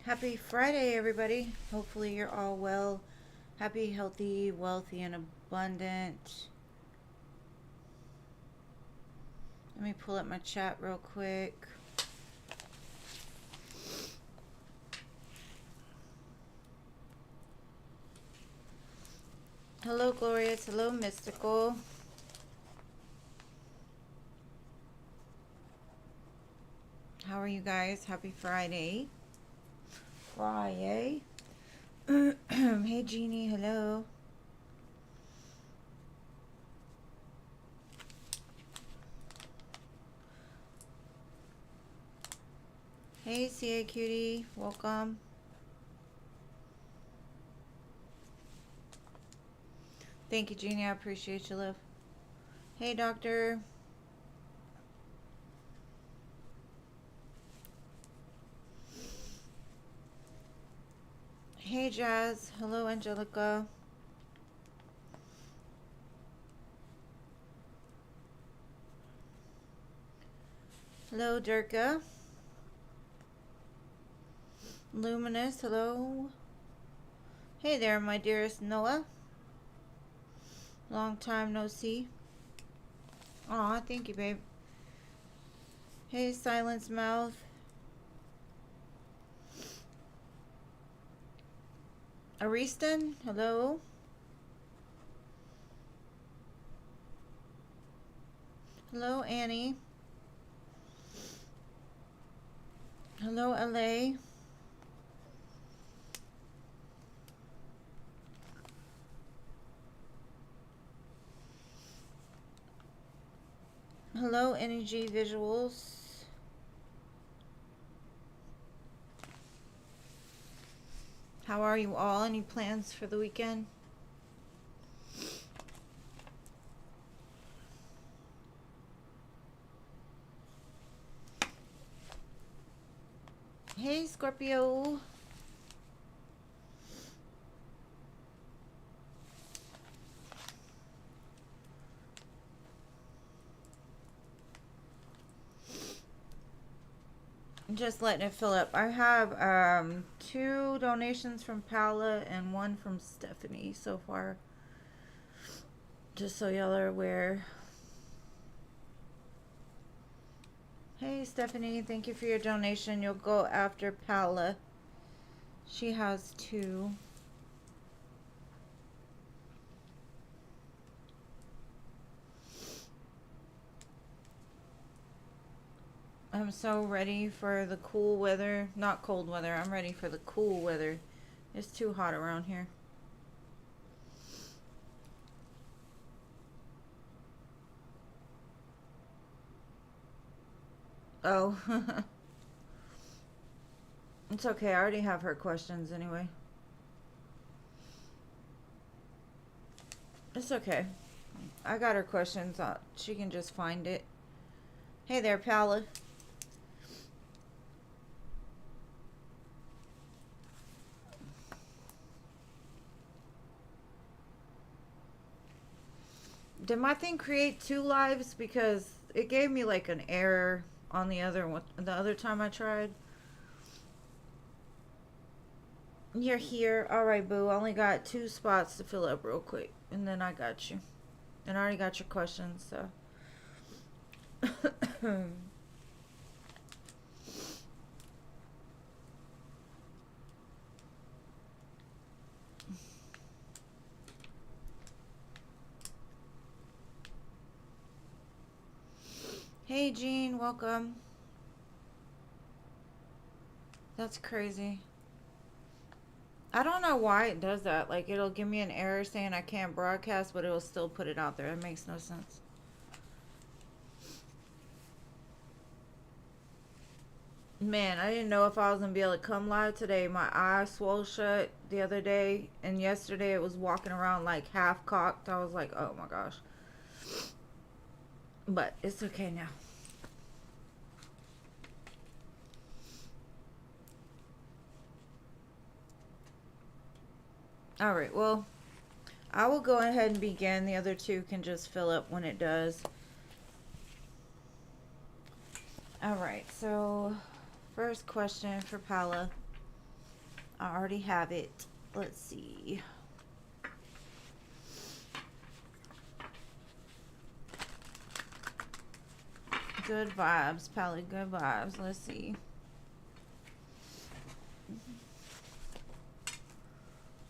Happy Friday, everybody. Hopefully you're all well, happy, healthy, wealthy, and abundant. Let me pull up my chat real quick. Hello, Glorious. Hello, Mystical. How are you guys? Happy Friday. Friday. Hey, Jeannie. Hello. Hey, CA Cutie. Welcome. Thank you, Jeannie. I appreciate you, love. Hey, Doctor. Hey, Jazz. Hello, Angelica. Hello, Durga. Luminous. Hello. Hey there, my dearest Noah. Long time no see. Aw, thank you, babe. Hey, Silence Mouth. Ariston, hello. Hello, Annie. Hello, LA. Hello, Energy Visuals. How are you all? Any plans for the weekend? Hey, Scorpio. Just letting it fill up. I have 2 donations from Paula and 1 from Stephanie so far. Just so y'all are aware. Hey, Stephanie, thank you for your donation. You'll go after Paula. She has 2. I'm so ready for the cool weather. Not cold weather. I'm ready for the cool weather. It's too hot around here. Oh. It's okay. I already have her questions anyway. It's okay. I got her questions. She can just find it. Hey there, Paula. Did my thing create 2 lives? Because it gave me like an error on the other one, the other time I tried. You're here. Alright, boo. I only got 2 spots to fill up real quick. And then I got you. And I already got your questions, so. Hey, Jean. Welcome. That's crazy. I don't know why it does that. Like, it'll give me an error saying I can't broadcast, but it'll still put it out there. It makes no sense. Man, I didn't know if I was going to be able to come live today. My eye swole shut the other day, and yesterday it was walking around like half cocked. I was like, oh my gosh. But it's okay now. Alright, well, I will go ahead and begin. The other 2 can just fill up when it does. Alright, so first question for Paula. I already have it. Let's see. Good vibes, palette, good vibes. Let's see.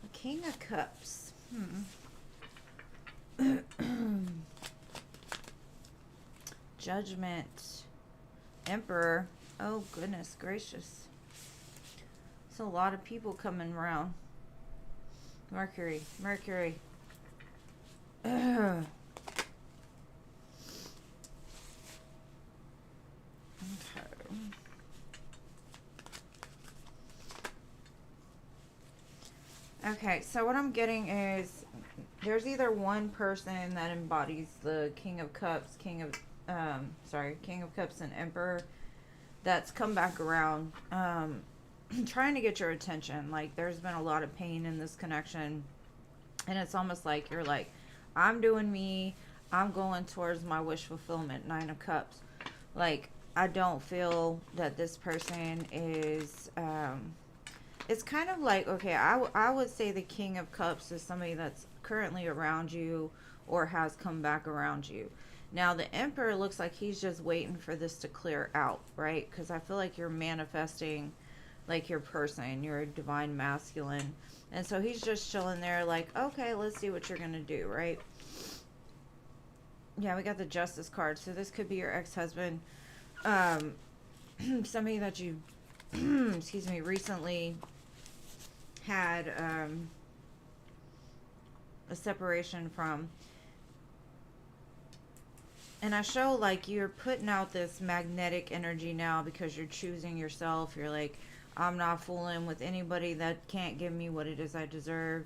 The King of Cups. Judgment. Emperor. Oh, goodness gracious. There's a lot of people coming around. Mercury. Mercury. Okay. Okay, so what I'm getting is there's either one person that embodies the King of Cups, King of Cups and Emperor that's come back around, trying to get your attention. Like, there's been a lot of pain in this connection, and it's almost like you're like, I'm doing me, I'm going towards my wish fulfillment. Nine of Cups. Like, I don't feel that this person is, it's kind of like, okay, I would say the King of Cups is somebody that's currently around you or has come back around you. Now, the Emperor looks like he's just waiting for this to clear out, right? Because I feel like you're manifesting, like, your person. You're a divine masculine. And so he's just chilling there like, okay, let's see what you're going to do, right? Yeah, we got the Justice card. So this could be your ex-husband. Somebody that you, excuse me, recently had a separation from. And I show like you're putting out this magnetic energy now because you're choosing yourself. You're like, I'm not fooling with anybody that can't give me what it is I deserve.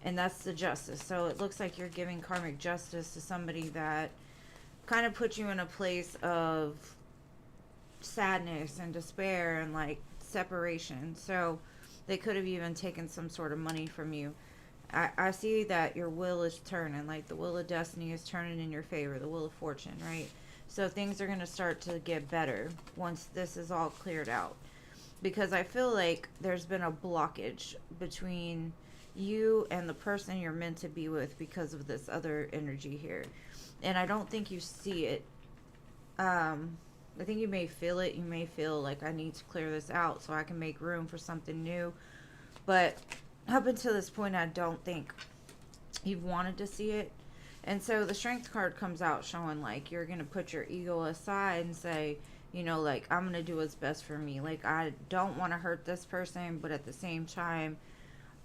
And that's the Justice. So it looks like you're giving karmic justice to somebody that kind of put you in a place of sadness and despair and like separation. So they could have even taken some sort of money from you. I see that your will is turning, like the wheel of destiny is turning in your favor, the wheel of fortune, right? So things are going to start to get better once this is all cleared out. Because I feel like there's been a blockage between you and the person you're meant to be with because of this other energy here. And I don't think you see it. I think you may feel it. You may feel like I need to clear this out so I can make room for something new. But up until this point, I don't think you've wanted to see it. And so the Strength card comes out showing like you're going to put your ego aside and say, you know, like, I'm going to do what's best for me. Like, I don't want to hurt this person, but at the same time,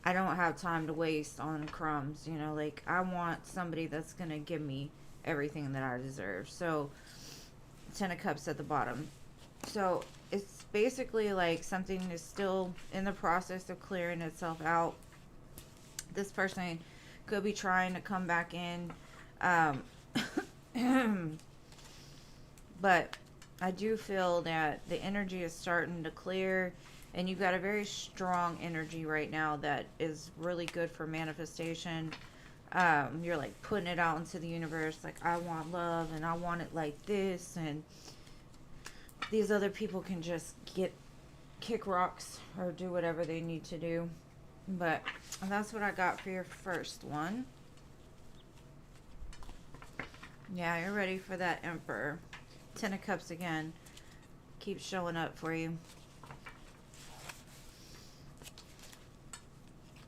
I don't have time to waste on crumbs. You know, like, I want somebody that's going to give me everything that I deserve. So, 10 of Cups at the bottom. So it's basically like something is still in the process of clearing itself out. This person could be trying to come back in. But I do feel that the energy is starting to clear, and you've got a very strong energy right now that is really good for manifestation. You're like putting it out into the universe, like, I want love and I want it like this, and these other people can just kick rocks or do whatever they need to do. But that's what I got for your first one. Yeah, you're ready for that Emperor. 10 of Cups again. Keep showing up for you.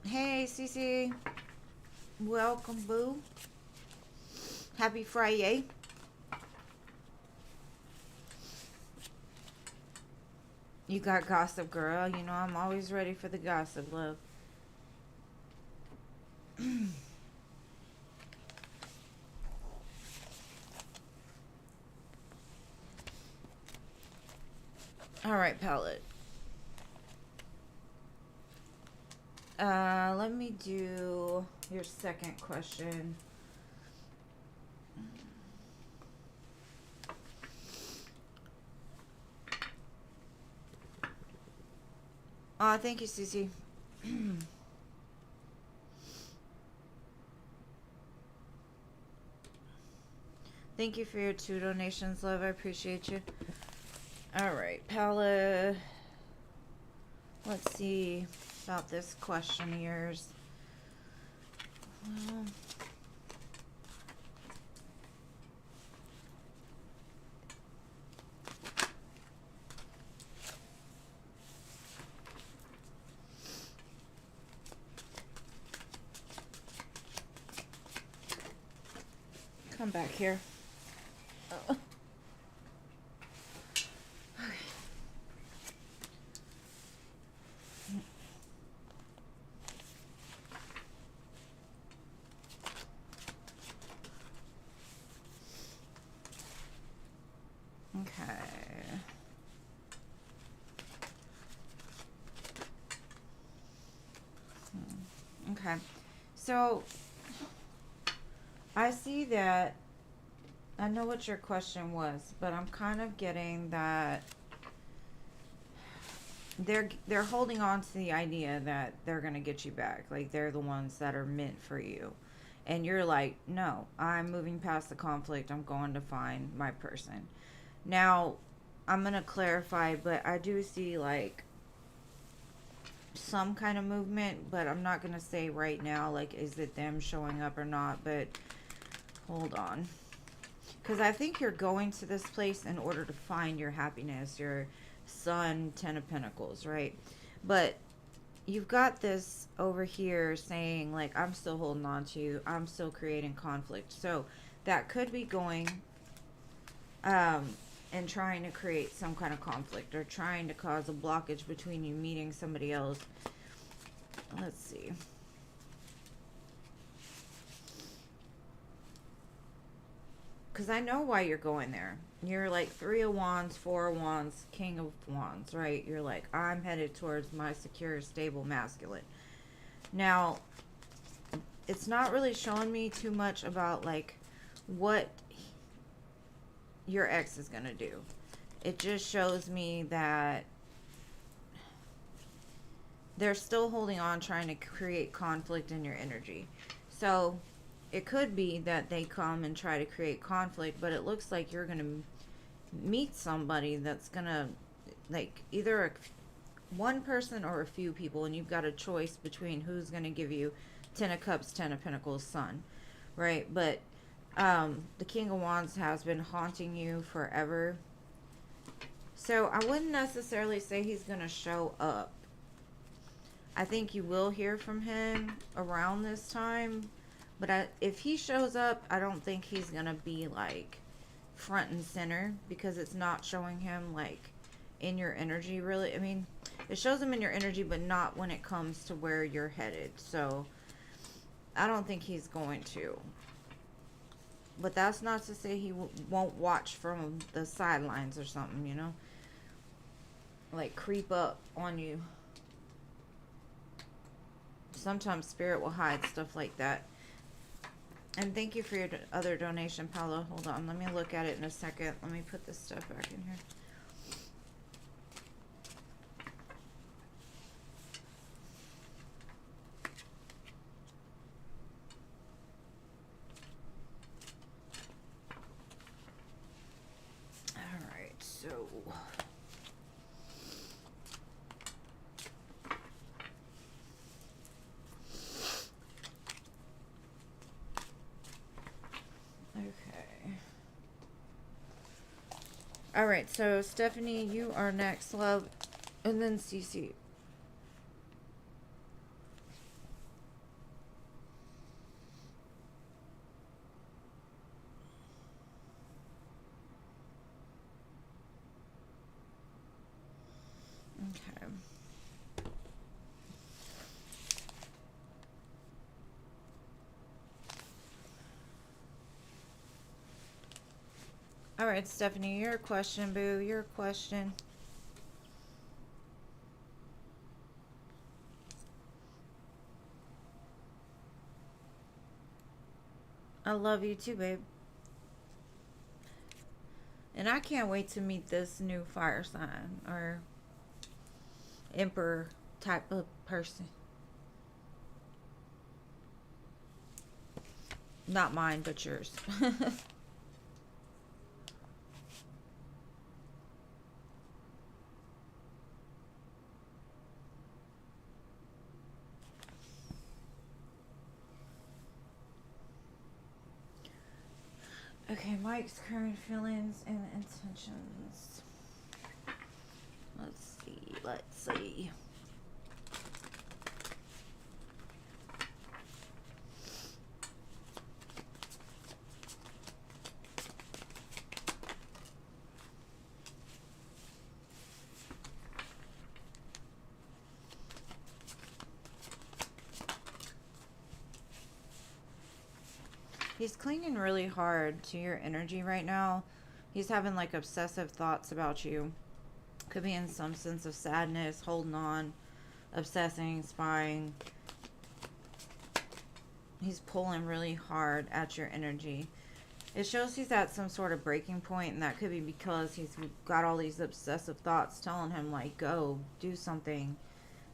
Hey, Cece. Welcome, boo. Happy Friday. You got gossip, girl. You know I'm always ready for the gossip, love. All right, palette. Let me do your second question. Thank you, Cece. Thank you for your 2 donations, love. I appreciate you. All right, palette. Let's see about this question of yours. Well, come back here. Oh. Okay. Okay. So I see that. I know what your question was, but I'm kind of getting that they're holding on to the idea that they're going to get you back. Like they're the ones that are meant for you. And you're like, "No, I'm moving past the conflict. I'm going to find my person." Now, I'm going to clarify, but I do see like some kind of movement, but I'm not going to say right now like is it them showing up or not, but hold on. Because I think you're going to this place in order to find your happiness, your Sun, Ten of Pentacles, right? But you've got this over here saying, like, I'm still holding on to you. I'm still creating conflict. So that could be going and trying to create some kind of conflict or trying to cause a blockage between you meeting somebody else. Let's see. Because I know why you're going there. You're like 3 of Wands, 4 of Wands, King of Wands, right? You're like, I'm headed towards my secure, stable masculine. Now, it's not really showing me too much about like what your ex is going to do. It just shows me that they're still holding on, trying to create conflict in your energy. So it could be that they come and try to create conflict, but it looks like you're going to meet somebody that's going to, like, either one person or a few people, and you've got a choice between who's going to give you 10 of Cups, 10 of Pentacles, Sun, right? But the King of Wands has been haunting you forever. So I wouldn't necessarily say he's going to show up. I think you will hear from him around this time. But if he shows up, I don't think he's going to be like front and center, because it's not showing him like in your energy really. I mean, it shows him in your energy, but not when it comes to where you're headed. So I don't think he's going to. But that's not to say he won't watch from the sidelines or something, you know? Like creep up on you. Sometimes spirit will hide stuff like that. And thank you for your other donation, Paolo. Hold on. Let me look at it in a second. Let me put this stuff back in here. All right. So... okay. All right. So, Stephanie, you are next, love. And then Cece. Okay. All right, Stephanie, your question, boo. Your question. I love you too, babe. And I can't wait to meet this new fire sign or emperor type of person. Not mine, but yours. Okay, Mike's current feelings and intentions. Let's see, let's see. He's clinging really hard to your energy right now. He's having like obsessive thoughts about you. Could be in some sense of sadness, holding on, obsessing, spying. He's pulling really hard at your energy. It shows he's at some sort of breaking point, and that could be because he's got all these obsessive thoughts telling him, like, go, do something.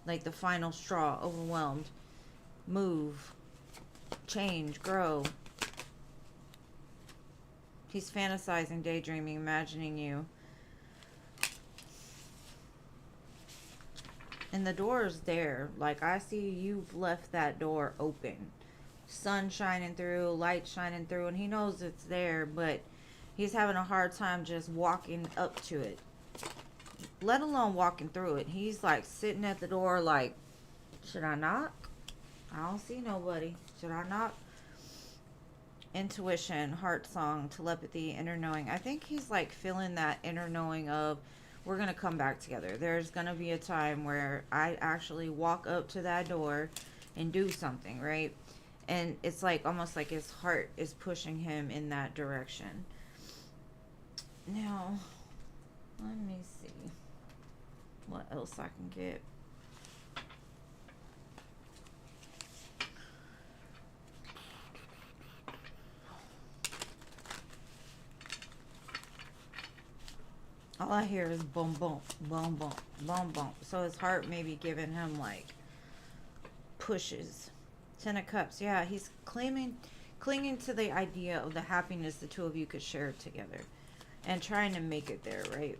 Like the final straw, overwhelmed. Move, change, grow. He's fantasizing, daydreaming, imagining you. And the door is there. Like, I see you've left that door open. Sun shining through, light shining through, and he knows it's there, but he's having a hard time just walking up to it. Let alone walking through it. He's like sitting at the door like, should I knock? I don't see nobody. Should I knock? Intuition, heart song, telepathy, inner knowing. I think he's like feeling that inner knowing of, we're going to come back together. There's going to be a time where I actually walk up to that door and do something, right? And it's like almost like his heart is pushing him in that direction. Now, let me see what else I can get. All I hear is boom, boom, boom, boom, boom, boom. So his heart may be giving him like pushes. Ten of Cups. Yeah, he's clinging to the idea of the happiness the two of you could share together. And trying to make it there, right?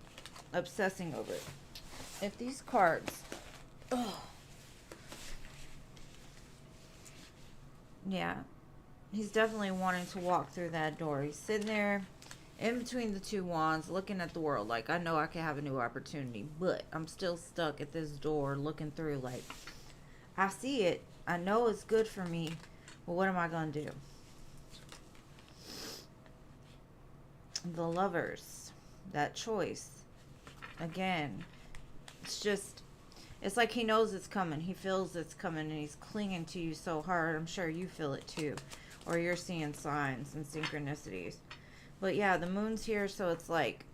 Obsessing over it. If these cards... Oh. Yeah. He's definitely wanting to walk through that door. He's sitting there in between the two wands, looking at the world like, I know I can have a new opportunity, but I'm still stuck at this door looking through like, I see it. I know it's good for me, but what am I going to do? The Lovers. That choice. Again, it's like he knows it's coming. He feels it's coming, and he's clinging to you so hard. I'm sure you feel it too. Or you're seeing signs and synchronicities. But yeah, the moon's here, so it's like,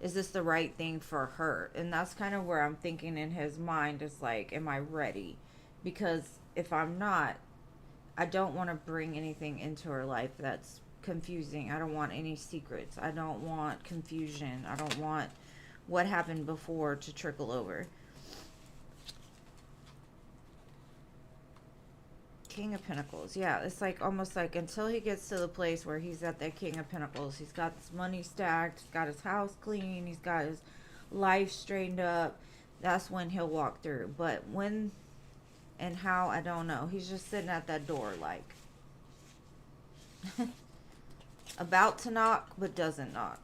is this the right thing for her? And that's kind of where I'm thinking in his mind is like, am I ready? Because if I'm not, I don't want to bring anything into her life that's confusing. I don't want any secrets. I don't want confusion. I don't want what happened before to trickle over. King of Pentacles. Yeah, it's like almost like until he gets to the place where he's at that King of Pentacles, he's got his money stacked, he's got his house clean, he's got his life straightened up, that's when he'll walk through. But when and how, I don't know. He's just sitting at that door like about to knock, but doesn't knock.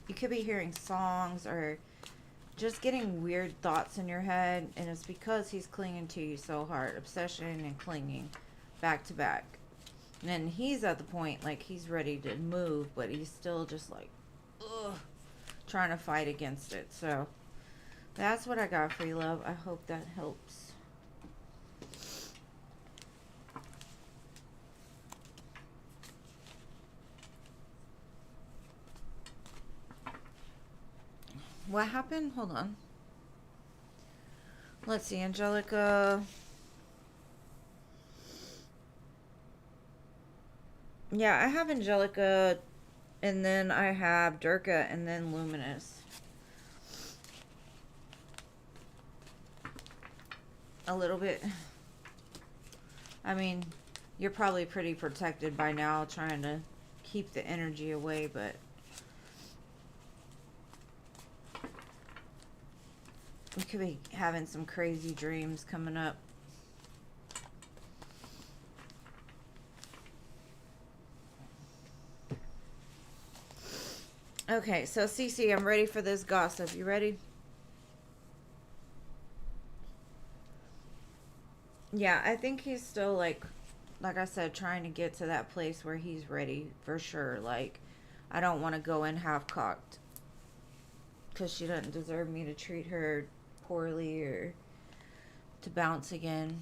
You could be hearing songs or just getting weird thoughts in your head, and it's because he's clinging to you so hard. Obsession and clinging back to back. And then he's at the point like he's ready to move, but he's still just like, ugh, trying to fight against it. So that's what I got for you, love. I hope that helps. What happened? Hold on. Let's see, Angelica. Yeah, I have Angelica, and then I have Durka, and then Luminous. A little bit. I mean, you're probably pretty protected by now, trying to keep the energy away, but you could be having some crazy dreams coming up. Okay, so Cece, I'm ready for this gossip. You ready? Yeah, I think he's still like I said, trying to get to that place where he's ready for sure. Like, I don't want to go in half cocked because she doesn't deserve me to treat her poorly or to bounce again.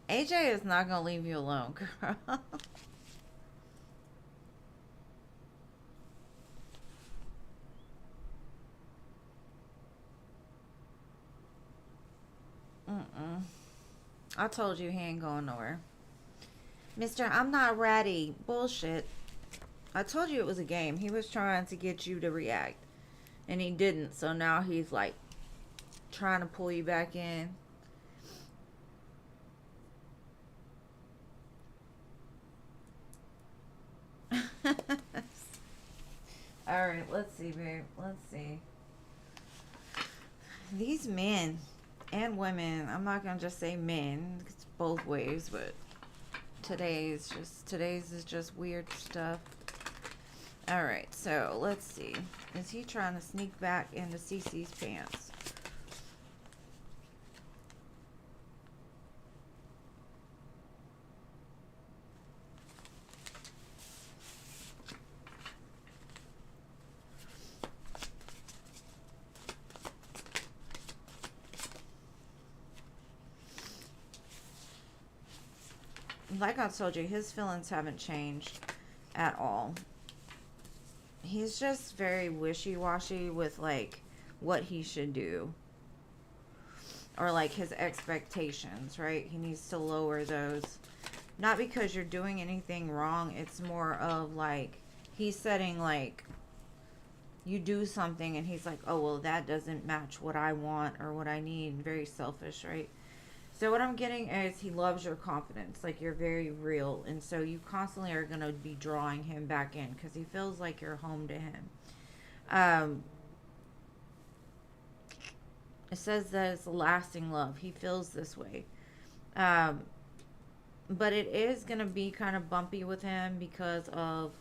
AJ is not gonna leave you alone, girl. Mm-mm. I told you he ain't going nowhere. Mister, I'm not ready. Bullshit. I told you it was a game. He was trying to get you to react. And he didn't. So now he's like trying to pull you back in. Alright, let's see, babe. Let's see. These men and women, I'm not gonna just say men, it's both ways, but today's is just weird stuff. Alright, so let's see. Is he trying to sneak back into Cece's pants? Like I told you, his feelings haven't changed at all. He's just very wishy-washy with like what he should do or like his expectations, right? He needs to lower those. Not because you're doing anything wrong, it's more of like he's setting like you do something and he's like, "Oh, well, that doesn't match what I want or what I need." Very selfish, right? So what I'm getting is he loves your confidence, like you're very real, and so you constantly are gonna be drawing him back in because he feels like you're home to him. Um, it says that it's a lasting love. He feels this way, um, but it is gonna be kind of bumpy with him because of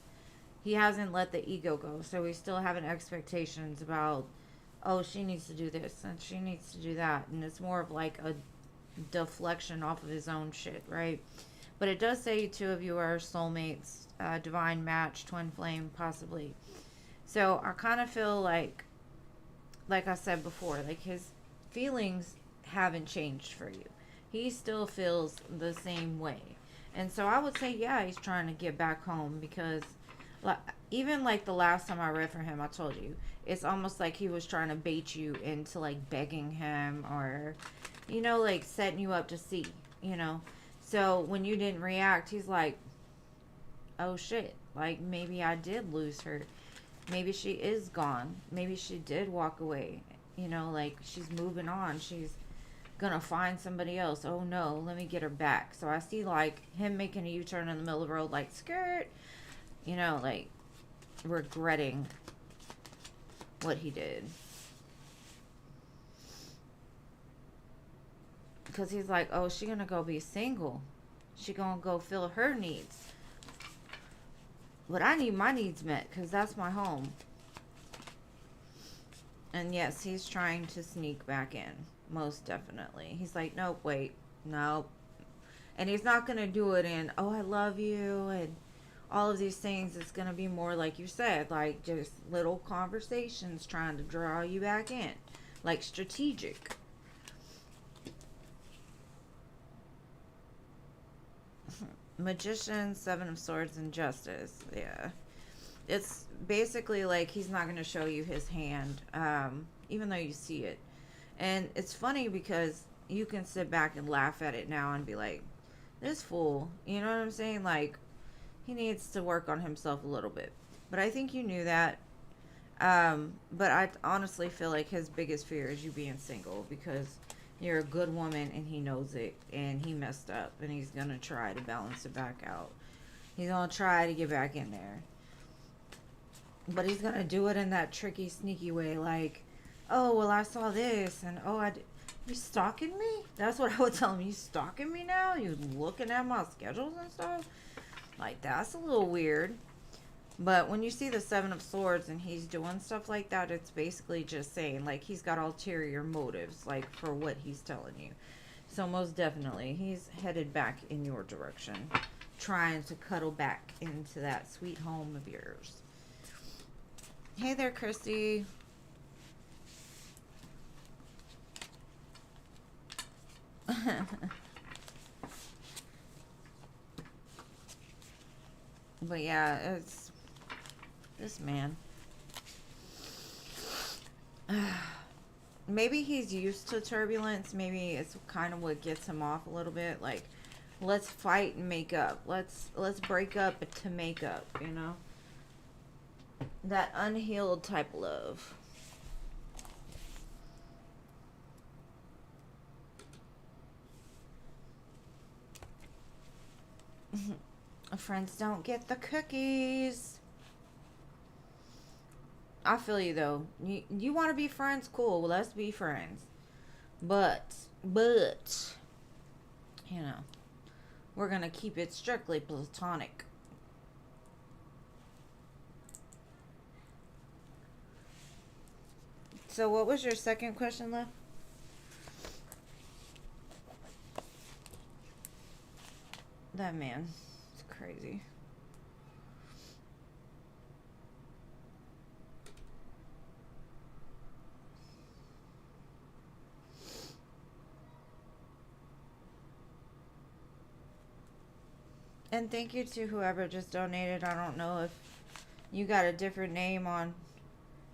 he hasn't let the ego go, so he's still having expectations about, oh, she needs to do this and she needs to do that, and it's more of like a deflection off of his own shit, right? But it does say two of you are soulmates, divine match, twin flame, possibly. So I kind of feel like I said before, like his feelings haven't changed for you. He still feels the same way. And so I would say, yeah, he's trying to get back home because like, even like the last time I read for him, I told you, it's almost like he was trying to bait you into like begging him or, like setting you up to see, you know. So when you didn't react, he's like, oh shit, like maybe I did lose her. Maybe she is gone. Maybe she did walk away. Like she's moving on. She's gonna find somebody else. Oh no, let me get her back. So I see like him making a U-turn in the middle of the road, like skirt, like regretting what he did. Because he's like, oh, she gonna go be single. She gonna go fill her needs. But I need my needs met because that's my home. And yes, he's trying to sneak back in. Most definitely. He's like, nope, wait. Nope. And he's not going to do it in, oh, I love you, and all of these things. It's going to be more like you said, like just little conversations trying to draw you back in. Like strategic. Magician, Seven of Swords, and Justice. Yeah. It's basically like he's not going to show you his hand, even though you see it. And it's funny because you can sit back and laugh at it now and be like, this fool, you know what I'm saying? Like, he needs to work on himself a little bit. But I think you knew that. But I honestly feel like his biggest fear is you being single because you're a good woman and he knows it and he messed up and he's going to try to balance it back out. He's going to try to get back in there. But he's going to do it in that tricky, sneaky way. Like, oh, well, I saw this, and oh, you stalking me? That's what I would tell him. You stalking me now? You looking at my schedules and stuff? Like, that's a little weird. But when you see the Seven of Swords and he's doing stuff like that, it's basically just saying, like, he's got ulterior motives, like, for what he's telling you. So most definitely, he's headed back in your direction, trying to cuddle back into that sweet home of yours. Hey there, Christy. But yeah, it's this man. Maybe he's used to turbulence. Maybe it's kind of what gets him off a little bit. Like, let's fight and make up. Let's break up to make up, you know? That unhealed type of love. Friends don't get the cookies. I feel you though. You want to be friends? Cool. Well, let's be friends. But, you know, we're going to keep it strictly platonic. So what was your second question, love? That man. It's crazy. And thank you to whoever just donated. I don't know if you got a different name on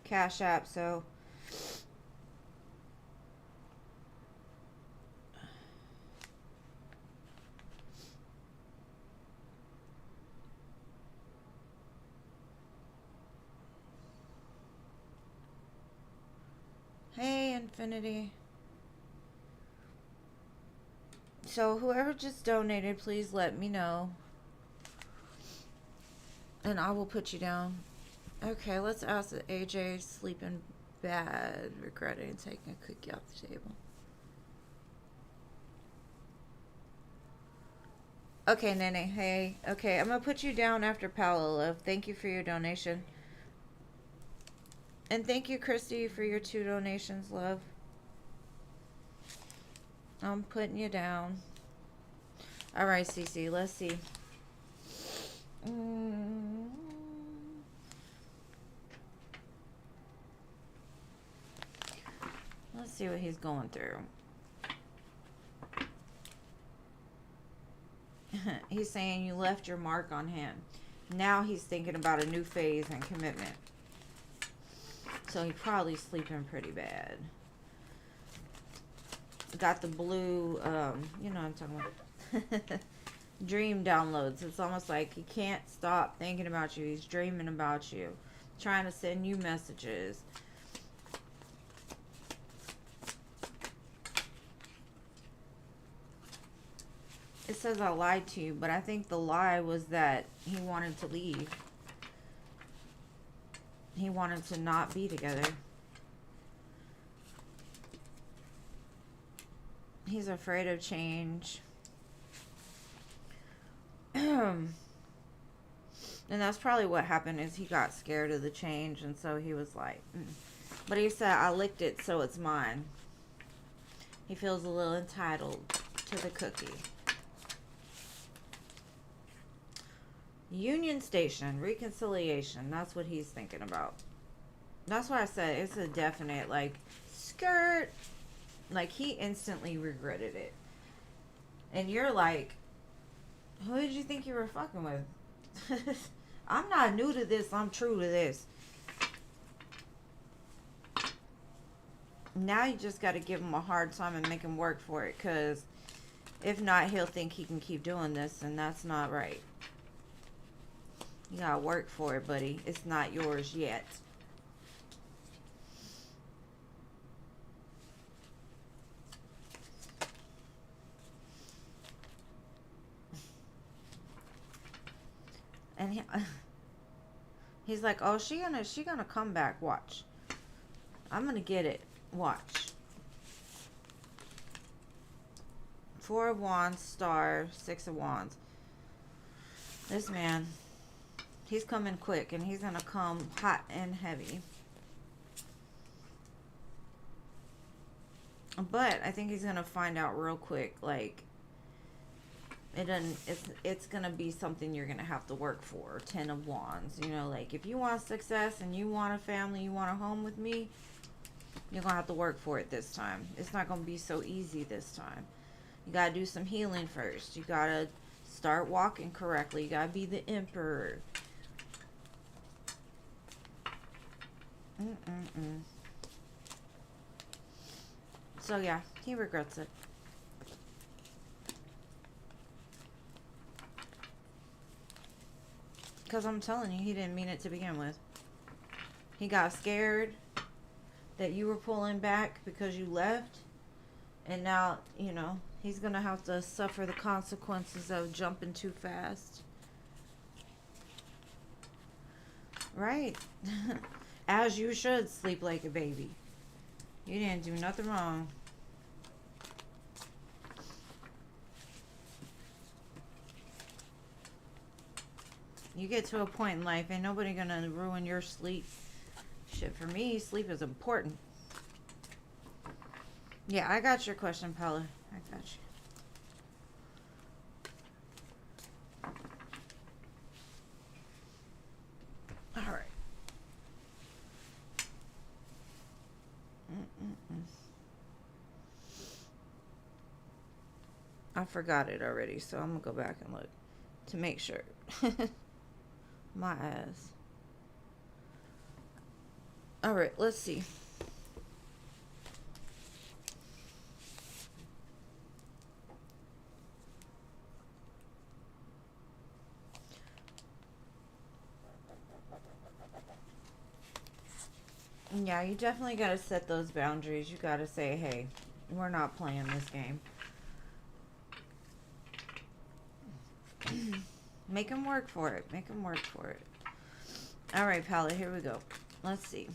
Cash App, so hey, Infinity. So whoever just donated, please let me know. And I will put you down. Okay, let's ask that AJ sleeping bad, regretting taking a cookie off the table. Okay, Nene, hey. Okay, I'm going to put you down after Paolo, love. Thank you for your donation. And thank you, Christy, for your 2 donations, love. I'm putting you down. All right, Cece, let's see. Let's see what he's going through. He's saying you left your mark on him. Now he's thinking about a new phase and commitment. So he's probably sleeping pretty bad. Got the blue, you know what I'm talking about. Dream downloads. It's almost like he can't stop thinking about you. He's dreaming about you, trying to send you messages. It says I lied to you, but I think the lie was that he wanted to leave. He wanted to not be together. He's afraid of change. And that's probably what happened, is he got scared of the change, and so he was like, But he said, I licked it, so it's mine. He feels a little entitled to the cookie. Union Station, reconciliation. That's what he's thinking about. That's why I said it's a definite, like, skirt. Like, he instantly regretted it. And you're like, who did you think you were fucking with? I'm not new to this. I'm true to this. Now you just got to give him a hard time and make him work for it. Because if not, he'll think he can keep doing this. And that's not right. You got to work for it, buddy. It's not yours yet. And he's like, oh, she gonna come back. Watch. I'm gonna get it. Watch. Four of Wands, Star, Six of Wands. This man, he's coming quick, and he's gonna come hot and heavy. But I think he's gonna find out real quick, like, it doesn't, it's gonna be something you're gonna have to work for. Ten of Wands, you know, like, if you want success and you want a family, you want a home with me, you're gonna have to work for it this time. It's not gonna be so easy this time. You gotta do some healing first. You gotta start walking correctly. You gotta be the emperor. So yeah, he regrets it. Because I'm telling you, he didn't mean it to begin with. He got scared that you were pulling back because you left. And now, you know, he's going to have to suffer the consequences of jumping too fast. Right. As you should sleep like a baby. You didn't do nothing wrong. You get to a point in life, ain't nobody gonna ruin your sleep. Shit, for me, sleep is important. Yeah, I got your question, Paula. I got you. Alright. I forgot it already, so I'm gonna go back and look to make sure. My ass. Alright, let's see. Yeah, you definitely gotta set those boundaries. You gotta say, hey, we're not playing this game. Make him work for it. Make him work for it. Alright, Paula, here we go. Let's see.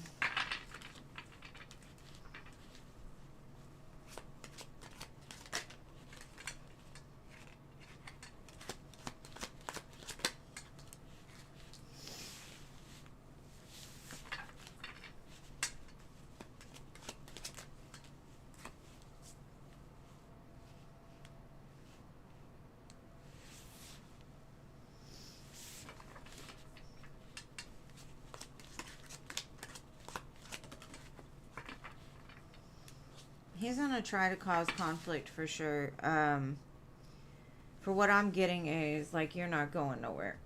He's gonna try to cause conflict for sure. For what I'm getting is, like, you're not going nowhere.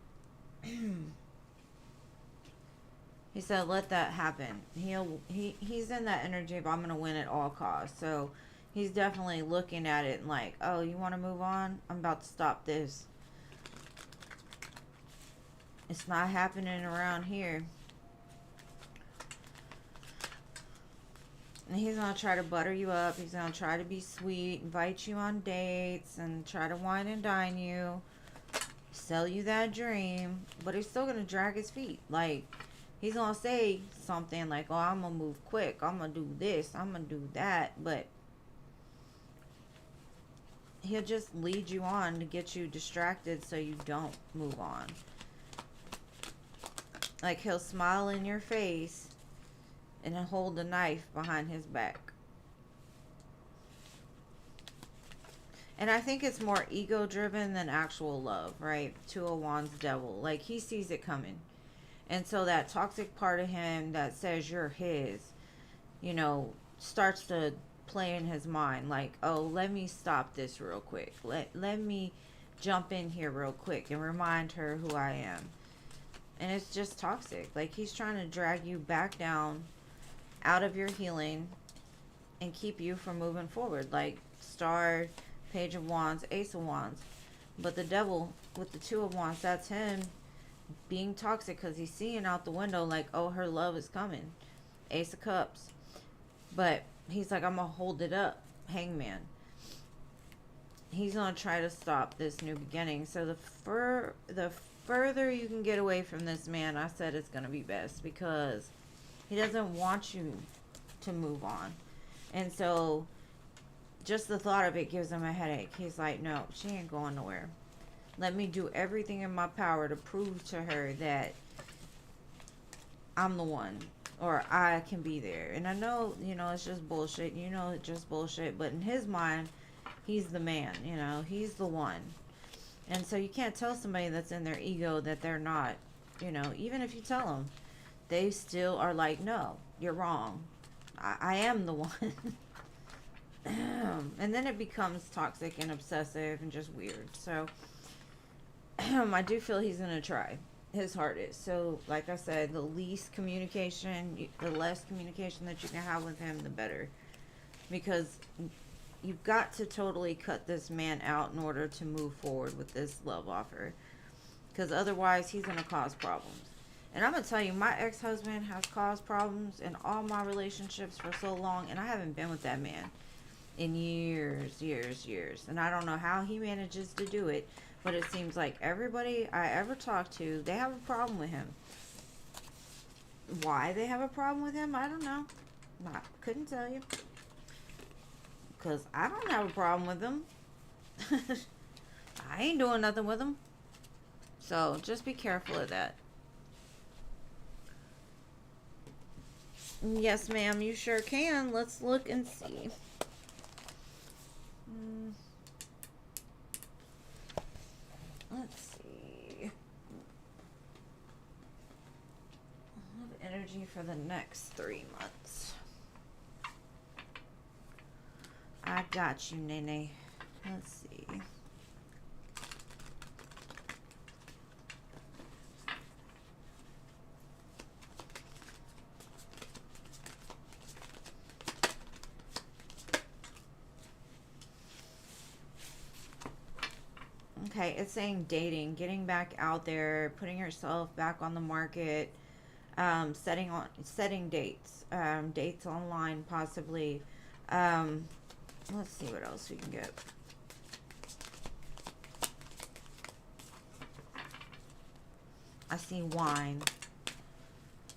He said, let that happen. He's in that energy of, I'm gonna win at all costs. So he's definitely looking at it and like, oh, you want to move on? I'm about to stop this. It's not happening around here. And he's going to try to butter you up. He's going to try to be sweet, invite you on dates, and try to wine and dine you. Sell you that dream. But he's still going to drag his feet. Like, he's going to say something like, oh, I'm going to move quick. I'm going to do this. I'm going to do that. But he'll just lead you on to get you distracted so you don't move on. Like, he'll smile in your face and hold a knife behind his back. And I think it's more ego driven than actual love, right? Two of Wands, Devil. Like, he sees it coming. And so that toxic part of him that says you're his, you know, starts to play in his mind. Like, oh, let me stop this real quick. Let me jump in here real quick and remind her who I am. And it's just toxic. Like, he's trying to drag you back down out of your healing and keep you from moving forward. Like, Star, Page of Wands, Ace of Wands. But the Devil with the Two of Wands, that's him being toxic because he's seeing out the window like, oh, her love is coming. Ace of Cups. But he's like, I'm going to hold it up. Hangman. He's going to try to stop this new beginning. So the further you can get away from this man, I said it's going to be best, because he doesn't want you to move on. And so just the thought of it gives him a headache. He's like, no, she ain't going nowhere. Let me do everything in my power to prove to her that I'm the one, or I can be there. And I know, it's just bullshit. It's just bullshit. But in his mind, he's the man, he's the one. And so you can't tell somebody that's in their ego that they're not, even if you tell them, they still are like, no, you're wrong. I am the one. And then it becomes toxic and obsessive and just weird. So I do feel he's going to try his hardest. So like I said, the less communication that you can have with him, the better. Because you've got to totally cut this man out in order to move forward with this love offer. Because otherwise he's going to cause problems. And I'm going to tell you, my ex-husband has caused problems in all my relationships for so long. And I haven't been with that man in years. And I don't know how he manages to do it. But it seems like everybody I ever talk to, they have a problem with him. Why they have a problem with him, I don't know. Couldn't tell you. Because I don't have a problem with him. I ain't doing nothing with him. So just be careful of that. Yes, ma'am, you sure can. Let's look and see. Let's see. I have energy for the next 3 months. I got you, Nene. Let's see. Okay, it's saying dating, getting back out there, putting yourself back on the market, setting dates, dates online possibly. Let's see what else we can get. I see wine,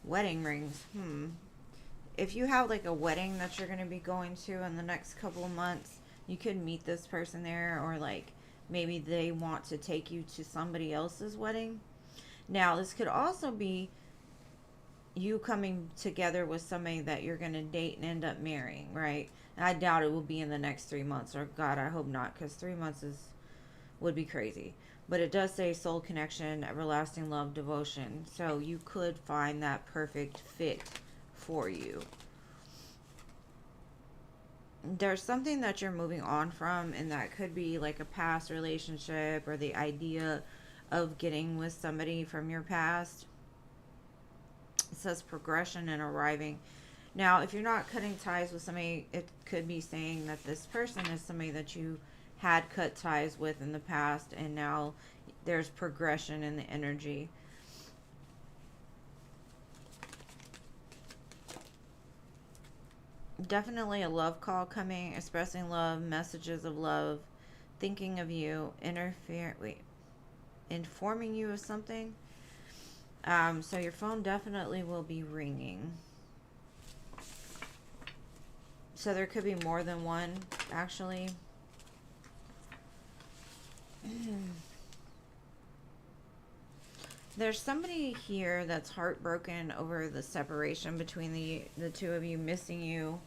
wedding rings. If you have like a wedding that you're going to be going to in the next couple of months, you could meet this person there, or like maybe they want to take you to somebody else's wedding. Now, this could also be you coming together with somebody that you're going to date and end up marrying, right? And I doubt it will be in the next 3 months, or God, I hope not, because 3 months would be crazy. But it does say soul connection, everlasting love, devotion. So you could find that perfect fit for you. There's something that you're moving on from, and that could be like a past relationship or the idea of getting with somebody from your past. It says progression and arriving. Now, if you're not cutting ties with somebody, it could be saying that this person is somebody that you had cut ties with in the past, and now there's progression in the energy. Definitely a love call coming, expressing love, messages of love, thinking of you, informing you of something. So your phone definitely will be ringing. So there could be more than one, actually. There's somebody here that's heartbroken over the separation between the two of you, missing you,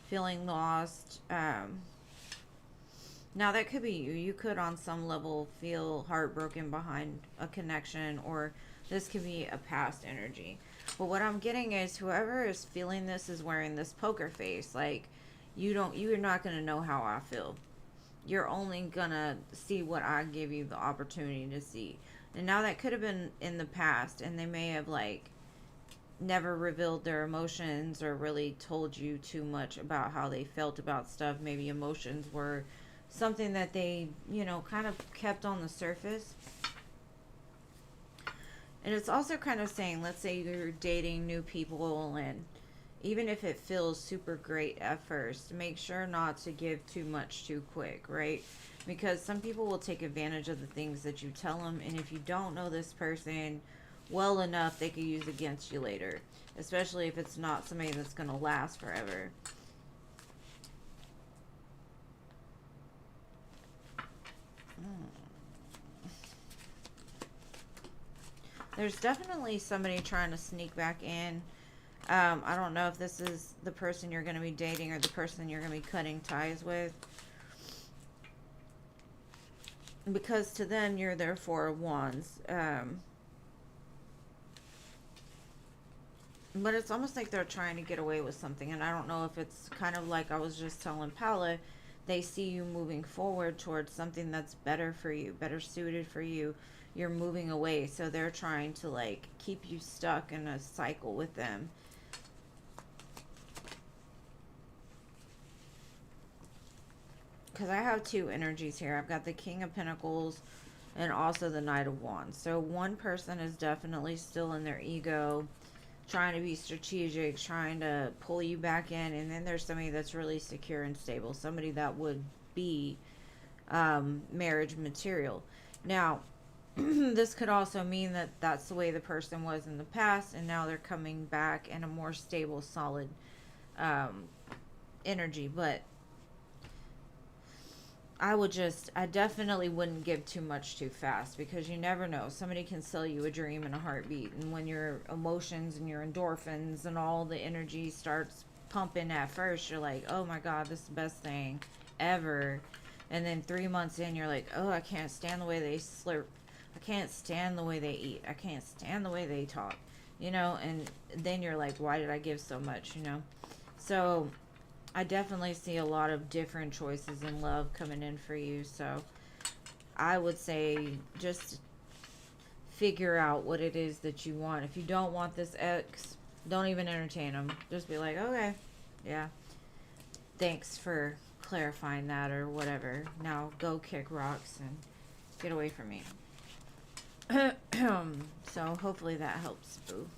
feeling lost. Now that could be you. You could on some level feel heartbroken behind a connection, or this could be a past energy. But what I'm getting is whoever is feeling this is wearing this poker face. Like, you're not going to know how I feel. You're only going to see what I give you the opportunity to see. And now that could have been in the past, and they may have like never revealed their emotions or really told you too much about how they felt about stuff. Maybe emotions were something that they, kind of kept on the surface. And it's also kind of saying, let's say you're dating new people, and even if it feels super great at first, make sure not to give too much too quick, right? Because some people will take advantage of the things that you tell them, and if you don't know this person, well enough they could use against you later, especially if it's not somebody that's going to last forever. There's definitely somebody trying to sneak back in. I don't know if this is the person you're going to be dating or the person you're going to be cutting ties with. Because to them, you're their Four of Wands. But it's almost like they're trying to get away with something. And I don't know if it's kind of like I was just telling Paula. They see you moving forward towards something that's better for you, better suited for you. You're moving away. So they're trying to like keep you stuck in a cycle with them. Because I have two energies here. I've got the King of Pentacles and also the Knight of Wands. So one person is definitely still in their ego, trying to be strategic, trying to pull you back in. And then there's somebody that's really secure and stable. Somebody that would be marriage material. Now, this could also mean that that's the way the person was in the past. And now they're coming back in a more stable, solid energy. But I definitely wouldn't give too much too fast, because you never know. Somebody can sell you a dream in a heartbeat. And when your emotions and your endorphins and all the energy starts pumping at first, you're like, oh my God, this is the best thing ever. And then 3 months in, you're like, oh, I can't stand the way they slurp. I can't stand the way they eat. I can't stand the way they talk. You know, and then you're like, why did I give so much, you know? So I definitely see a lot of different choices in love coming in for you. So I would say just figure out what it is that you want. If you don't want this ex, don't even entertain them. Just be like, okay, yeah, thanks for clarifying that or whatever. Now go kick rocks and get away from me. So hopefully that helps, boo.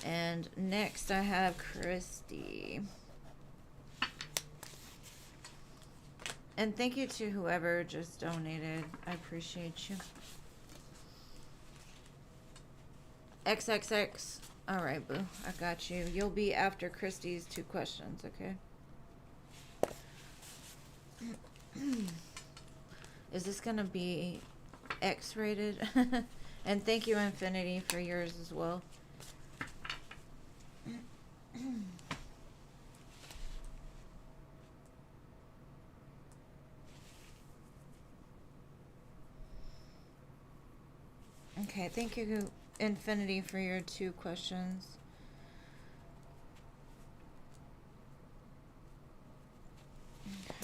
And next I have Christy. And thank you to whoever just donated. I appreciate you. XXX. All right, boo. I got you. You'll be after Christy's 2 questions, okay? Is this going to be X-rated? And thank you, Infinity, for yours as well. Okay, thank you, Infinity, for your 2 questions. Okay.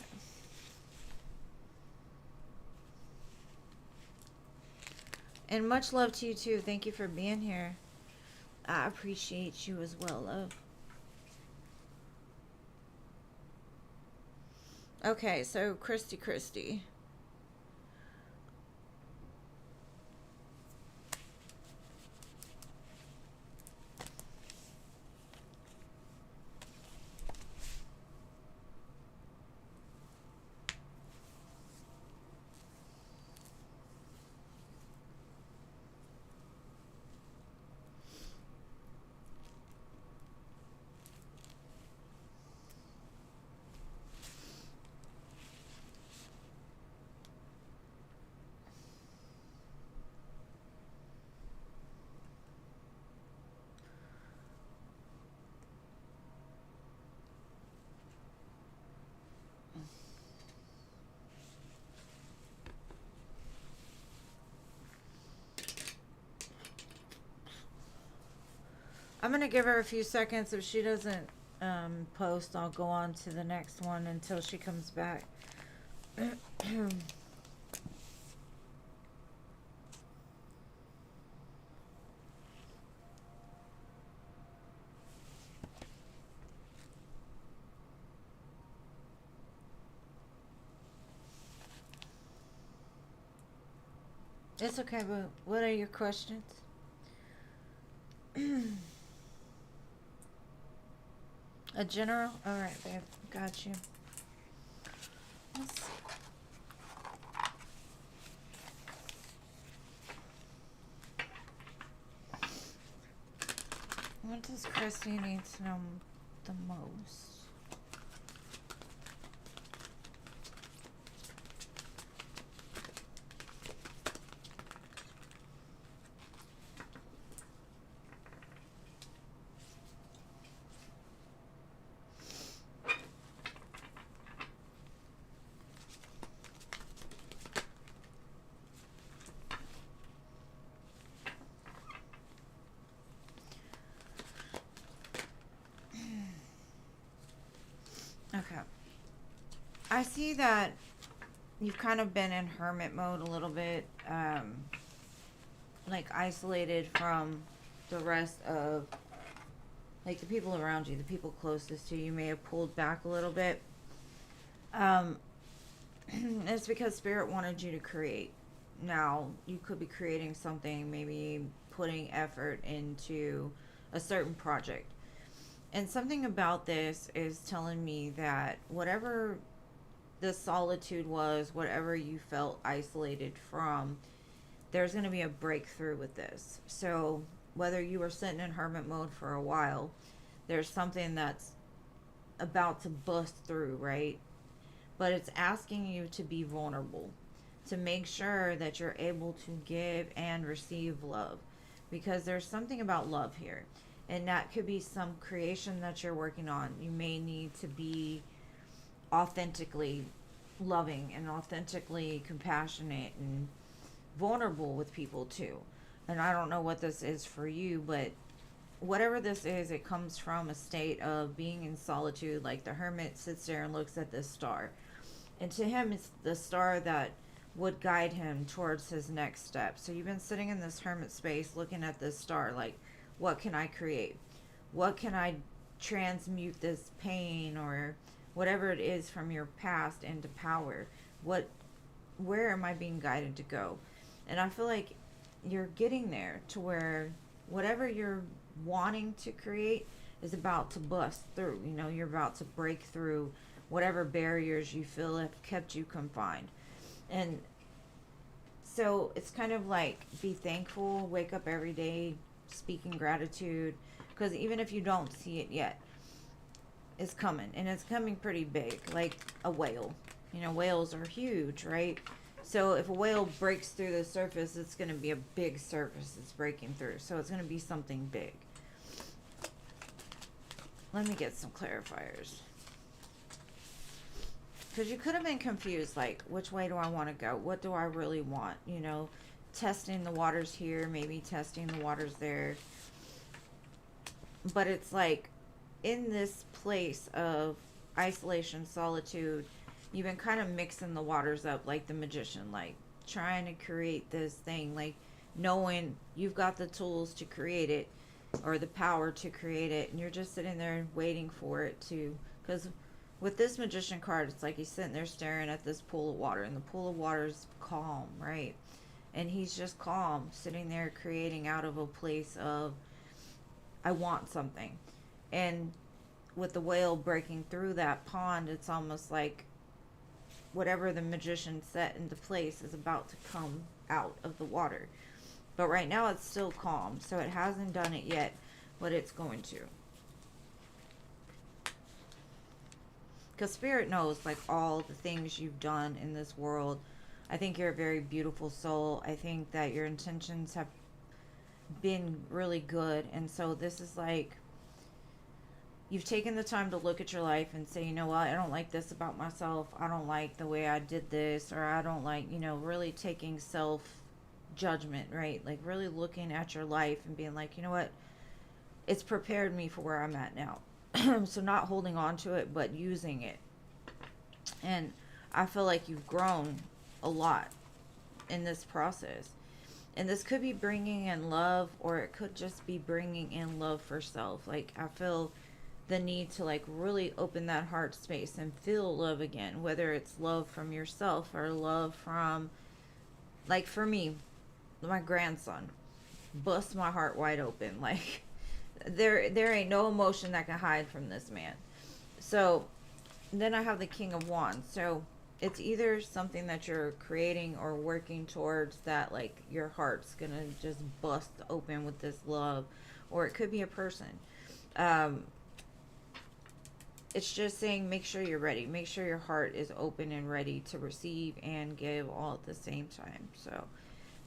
And much love to you too. Thank you for being here. I appreciate you as well, love. Okay, so Christy. I'm going to give her a few seconds. If she doesn't post, I'll go on to the next one until she comes back. It's okay, but what are your questions? A general? Alright, babe. Got you. Let's see. What does Christy need to know the most? Okay. I see that you've kind of been in hermit mode a little bit, like isolated from the rest of like the people around you, the people closest to you may have pulled back a little bit. Um, it's because spirit wanted you to create. Now, you could be creating something, maybe putting effort into a certain project. And something about this is telling me that whatever the solitude was, whatever you felt isolated from, there's going to be a breakthrough with this. So, whether you were sitting in hermit mode for a while, there's something that's about to bust through, right? But it's asking you to be vulnerable, to make sure that you're able to give and receive love. Because there's something about love here. And that could be some creation that you're working on. You may need to be authentically loving and authentically compassionate and vulnerable with people too. And I don't know what this is for you, but whatever this is, it comes from a state of being in solitude. Like the hermit sits there and looks at this star. And to him, it's the star that would guide him towards his next step. So you've been sitting in this hermit space looking at this star like, what can I create? What can I transmute this pain or whatever it is from your past into power? Where am I being guided to go? And I feel like you're getting there to where whatever you're wanting to create is about to bust through. You know, you're about to break through whatever barriers you feel have kept you confined. And so it's kind of like be thankful, wake up every day speaking gratitude, because even if you don't see it yet, it's coming, and it's coming pretty big, like a whale. You know, whales are huge, right? So if a whale breaks through the surface, it's going to be a big surface it's breaking through. So it's going to be something big. Let me get some clarifiers. Because you could have been confused, like, which way do I want to go? What do I really want? You know, testing the waters here, maybe testing the waters there. But it's like, in this place of isolation, solitude, you've been kind of mixing the waters up like the magician, like trying to create this thing, like knowing you've got the tools to create it or the power to create it, and you're just sitting there waiting for it to, because with this magician card, it's like he's sitting there staring at this pool of water, and the pool of water is calm, right? And he's just calm, sitting there creating out of a place of, I want something. And with the whale breaking through that pond, it's almost like whatever the magician set into place is about to come out of the water. But right now it's still calm, so it hasn't done it yet, but it's going to. Because Spirit knows, like, all the things you've done in this world. I think you're a very beautiful soul. I think that your intentions have been really good. And so this is like, you've taken the time to look at your life and say, you know what, I don't like this about myself. I don't like the way I did this. Or I don't like, you know, really taking self judgment, right? Like really looking at your life and being like, you know what, it's prepared me for where I'm at now. So not holding on to it, but using it. And I feel like you've grown a lot in this process. And this could be bringing in love, or it could just be bringing in love for self. Like, I feel the need to, like, really open that heart space and feel love again. Whether it's love from yourself or love from, like, for me, my grandson busts my heart wide open. Like, there ain't no emotion that can hide from this man. So then I have the King of Wands. So it's either something that you're creating or working towards that, like, your heart's gonna just bust open with this love, or it could be a person. Um, it's just saying make sure you're ready. Make sure your heart is open and ready to receive and give all at the same time. So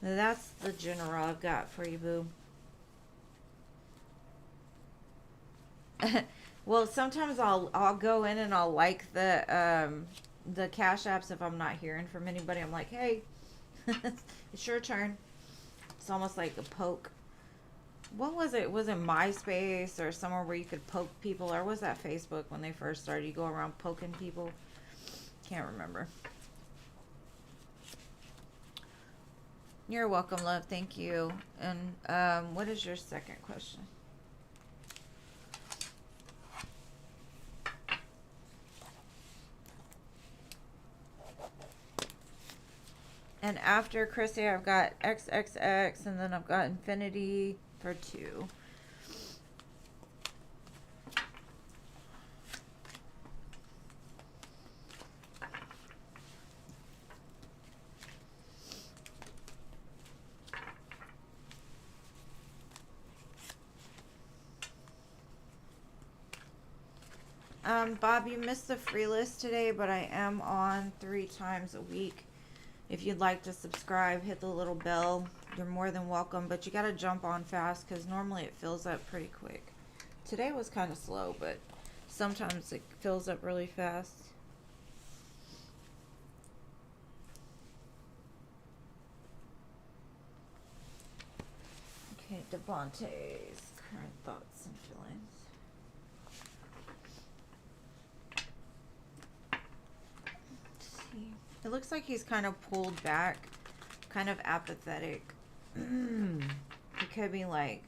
that's the general I've got for you, boo. Well, sometimes I'll go in and I'll like the cash apps if I'm not hearing from anybody. I'm like, hey, it's your turn. It's almost like a poke. What was it? Was it MySpace or somewhere where you could poke people, or was that Facebook when they first started? You go around poking people. Can't remember. You're welcome, love. Thank you. And what is your second question? And after Chrissy, I've got XXX, and then I've got Infinity for 2. Bob, you missed the free list today, but I am on 3 times a week. If you'd like to subscribe, hit the little bell. You're more than welcome, but you got to jump on fast because normally it fills up pretty quick. Today was kind of slow, but sometimes it fills up really fast. Okay, Devontae's current thoughts and feelings. It looks like he's kind of pulled back, kind of apathetic. He could be like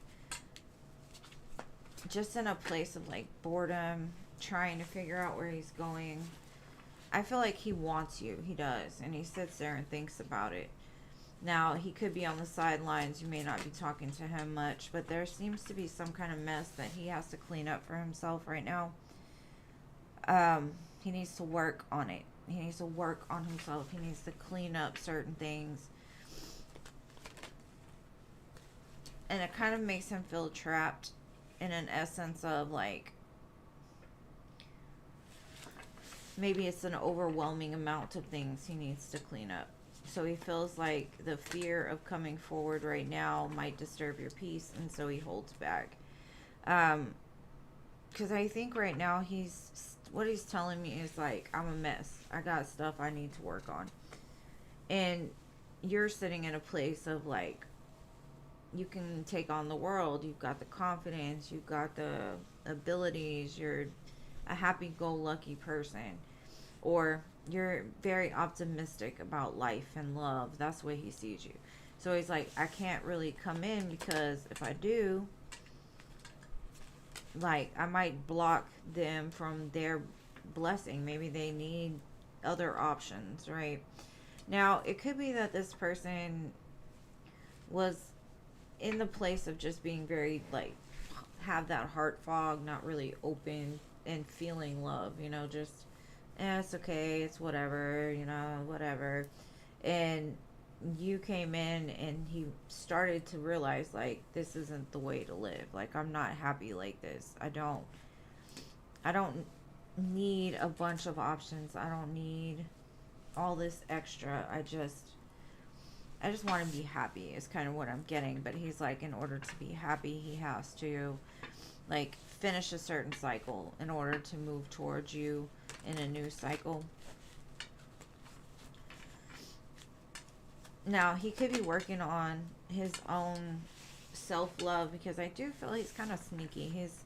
just in a place of like boredom, trying to figure out where he's going. I feel like he wants you. He does. And he sits there and thinks about it. Now, he could be on the sidelines. You may not be talking to him much, but there seems to be some kind of mess that he has to clean up for himself right now. He needs to work on it. He needs to work on himself. He needs to clean up certain things. And it kind of makes him feel trapped in an essence of like, maybe it's an overwhelming amount of things he needs to clean up. So he feels like the fear of coming forward right now might disturb your peace, and so he holds back. Because I think right now what he's telling me is like, I'm a mess. I got stuff I need to work on. And you're sitting in a place of like, you can take on the world. You've got the confidence. You've got the abilities. You're a happy-go-lucky person. Or you're very optimistic about life and love. That's the way he sees you. So he's like, I can't really come in because if I do, like, I might block them from their blessing. Maybe they need other options, right? Now, it could be that this person was in the place of just being very, like, have that heart fog, not really open and feeling love, just, it's okay, it's whatever, whatever. And you came in and he started to realize, like, this isn't the way to live. Like, I'm not happy like this. I don't need a bunch of options. I don't need all this extra. I just want to be happy is kind of what I'm getting. But he's like, in order to be happy, he has to, like, finish a certain cycle in order to move towards you in a new cycle. Now, he could be working on his own self-love because I do feel he's kind of sneaky. He's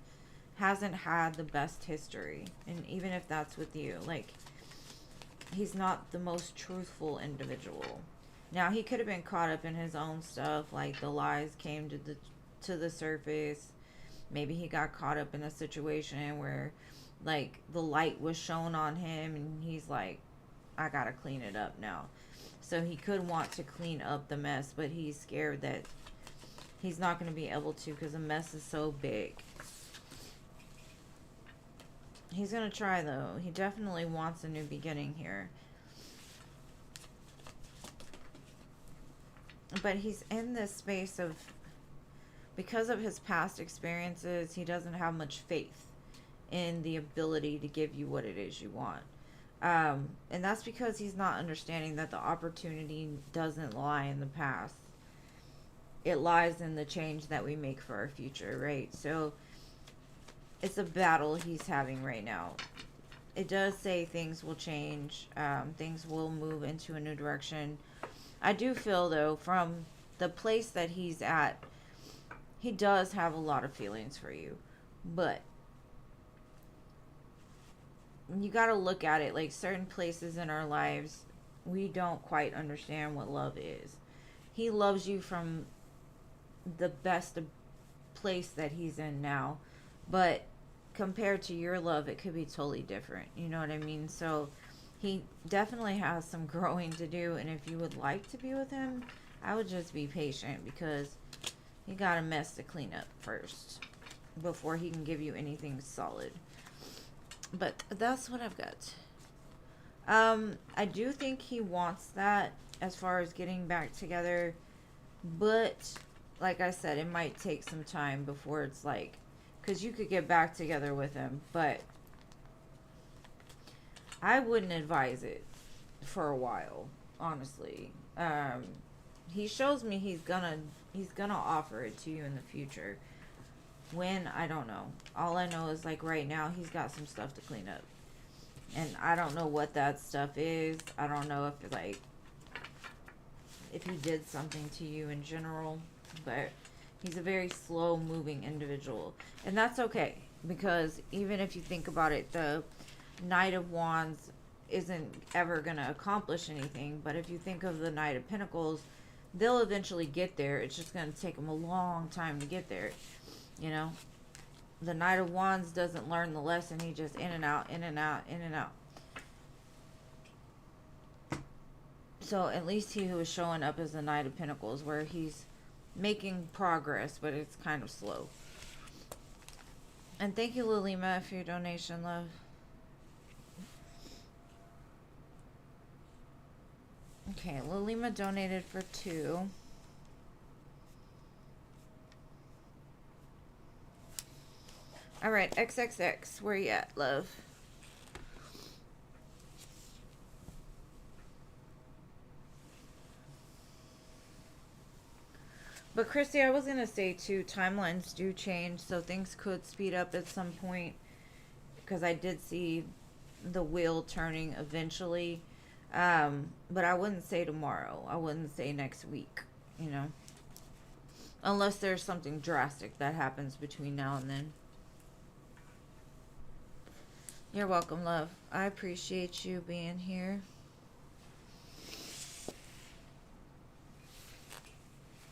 hasn't had the best history. And even if that's with you, like, he's not the most truthful individual. Now, he could have been caught up in his own stuff, like the lies came to the surface. Maybe he got caught up in a situation where, like, the light was shown on him and he's like, I gotta clean it up now. So he could want to clean up the mess, but he's scared that he's not going to be able to because the mess is so big. He's going to try, though. He definitely wants a new beginning here. But he's in this space of because of his past experiences, he doesn't have much faith in the ability to give you what it is you want. And that's because he's not understanding that the opportunity doesn't lie in the past. It lies in the change that we make for our future, right? So it's a battle he's having right now. It does say things will change, things will move into a new direction. I do feel, though, from the place that he's at, he does have a lot of feelings for you. But you got to look at it like certain places in our lives, we don't quite understand what love is. He loves you from the best place that he's in now, but compared to your love, it could be totally different. You know what I mean? So he definitely has some growing to do, and if you would like to be with him, I would just be patient, because he got a mess to clean up first before he can give you anything solid. But that's what I've got. I do think he wants that as far as getting back together, but like I said, it might take some time before it's like, because you could get back together with him, but I wouldn't advise it for a while, honestly. He shows me he's gonna offer it to you in the future. When, I don't know. All I know is, like, right now he's got some stuff to clean up, and I don't know what that stuff is. I don't know if, like, if he did something to you in general, but he's a very slow moving individual, and that's okay, because even if you think about it, the Knight of Wands isn't ever going to accomplish anything, but if you think of the Knight of Pentacles, they'll eventually get there. It's just going to take them a long time to get there, you know. The Knight of Wands doesn't learn the lesson. He just in and out, in and out, in and out. So at least he was showing up as the Knight of Pentacles, where he's making progress, but it's kind of slow. And thank you, Lilima, for your donation, love. Okay, Lilima donated for 2. Alright, XXX, where you at, love? But Christy, I was going to say too, timelines do change, so things could speed up at some point, because I did see the wheel turning eventually. But I wouldn't say tomorrow. I wouldn't say next week, you know. Unless there's something drastic that happens between now and then. You're welcome, love. I appreciate you being here.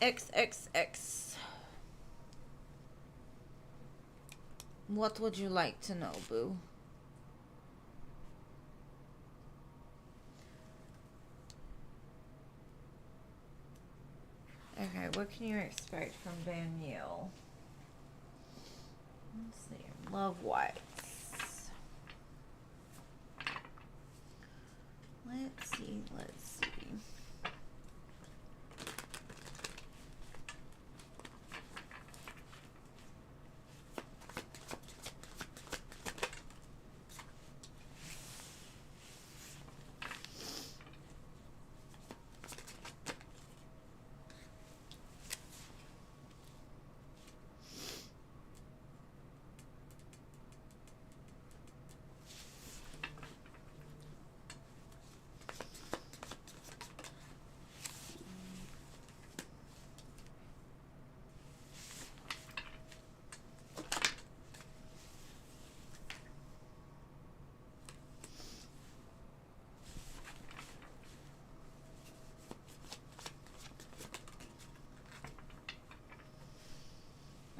XXX. What would you like to know, boo? Okay, what can you expect from Danielle? Let's see. Love Whites. Let's see.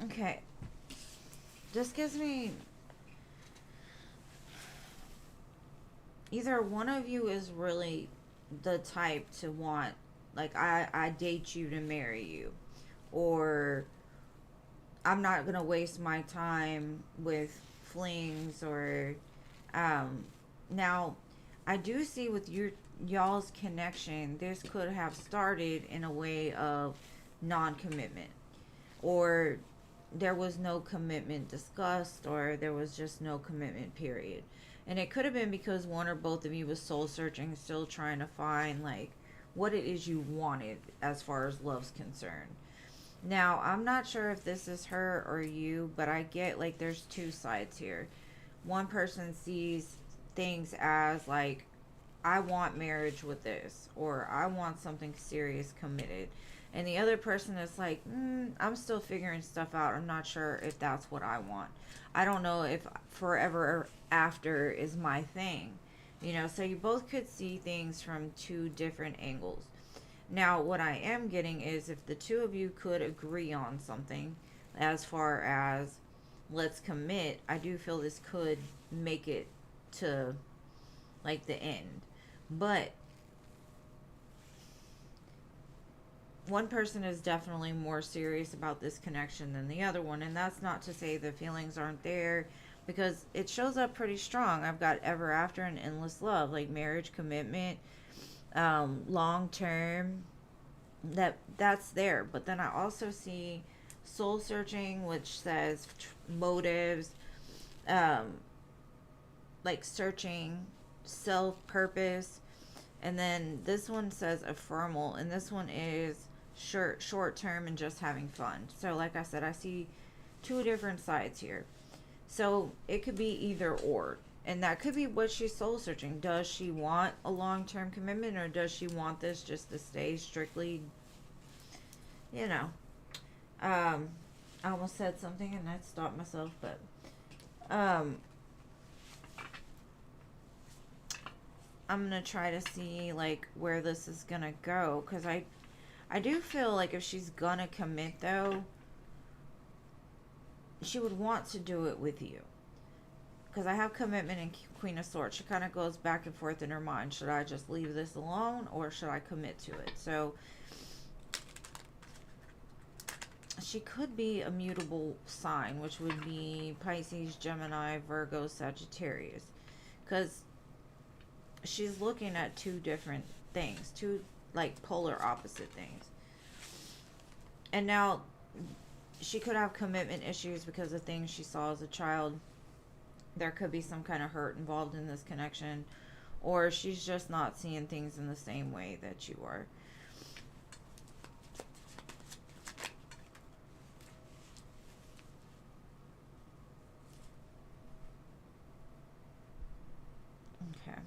Okay. This gives me... Either one of you is really the type to want, like, I date you to marry you. Or I'm not going to waste my time with flings or... Now, I do see with y'all's connection, this could have started in a way of non-commitment. or there was no commitment discussed, or there was just no commitment, period. And it could have been because one or both of you was soul searching, still trying to find like what it is you wanted as far as love's concerned. Now, I'm not sure if this is her or you, but I get like there's two sides here. One person sees things as like, I want marriage with this, or I want something serious committed. And the other person is like, I'm still figuring stuff out. I'm not sure if that's what I want. I don't know if forever after is my thing. So you both could see things from two different angles. Now, what I am getting is if the two of you could agree on something as far as let's commit, I do feel this could make it to like the end. But one person is definitely more serious about this connection than the other one, and that's not to say the feelings aren't there, because it shows up pretty strong. I've got ever after and endless love, like marriage, commitment, long term. That's there. But then I also see soul searching, which says motives, um, like searching self purpose. And then this one says ephemeral, and this one is short term and just having fun. So like I said, I see two different sides here. So it could be either or. And that could be what she's soul searching. Does she want a long term commitment, or does she want this just to stay strictly, you know? I almost said something and I stopped myself, but um, I'm gonna try to see like where this is gonna go, because I do feel like if she's gonna commit though, she would want to do it with you. Because I have commitment in Queen of Swords. She kind of goes back and forth in her mind. Should I just leave this alone, or should I commit to it? So she could be a mutable sign, which would be Pisces, Gemini, Virgo, Sagittarius. Because she's looking at two different things, two like polar opposite things. And now she could have commitment issues because of things she saw as a child. There could be some kind of hurt involved in this connection, or she's just not seeing things in the same way that you are. Okay.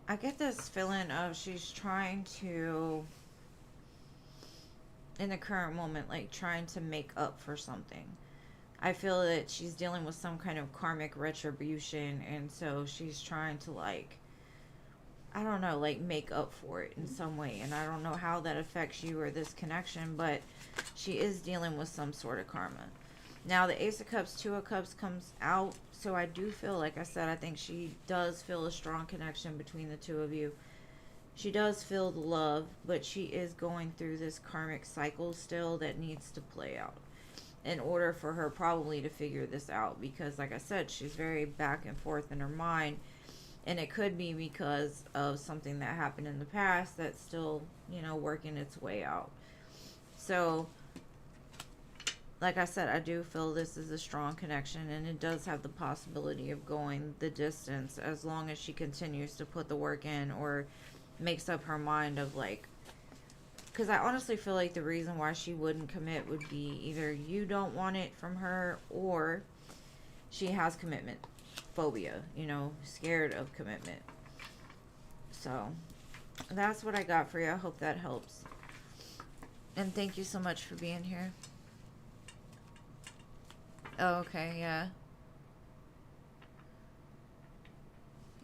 I get this feeling of she's trying to, in the current moment, like trying to make up for something. I feel that she's dealing with some kind of karmic retribution, and so she's trying to, like, I don't know, like make up for it in some way. And I don't know how that affects you or this connection, but she is dealing with some sort of karma. Now, the Ace of Cups, Two of Cups comes out, so I do feel, like I said, I think she does feel a strong connection between the two of you. She does feel the love, but she is going through this karmic cycle still that needs to play out in order for her probably to figure this out, because like I said, she's very back and forth in her mind, and it could be because of something that happened in the past that's still, working its way out. So like I said, I do feel this is a strong connection, and it does have the possibility of going the distance as long as she continues to put the work in, or makes up her mind of like, because I honestly feel like the reason why she wouldn't commit would be either you don't want it from her, or she has commitment phobia, scared of commitment. So that's what I got for you. I hope that helps. And thank you so much for being here. Oh, okay, yeah.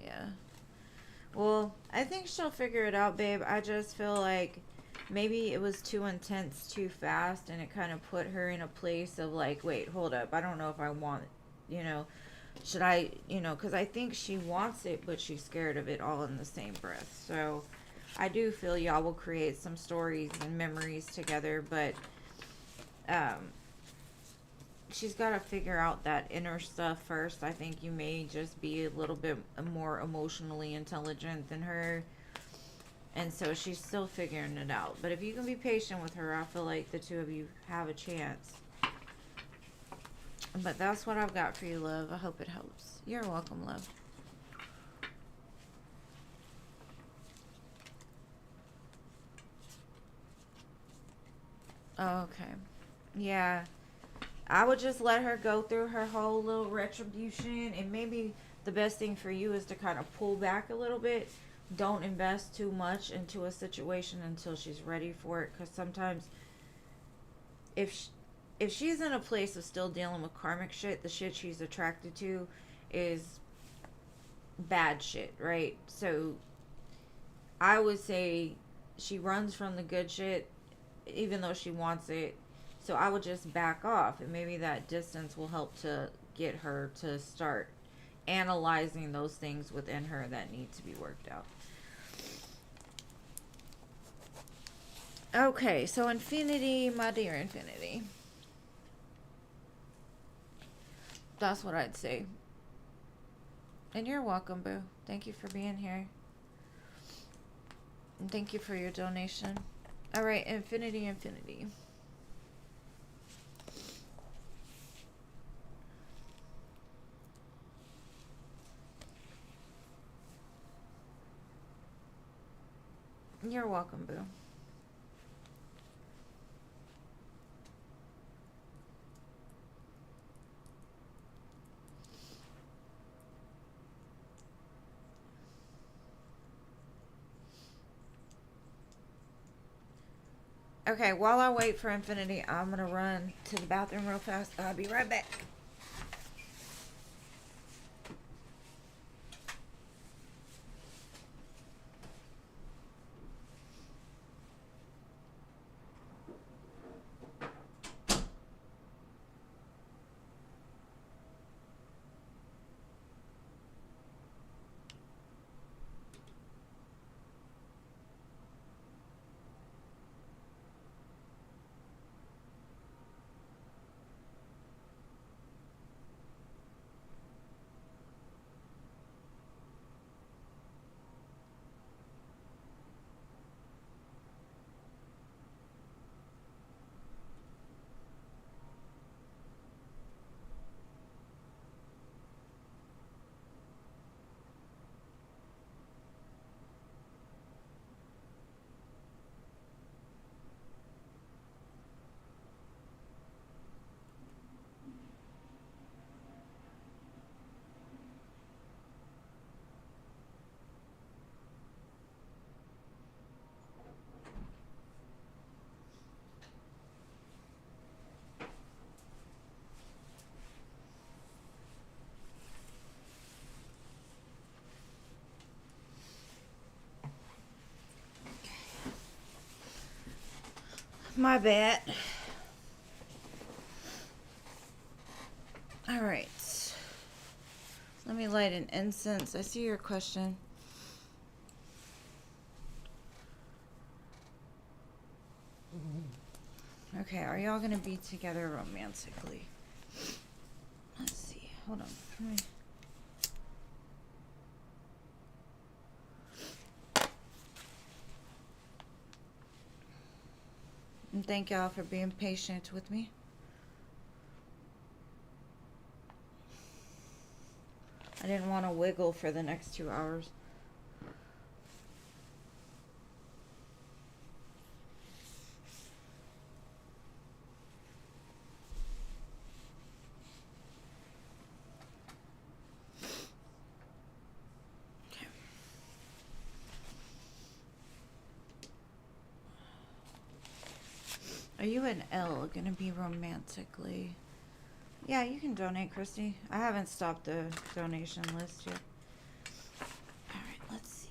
Yeah. Well, I think she'll figure it out, babe. I just feel like maybe it was too intense too fast, and it kind of put her in a place of like, wait, hold up. I don't know if I want, you know, should I, because I think she wants it, but she's scared of it all in the same breath. So I do feel y'all will create some stories and memories together, but she's got to figure out that inner stuff first. I think you may just be a little bit more emotionally intelligent than her. And so she's still figuring it out. But if you can be patient with her, I feel like the two of you have a chance. But that's what I've got for you, love. I hope it helps. You're welcome, love. Okay. Yeah. I would just let her go through her whole little retribution. And maybe the best thing for you is to kind of pull back a little bit. Don't invest too much into a situation until she's ready for it. Because sometimes if she's in a place of still dealing with karmic shit, the shit she's attracted to is bad shit, right? So I would say she runs from the good shit even though she wants it. So I would just back off, and maybe that distance will help to get her to start analyzing those things within her that need to be worked out. Okay, so Infinity, my dear Infinity. That's what I'd say. And you're welcome, boo. Thank you for being here. And thank you for your donation. Alright, Infinity, Infinity. You're welcome, boo. Okay, while I wait for Infinity, I'm gonna run to the bathroom real fast. I'll be right back. My bad. Alright. Let me light an incense. I see your question. Okay, are y'all gonna be together romantically? Let's see. Hold on. Let me... And thank y'all for being patient with me. I didn't want to wiggle for the next 2 hours. Okay. Are you and Elle gonna be romantically? Yeah, you can donate, Christy. I haven't stopped the donation list yet. Alright, let's see.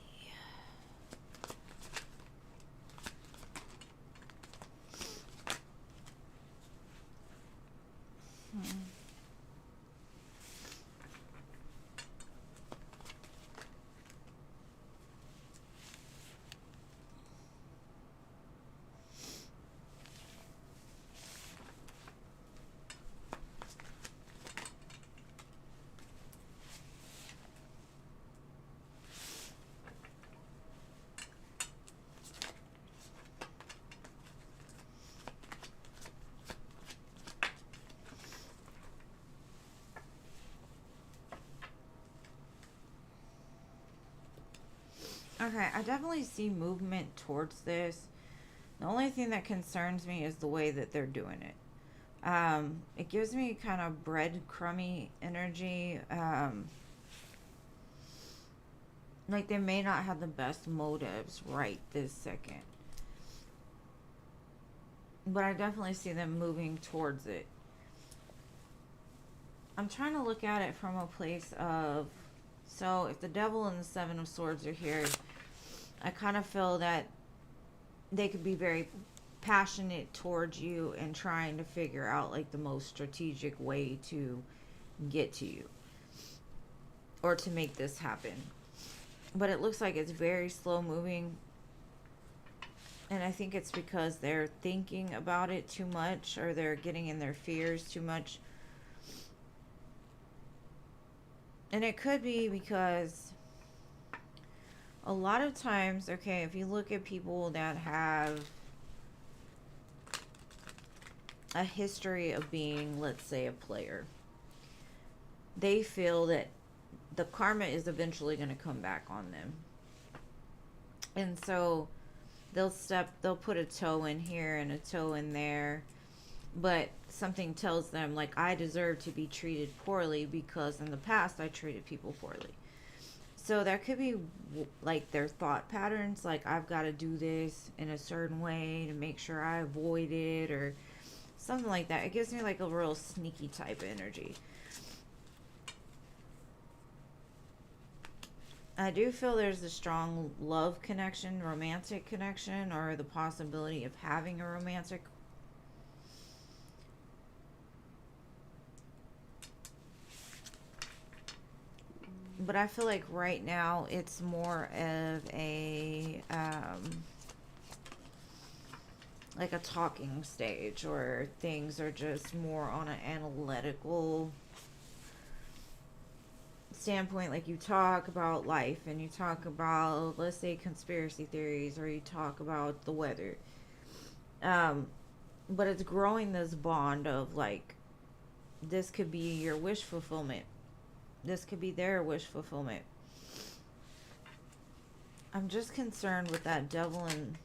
Okay, I definitely see movement towards this. The only thing that concerns me is the way that they're doing it. It gives me kind of breadcrumby energy. Like they may not have the best motives right this second. But I definitely see them moving towards it. I'm trying to look at it from a place of, so if the devil and the seven of swords are here, I kind of feel that they could be very passionate towards you and trying to figure out like the most strategic way to get to you or to make this happen. But it looks like it's very slow moving, and I think it's because they're thinking about it too much or they're getting in their fears too much. And it could be because a lot of times, okay, if you look at people that have a history of being, let's say, a player, they feel that the karma is eventually going to come back on them. And so they'll put a toe in here and a toe in there, but something tells them, like, I deserve to be treated poorly because in the past I treated people poorly. So that could be like their thought patterns, like I've got to do this in a certain way to make sure I avoid it or something like that. It gives me like a real sneaky type of energy. I do feel there's a strong love connection, romantic connection, or the possibility of having a romantic. But I feel like right now it's more of a like a talking stage, or things are just more on an analytical standpoint. Like you talk about life and you talk about, let's say, conspiracy theories, or you talk about the weather. But it's growing this bond of like, this could be your wish fulfillment, this could be their wish fulfillment. I'm just concerned with that devil and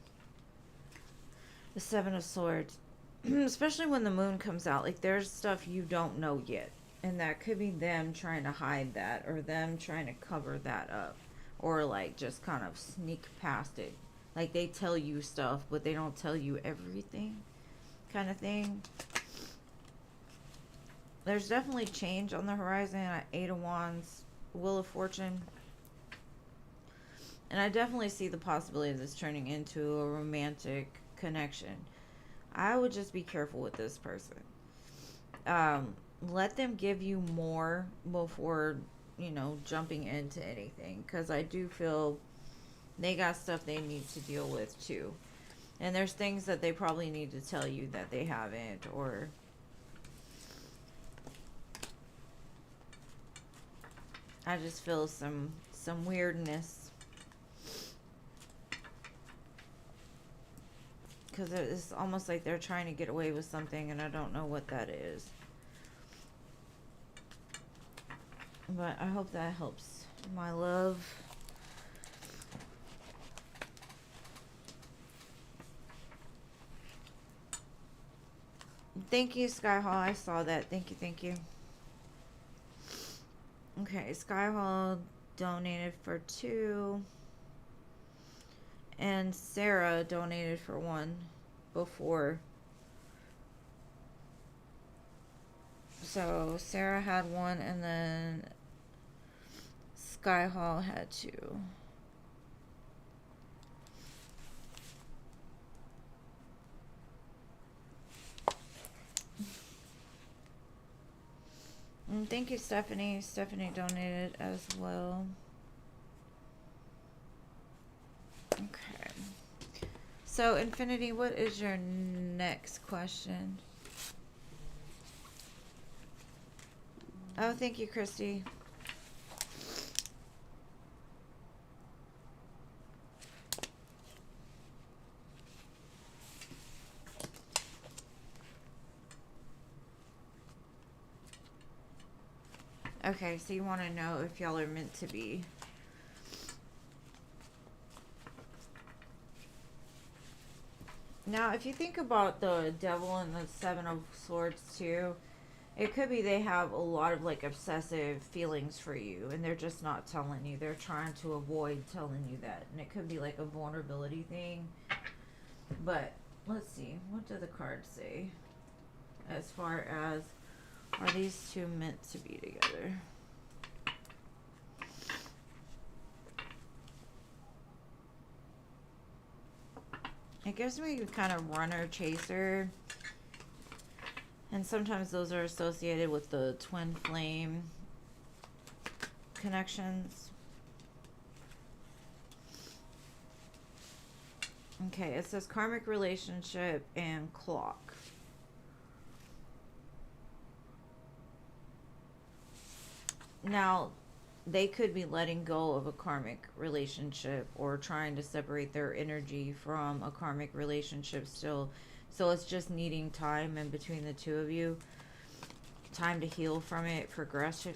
the seven of swords. Especially when the moon comes out, like there's stuff you don't know yet, and that could be them trying to hide that, or them trying to cover that up, or like just kind of sneak past it. Like they tell you stuff but they don't tell you everything, kind of thing. There's definitely change on the horizon. Eight of Wands, Wheel of Fortune. And I definitely see the possibility of this turning into a romantic connection. I would just be careful with this person. Let them give you more before, jumping into anything. Because I do feel they got stuff they need to deal with too. And there's things that they probably need to tell you that they haven't, or I just feel some weirdness, because it's almost like they're trying to get away with something and I don't know what that is. But I hope that helps, my love. Thank you, Skyhall. I saw that. Thank you, thank you. Okay, Skyhall donated for 2. And Sarah donated for 1 before. So Sarah had 1 and then Skyhall had 2. And thank you, Stephanie. Stephanie donated as well. Okay. So, Infinity, what is your next question? Oh, thank you, Christy. Okay, so you want to know if y'all are meant to be. Now, if you think about the devil and the seven of swords too, it could be they have a lot of like obsessive feelings for you and they're just not telling you. They're trying to avoid telling you that. And it could be like a vulnerability thing. But let's see. What do the cards say? As far as, are these two meant to be together? It gives me kind of runner chaser. And sometimes those are associated with the twin flame connections. Okay, it says karmic relationship and clock. Now, they could be letting go of a karmic relationship or trying to separate their energy from a karmic relationship still. So it's just needing time in between the two of you. Time to heal from it. Progression.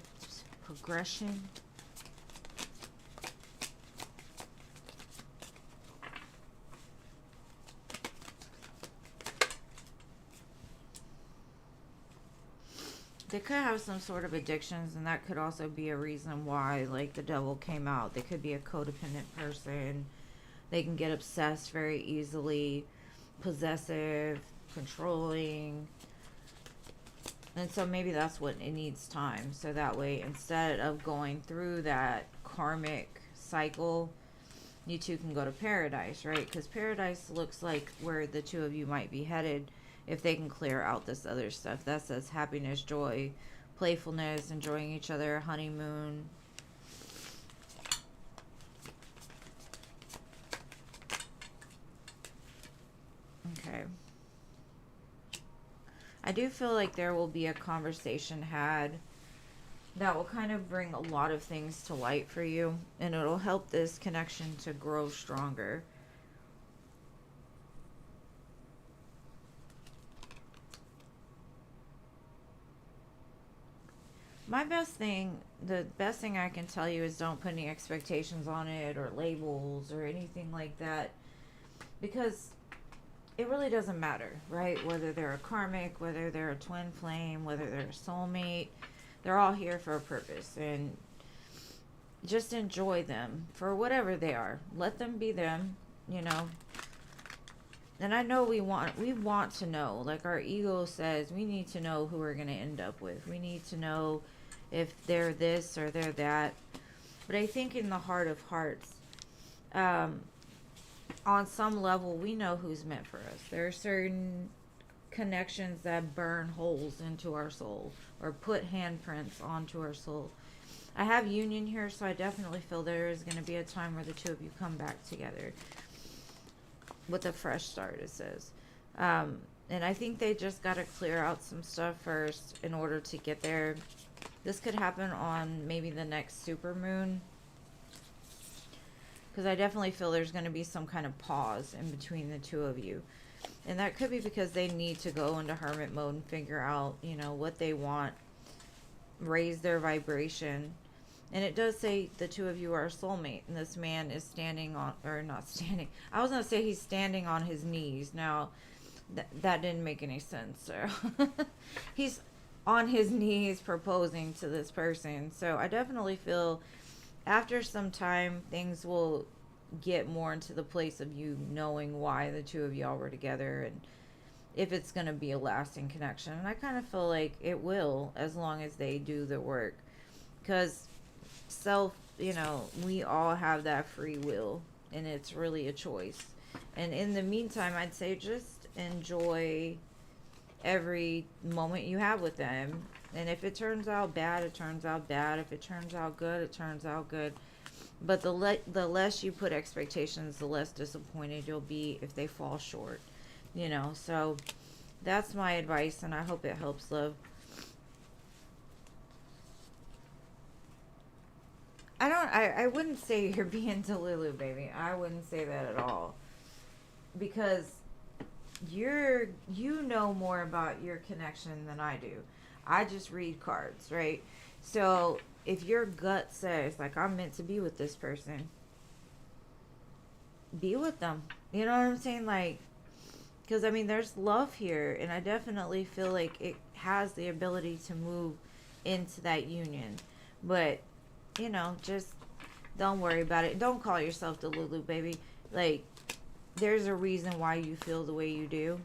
They could have some sort of addictions, and that could also be a reason why, like, the devil came out. They could be a codependent person. They can get obsessed very easily, possessive, controlling. And so maybe that's what it needs, time. So that way, instead of going through that karmic cycle, you two can go to paradise, right? Because paradise looks like where the two of you might be headed if they can clear out this other stuff. That says happiness, joy, playfulness, enjoying each other, honeymoon. Okay. I do feel like there will be a conversation had that will kind of bring a lot of things to light for you, and it'll help this connection to grow stronger. The best thing I can tell you is don't put any expectations on it or labels or anything like that, because it really doesn't matter, right? Whether they're a karmic, whether they're a twin flame, whether they're a soulmate, they're all here for a purpose, and just enjoy them for whatever they are. Let them be them, you know. And I know we want to know, like our ego says, we need to know who we're going to end up with. We need to know if they're this or they're that. But I think in the heart of hearts, on some level, we know who's meant for us. There are certain connections that burn holes into our soul or put handprints onto our soul. I have union here, so I definitely feel there is going to be a time where the two of you come back together with a fresh start, it says. And I think they just got to clear out some stuff first in order to get there. This could happen on maybe the next super moon, because I definitely feel there's going to be some kind of pause in between the two of you. And that could be because they need to go into hermit mode and figure out, you know, what they want, raise their vibration. And it does say the two of you are a soulmate, and this man is standing on, or not standing, I was going to say he's standing on his knees. Now, that didn't make any sense. So he's on his knees proposing to this person. So I definitely feel after some time, things will get more into the place of you knowing why the two of y'all were together and if it's going to be a lasting connection. And I kind of feel like it will, as long as they do the work. Because we all have that free will, and it's really a choice. And in the meantime, I'd say just enjoy every moment you have with them. And if it turns out bad, it turns out bad. If it turns out good, it turns out good. But the less you put expectations, the less disappointed you'll be if they fall short. So that's my advice, and I hope it helps, love. I wouldn't say you're being Delulu, baby. I wouldn't say that at all. Because you know more about your connection than I do. I just read cards, right? So if your gut says, like, I'm meant to be with this person, be with them. You know what I'm saying? Like, Because, I mean, there's love here, and I definitely feel like it has the ability to move into that union. But, just don't worry about it. Don't call yourself the Lulu, baby. Like, there's a reason why you feel the way you do.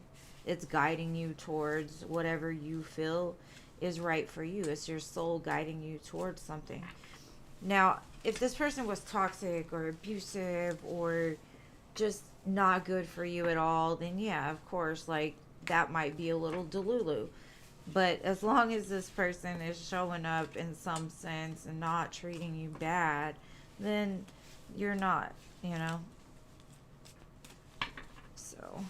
It's guiding you towards whatever you feel is right for you. It's your soul guiding you towards something. Now, if this person was toxic or abusive or just not good for you at all, then yeah, of course, like that might be a little delulu. But as long as this person is showing up in some sense and not treating you bad, then you're not, you know? So,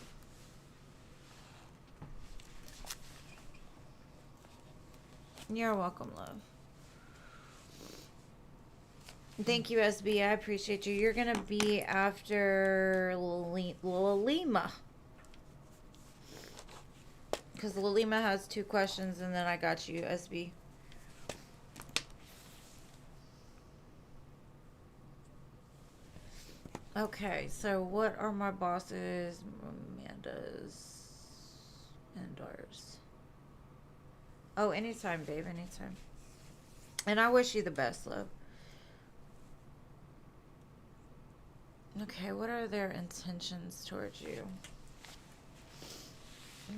you're welcome, love. Thank you, SB. I appreciate you. You're going to be after Lima. Because Lima has 2 questions, and then I got you, SB. Okay, so what are my bosses, Amanda's, and ours? Oh, anytime, babe, anytime. And I wish you the best, love. Okay, what are their intentions towards you?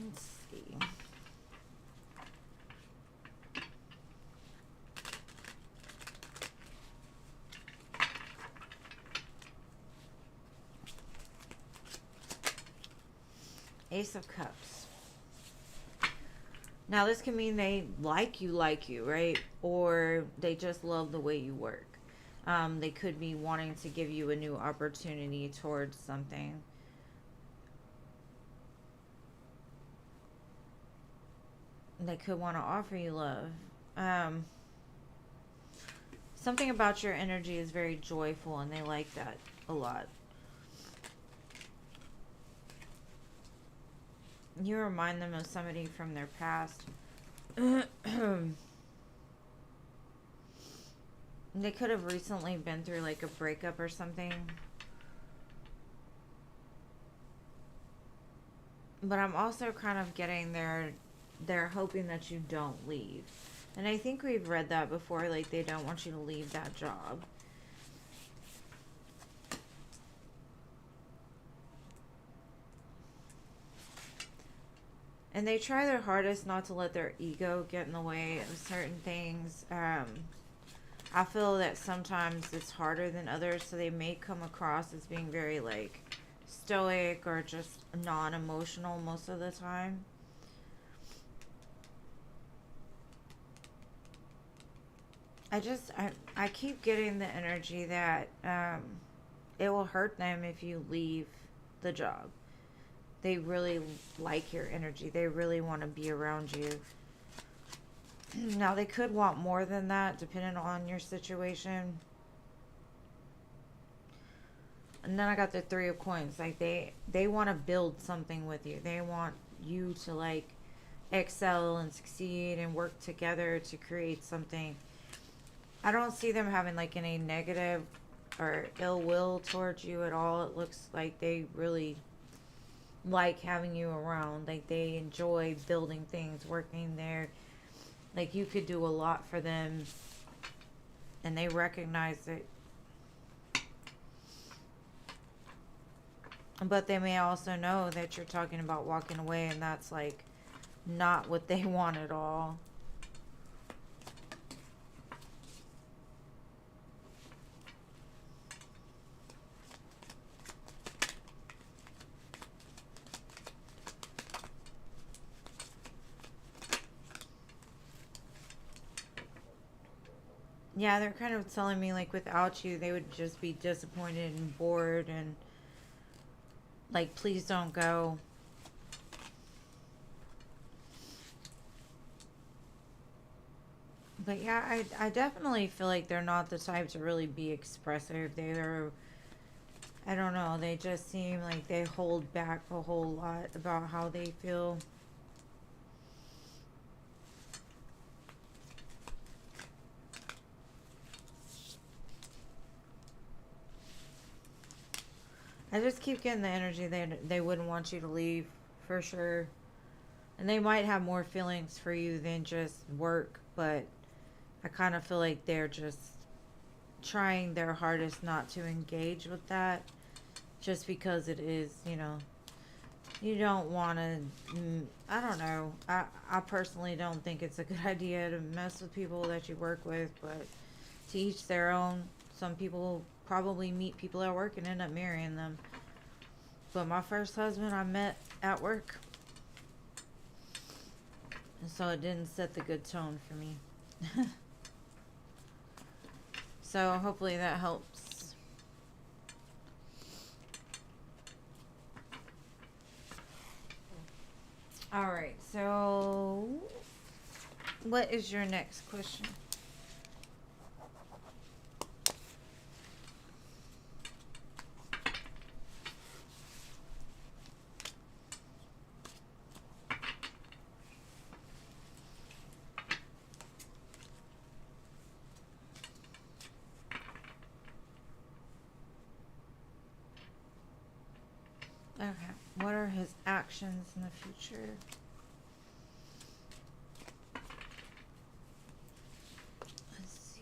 Let's see. Ace of Cups. Now, this can mean they like you, right? Or they just love the way you work. They could be wanting to give you a new opportunity towards something. They could want to offer you love. Something about your energy is very joyful, and they like that a lot. You remind them of somebody from their past. They could have recently been through like a breakup or something. But I'm also kind of getting they're hoping that you don't leave. And I think we've read that before, like they don't want you to leave that job. And they try their hardest not to let their ego get in the way of certain things. I feel that sometimes it's harder than others, so they may come across as being very like stoic or just non-emotional most of the time. I keep getting the energy that it will hurt them if you leave the job. They really like your energy. They really want to be around you. Now, they could want more than that depending on your situation. And then I got the 3 of coins. Like they want to build something with you. They want you to like excel and succeed and work together to create something. I don't see them having like any negative or ill will towards you at all. It looks like they really like having you around. Like they enjoy building things, working there. Like you could do a lot for them, and they recognize it. But they may also know that you're talking about walking away, and that's like not what they want at all. Yeah, they're kind of telling me like without you, they would just be disappointed and bored and like, please don't go. But yeah, I definitely feel like they're not the type to really be expressive. They're, I don't know, they just seem like they hold back a whole lot about how they feel. I just keep getting the energy they wouldn't want you to leave for sure. And they might have more feelings for you than just work, but I kind of feel like they're just trying their hardest not to engage with that just because it is, you don't want to, I don't know. I personally don't think it's a good idea to mess with people that you work with, but to each their own. Some people probably meet people at work and end up marrying them. But my first husband I met at work, and so it didn't set the good tone for me. So hopefully that helps. All right, so what is your next question? Okay, what are his actions in the future? Let's see.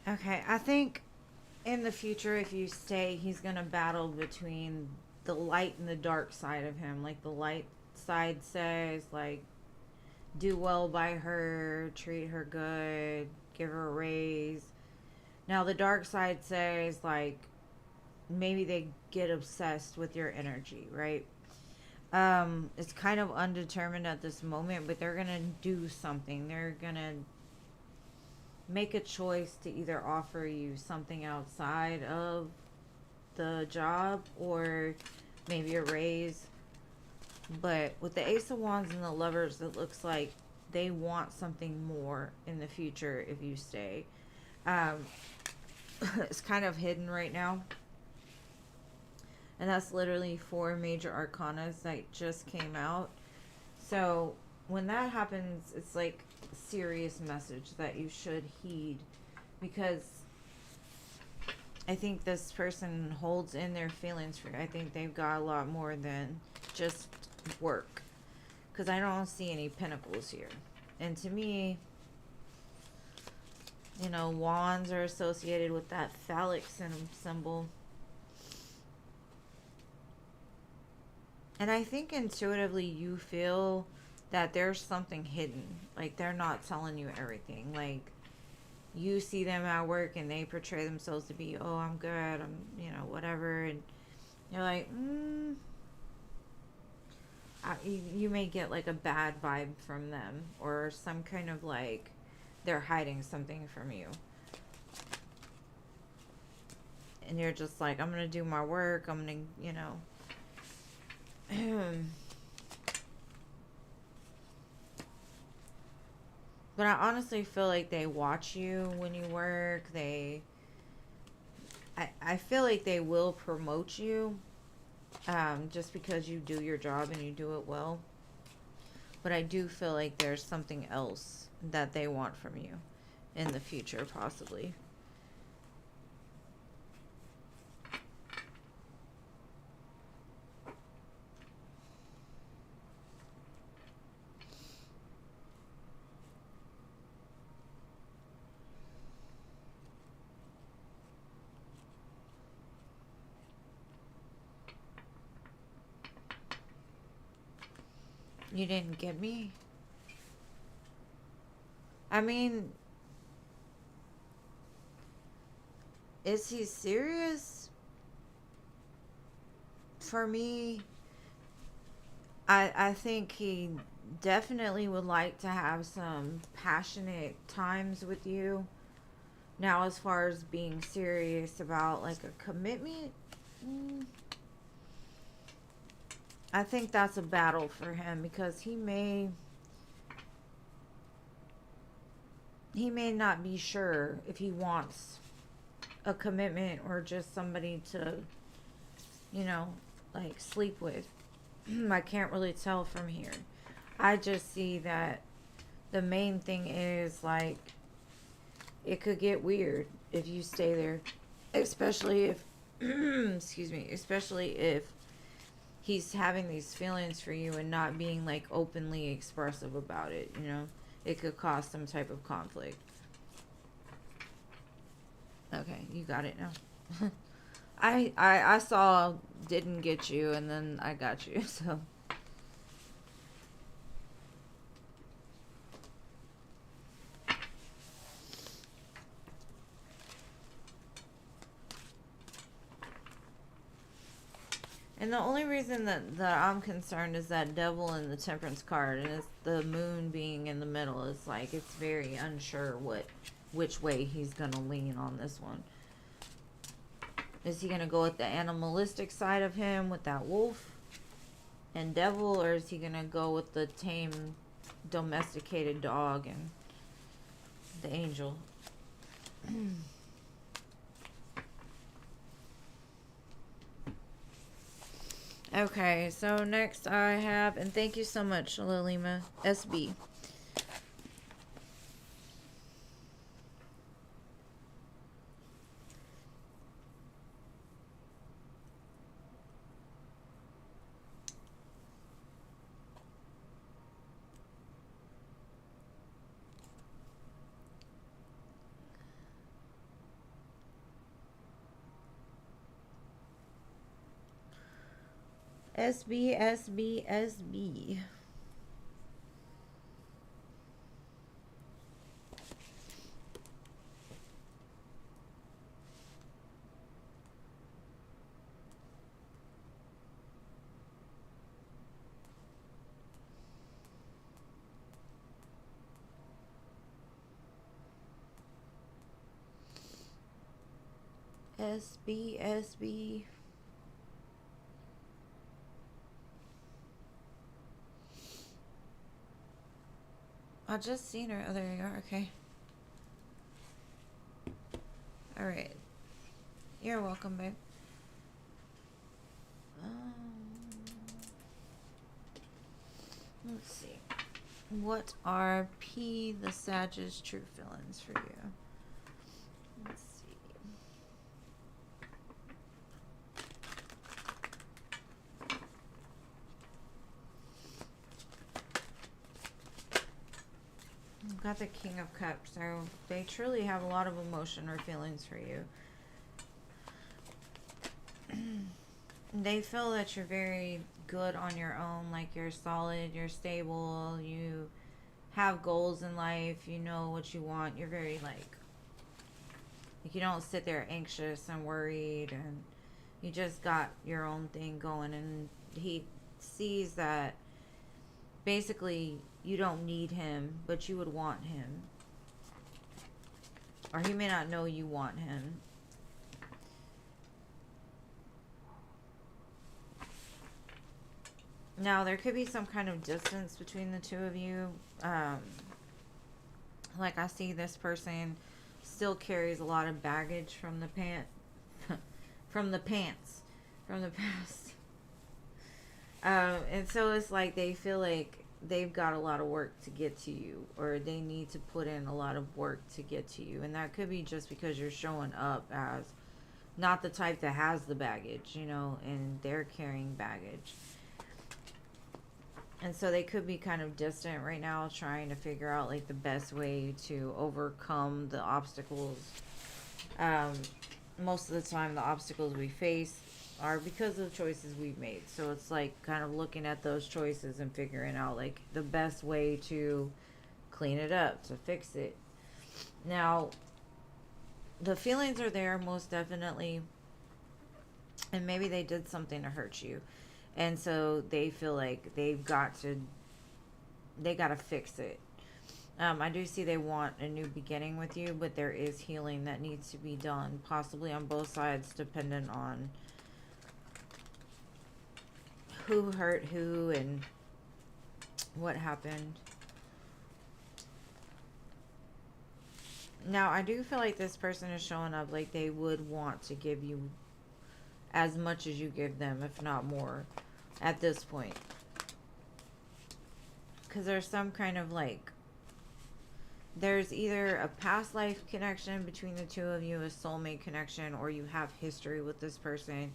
Okay, I think in the future, if you stay, he's gonna battle between the light and the dark side of him. Like the light side says, like, do well by her, treat her good, give her a raise. Now the dark side says, like, maybe they get obsessed with your energy, right? It's kind of undetermined at this moment, but they're gonna do something. They're gonna make a choice to either offer you something outside of the job or maybe a raise. But with the Ace of Wands and the Lovers, it looks like they want something more in the future if you stay. Um, it's kind of hidden right now. And that's literally 4 major arcanas that just came out. So when that happens, it's like a serious message that you should heed, because I think this person holds in their feelings for you. I think they've got a lot more than just work, because I don't see any pentacles here. And to me, wands are associated with that phallic symbol. And I think intuitively you feel that there's something hidden. Like they're not telling you everything. Like you see them at work and they portray themselves to be, oh, I'm good, I'm, whatever. And you're like, you may get like a bad vibe from them, or some kind of like they're hiding something from you. And you're just like, I'm going to do my work. I'm going to, But I honestly feel like they watch you when you work. I feel like they will promote you, just because you do your job and you do it well. But I do feel like there's something else that they want from you in the future, possibly. You didn't get me? I mean, is he serious? For me, I think he definitely would like to have some passionate times with you. Now, as far as being serious about like a commitment, mm, I think that's a battle for him because he may not be sure if he wants a commitment or just somebody to, you know, like sleep with. I can't really tell from here. I just see that the main thing is like it could get weird if you stay there, especially if excuse me, especially if he's having these feelings for you and not being like openly expressive about it, you know. It could cause some type of conflict. Okay, you got it now. I saw didn't get you and then I got you. So and the only reason that I'm concerned is that devil and the temperance card, and it's the moon being in the middle. It's like it's very unsure which way he's gonna lean on this one. Is he gonna go with the animalistic side of him with that wolf and devil, or is he gonna go with the tame, domesticated dog and the angel? Okay, so next I have, and thank you so much, Lilima SB. SB, SB, SB. SB, SB. I just seen her. Oh, there you are. Okay. All right. You're welcome, babe. Let's see. What are P the Sage's true feelings for you? Let's see. I've got the King of Cups, so they truly have a lot of emotion or feelings for you. They feel that you're very good on your own, like you're solid, you're stable, you have goals in life, you know what you want. You're very like you don't sit there anxious and worried, and you just got your own thing going. And he sees that basically you don't need him, but you would want him, or he may not know you want him. Now, there could be some kind of distance between the two of you. Like, I see this person still carries a lot of baggage from the from the pants, from the past. And so it's like they feel like they've got a lot of work to get to you, or they need to put in a lot of work to get to you. And that could be just because you're showing up as not the type that has the baggage, you know, and they're carrying baggage. And so they could be kind of distant right now, trying to figure out like the best way to overcome the obstacles. Um, Most of the time, the obstacles we face are because of the choices we've made. So it's like kind of looking at those choices and figuring out like the best way to clean it up, to fix it. Now, the feelings are there most definitely, and maybe they did something to hurt you, and so they feel like they got to fix it. I do see they want a new beginning with you, but there is healing that needs to be done, possibly on both sides, dependent on who hurt who and what happened. Now, I do feel like this person is showing up like they would want to give you as much as you give them, if not more, at this point. Because there's some kind of like, there's either a past life connection between the two of you, a soulmate connection, or you have history with this person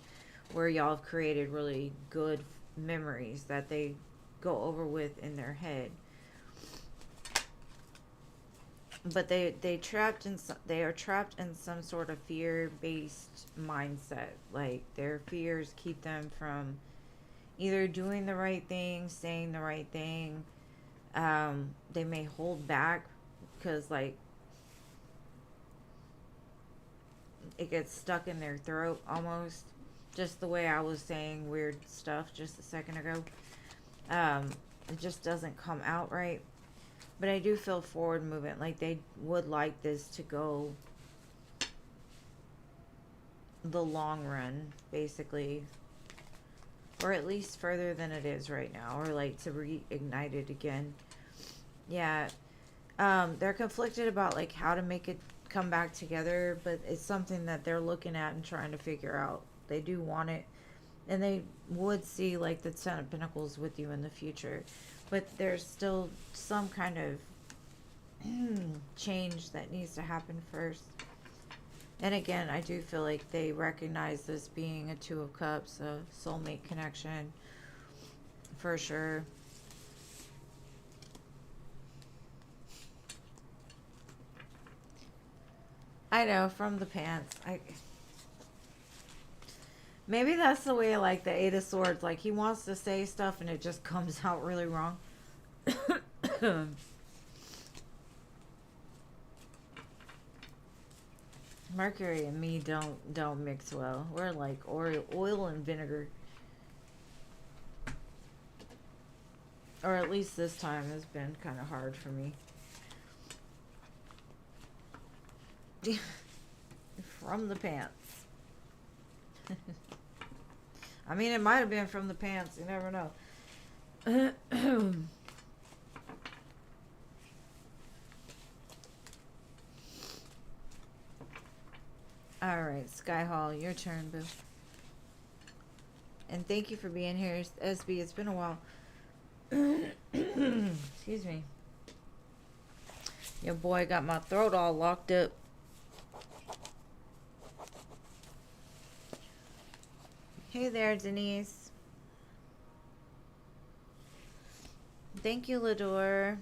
where y'all have created really good memories that they go over with in their head. But they are trapped in some sort of fear-based mindset. Like their fears keep them from either doing the right thing, saying the right thing. They may hold back because like it gets stuck in their throat almost, just the way I was saying weird stuff just a second ago. It just doesn't come out right. But I do feel forward movement, like they would like this to go the long run, basically, or at least further than it is right now, or like to reignite it again. Yeah. They're conflicted about like how to make it come back together, but it's something that they're looking at and trying to figure out. They do want it, and they would see like the Ten of Pentacles with you in the future, but there's still some kind of change that needs to happen first. And again, I do feel like they recognize this being a Two of Cups, a soulmate connection, for sure. I know, from the pants. Maybe that's the way, like, the Eight of Swords, like, he wants to say stuff and it just comes out really wrong. Mercury and me don't mix well. We're like oil and vinegar. Or at least this time has been kind of hard for me. From the pants. I mean, it might have been from the pants. You never know. Alright, Sky Hall, your turn, boo. And thank you for being here, SB. It's been a while. Excuse me. Your boy got my throat all locked up. Hey there, Denise. Thank you, Lador.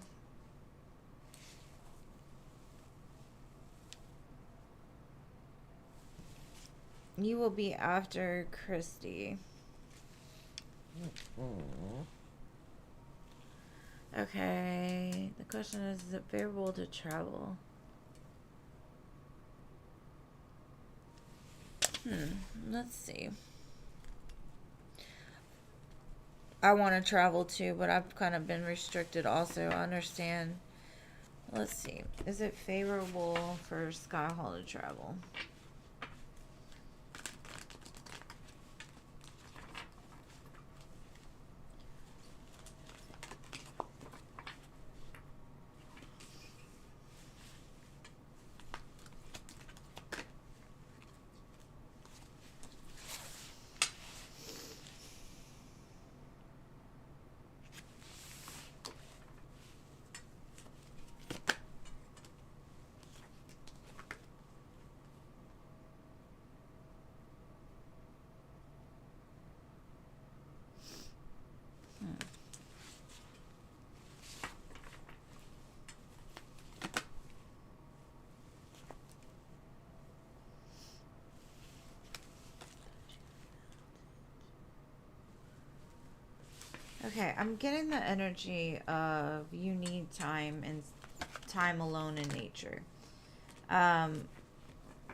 You will be after Christy. Okay. The question is it favorable to travel? Let's see. I want to travel too, but I've kind of been restricted also. I understand. Let's see. Is it favorable for Sky Hall to travel? Okay, I'm getting the energy of you need time and time alone in nature.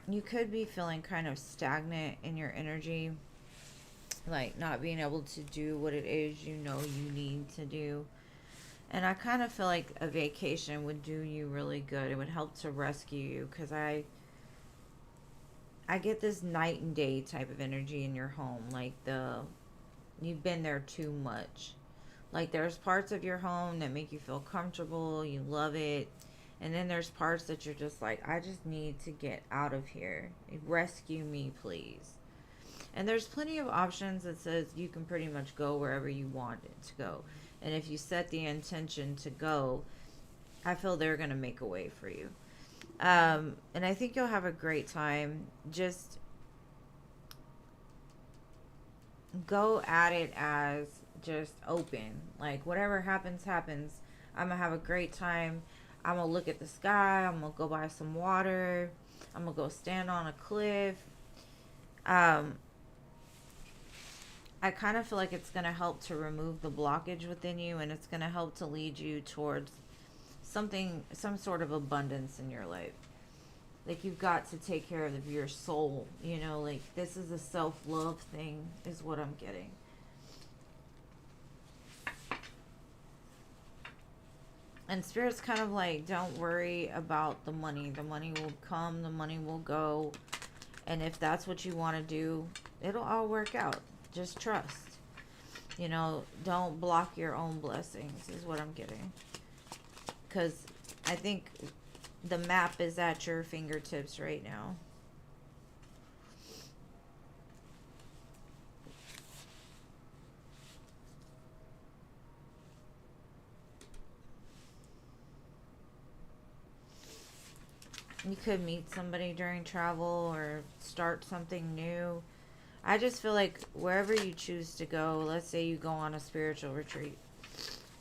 You could be feeling kind of stagnant in your energy, like not being able to do what it is you know you need to do. And I kind of feel like a vacation would do you really good. It would help to rescue you because I get this night and day type of energy in your home. Like you've been there too much. Like there's parts of your home that make you feel comfortable, you love it. And then there's parts that you're just like, I just need to get out of here. Rescue me, please. And there's plenty of options that says you can pretty much go wherever you want it to go. And if you set the intention to go, I feel they're going to make a way for you. And I think you'll have a great time. Just go at it as just open. Like whatever happens, happens. I'm going to have a great time. I'm going to look at the sky. I'm going to go buy some water. I'm going to go stand on a cliff. I kind of feel like it's going to help to remove the blockage within you, and it's going to help to lead you towards some sort of abundance in your life. Like you've got to take care of your soul, like this is a self-love thing is what I'm getting. And Spirit's kind of like, don't worry about the money. The money will come, the money will go. And if that's what you want to do, it'll all work out. Just trust. Don't block your own blessings is what I'm getting. Because I think the map is at your fingertips right now. You could meet somebody during travel or start something new. I just feel like wherever you choose to go, let's say you go on a spiritual retreat,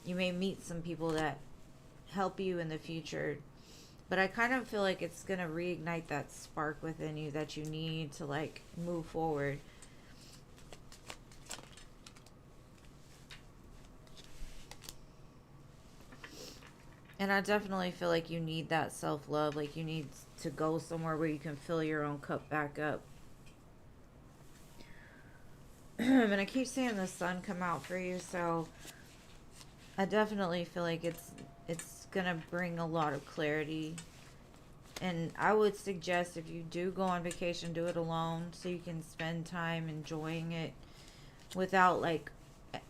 you may meet some people that help you in the future. But I kind of feel like it's going to reignite that spark within you that you need to like move forward. And I definitely feel like you need that self-love. Like you need to go somewhere where you can fill your own cup back up. And I keep seeing the sun come out for you, so I definitely feel like it's gonna bring a lot of clarity. And I would suggest if you do go on vacation, do it alone so you can spend time enjoying it without like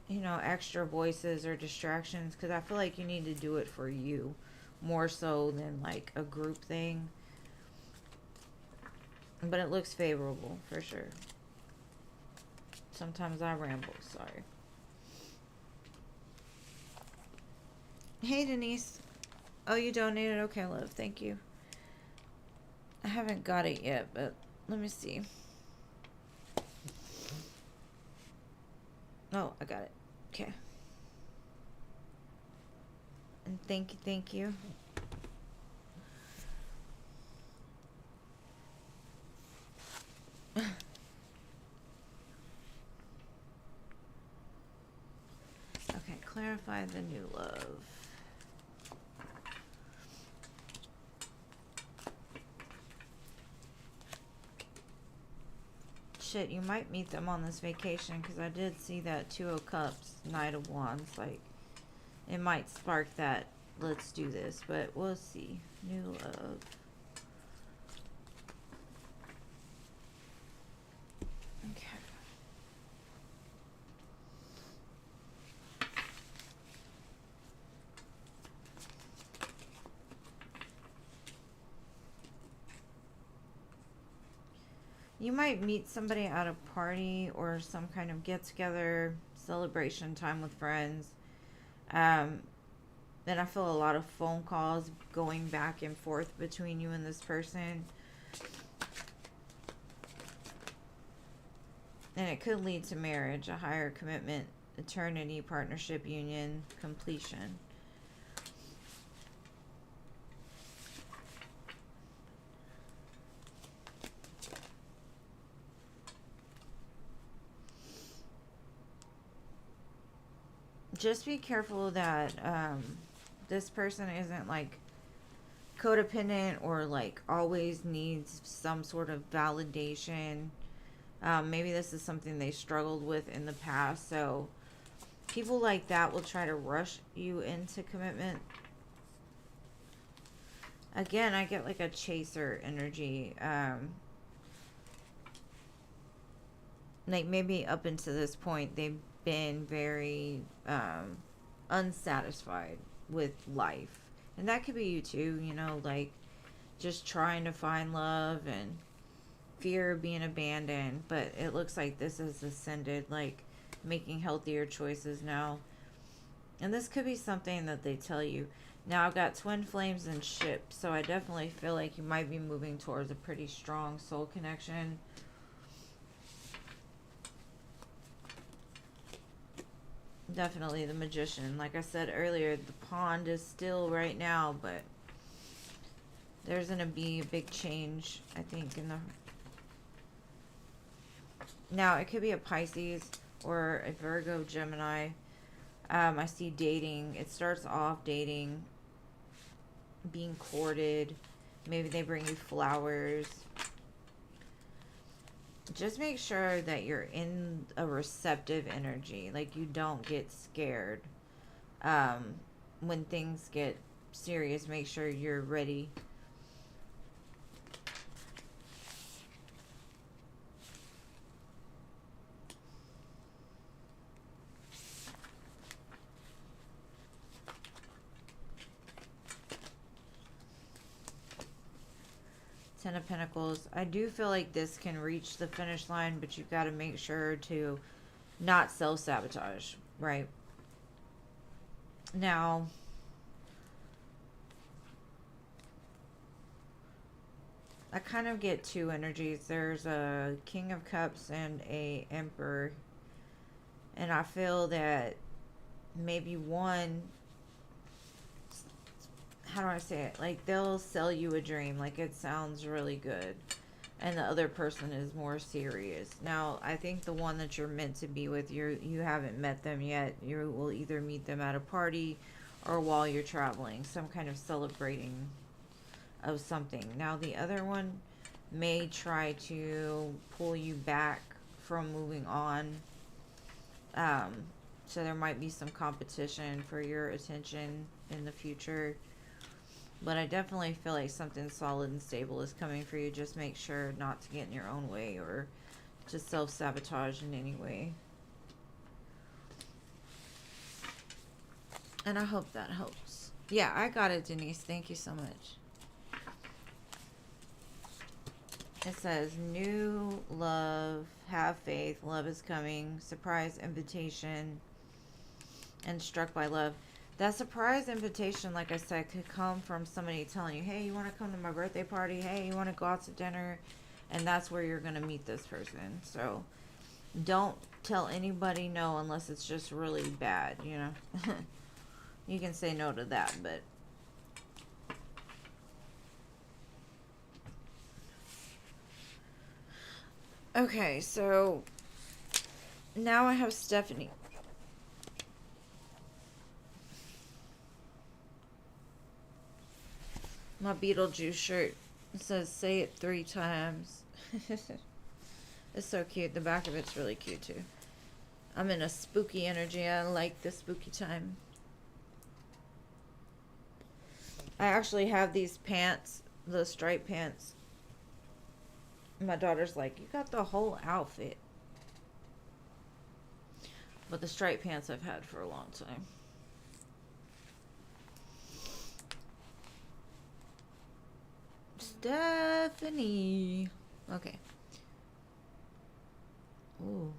extra voices or distractions, because I feel like you need to do it for you more so than like a group thing. But it looks favorable for sure. Sometimes I ramble, sorry. Hey Denise. Oh, you donated? Okay, love, thank you. I haven't got it yet, but let me see. Oh, I got it. Okay. And thank you. Okay, clarify the new love. Shit, you might meet them on this vacation, because I did see that Two of Cups, Knight of Wands. Like, it might spark that let's do this, but we'll see. New love. Okay. You might meet somebody at a party or some kind of get-together, celebration time with friends. Then I feel a lot of phone calls going back and forth between you and this person. And it could lead to marriage, a higher commitment, eternity, partnership, union, completion. Just be careful that this person isn't like codependent or like always needs some sort of validation. Maybe this is something they struggled with in the past, so People like that will try to rush you into commitment. Again, I get like a chaser energy. Like maybe up until this point, they've been very unsatisfied with life. And that could be you too, you know, like just trying to find love and fear of being abandoned. But it looks like this has ascended, like making healthier choices now. And this could be something that they tell you. Now I've got twin flames and ship, so I definitely feel like you might be moving towards a pretty strong soul connection. Definitely the magician. Like I said earlier, the pond is still right now, but there's going to be a big change, I think, in the... Now, it could be a Pisces or a Virgo, Gemini. I see dating. It starts off dating, being courted. Maybe they bring you flowers. Just make sure that you're in a receptive energy. Like you don't get scared. When things get serious, make sure you're ready. Ten of Pentacles. I do feel like this can reach the finish line, but you've got to make sure to not self-sabotage, right? Now, I kind of get two energies. There's a King of Cups and a Emperor. And I feel that maybe one, how do I say it? Like they'll sell you a dream. Like it sounds really good. And the other person is more serious. Now, I think the one that you're meant to be with, you haven't met them yet. You will either meet them at a party or while you're traveling. Some kind of celebrating of something. Now, the other one may try to pull you back from moving on. So there might be some competition for your attention in the future. But I definitely feel like something solid and stable is coming for you. Just make sure not to get in your own way or to self-sabotage in any way. And I hope that helps. Yeah, I got it, Denise. Thank you so much. It says, new love, have faith, love is coming, surprise invitation, and struck by love. That surprise invitation, like I said, could come from somebody telling you, hey, you want to come to my birthday party? Hey, you want to go out to dinner? And that's where you're going to meet this person. So don't tell anybody no unless it's just really bad, you know. You can say no to that, but... Okay, so now I have Stephanie. My Beetlejuice shirt. It says, say it 3 times. It's so cute. The back of it's really cute, too. I'm in a spooky energy. I like the spooky time. I actually have these pants, the striped pants. My daughter's like, you got the whole outfit. But the striped pants I've had for a long time. Stephanie. Okay. Ooh.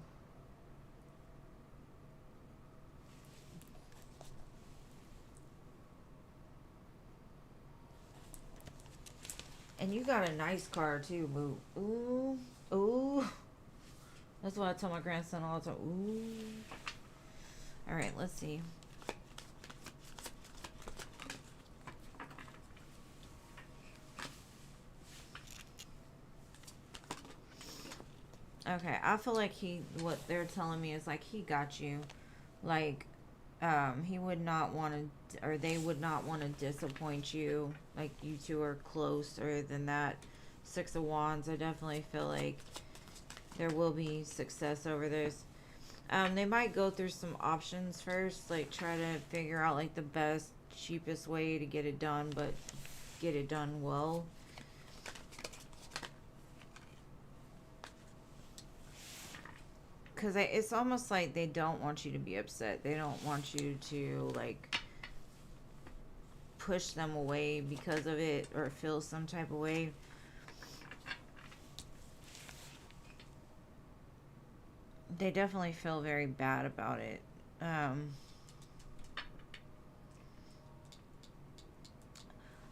And you got a nice car too, boo. Ooh. Ooh. That's what I tell my grandson all the time. Ooh. Alright, let's see. Okay, I feel like what they're telling me is like he got you. Like, he would not want to, or they would not want to disappoint you. Like, you two are closer than that. 6 of Wands, I definitely feel like there will be success over this. They might go through some options first, like try to figure out like the best, cheapest way to get it done, but get it done well. Because it's almost like they don't want you to be upset. They don't want you to like push them away because of it or feel some type of way. They definitely feel very bad about it. I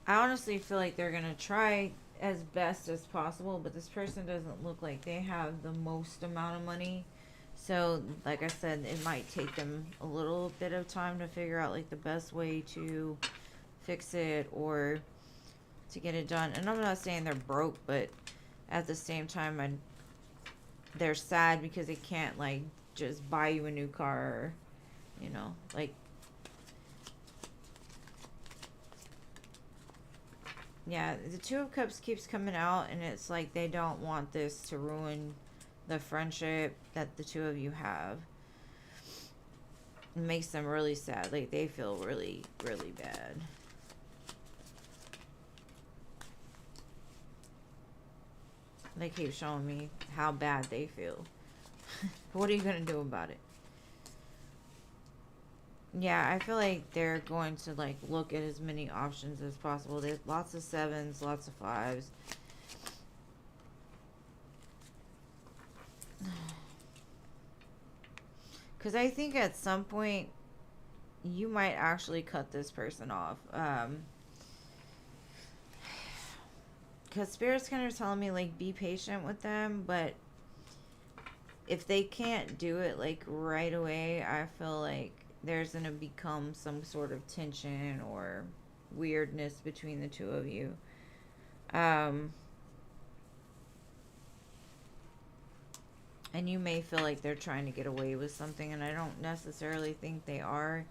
honestly feel like they're gonna try as best as possible, but this person doesn't look like they have the most amount of money. So, like I said, it might take them a little bit of time to figure out like the best way to fix it or to get it done. And I'm not saying they're broke, but at the same time, they're sad because they can't like just buy you a new car, or, you know, like, yeah, the Two of Cups keeps coming out, and it's like they don't want this to ruin the friendship that the two of you have. It makes them really sad. Like, they feel really, really bad. They keep showing me how bad they feel. What are you going to do about it? Yeah, I feel like they're going to like look at as many options as possible. There's lots of sevens, lots of fives. Because I think at some point you might actually cut this person off. Because Spirit's kind of telling me like be patient with them, but if they can't do it like right away, I feel like there's going to become some sort of tension or weirdness between the two of you. And you may feel like they're trying to get away with something, and I don't necessarily think they are.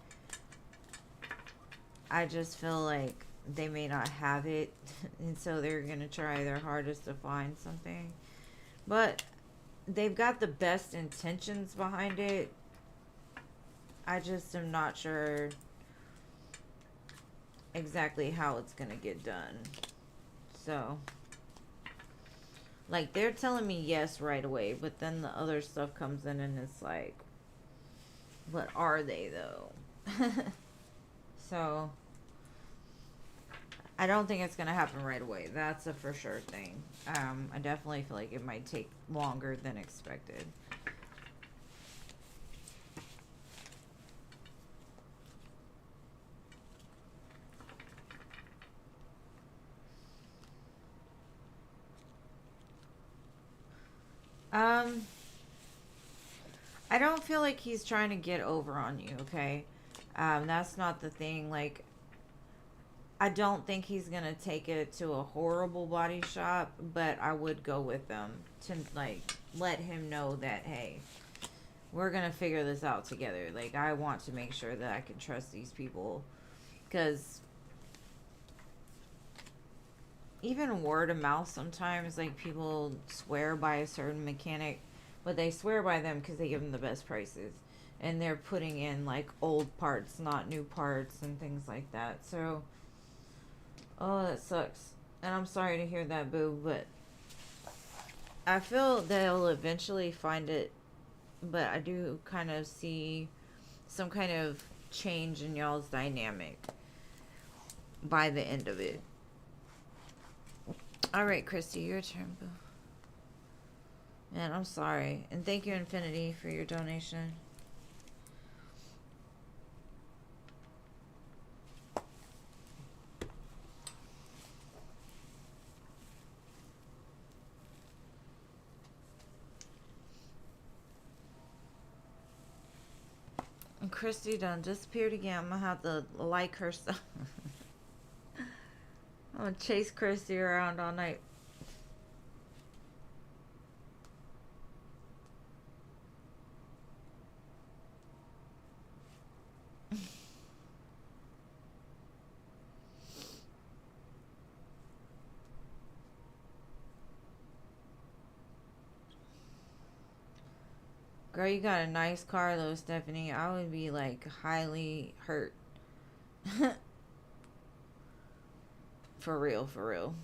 I just feel like they may not have it, and so they're going to try their hardest to find something. But they've got the best intentions behind it. I just am not sure exactly how it's going to get done. So, like, they're telling me yes right away, but then the other stuff comes in and it's like, what are they though? So, I don't think it's going to happen right away. That's a for sure thing. I definitely feel like it might take longer than expected. I don't feel like he's trying to get over on you, okay? That's not the thing. Like, I don't think he's gonna take it to a horrible body shop, but I would go with them to like let him know that, hey, we're gonna figure this out together. Like, I want to make sure that I can trust these people, because even word of mouth sometimes, like, people swear by a certain mechanic, but they swear by them because they give them the best prices, and they're putting in like old parts, not new parts, and things like that. So, oh, that sucks, and I'm sorry to hear that, boo. But I feel they'll eventually find it, but I do kind of see some kind of change in y'all's dynamic by the end of it. All right, Christy, your turn, boo. Man, I'm sorry. And thank you, Infinity, for your donation. And Christy done disappeared again. I'm gonna have to like her stuff. I'm gonna chase Christy around all night. Girl, you got a nice car though, Stephanie. I would be like highly hurt. For real, for real.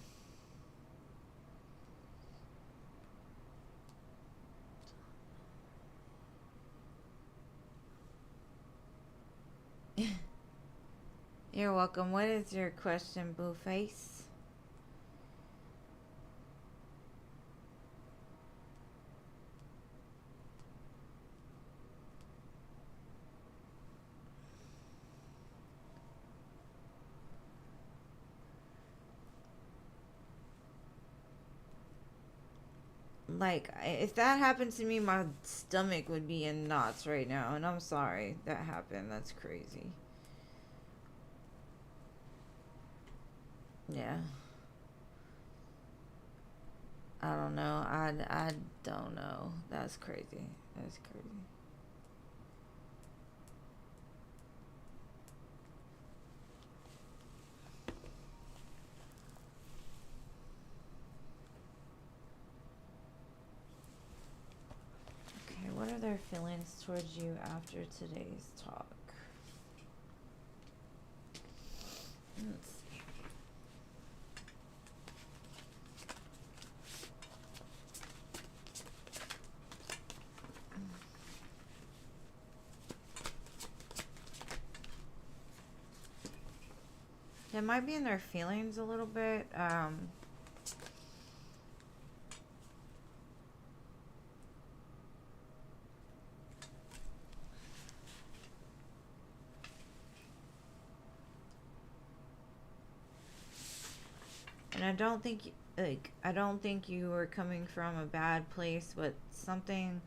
You're welcome. What is your question, Boo Face? Like, if that happened to me, my stomach would be in knots right now. And I'm sorry that happened. That's crazy. Yeah. I don't know. I don't know. That's crazy. That's crazy. Okay, what are their feelings towards you after today's talk? Let's see. It might be in their feelings a little bit. And I don't think you were coming from a bad place, but something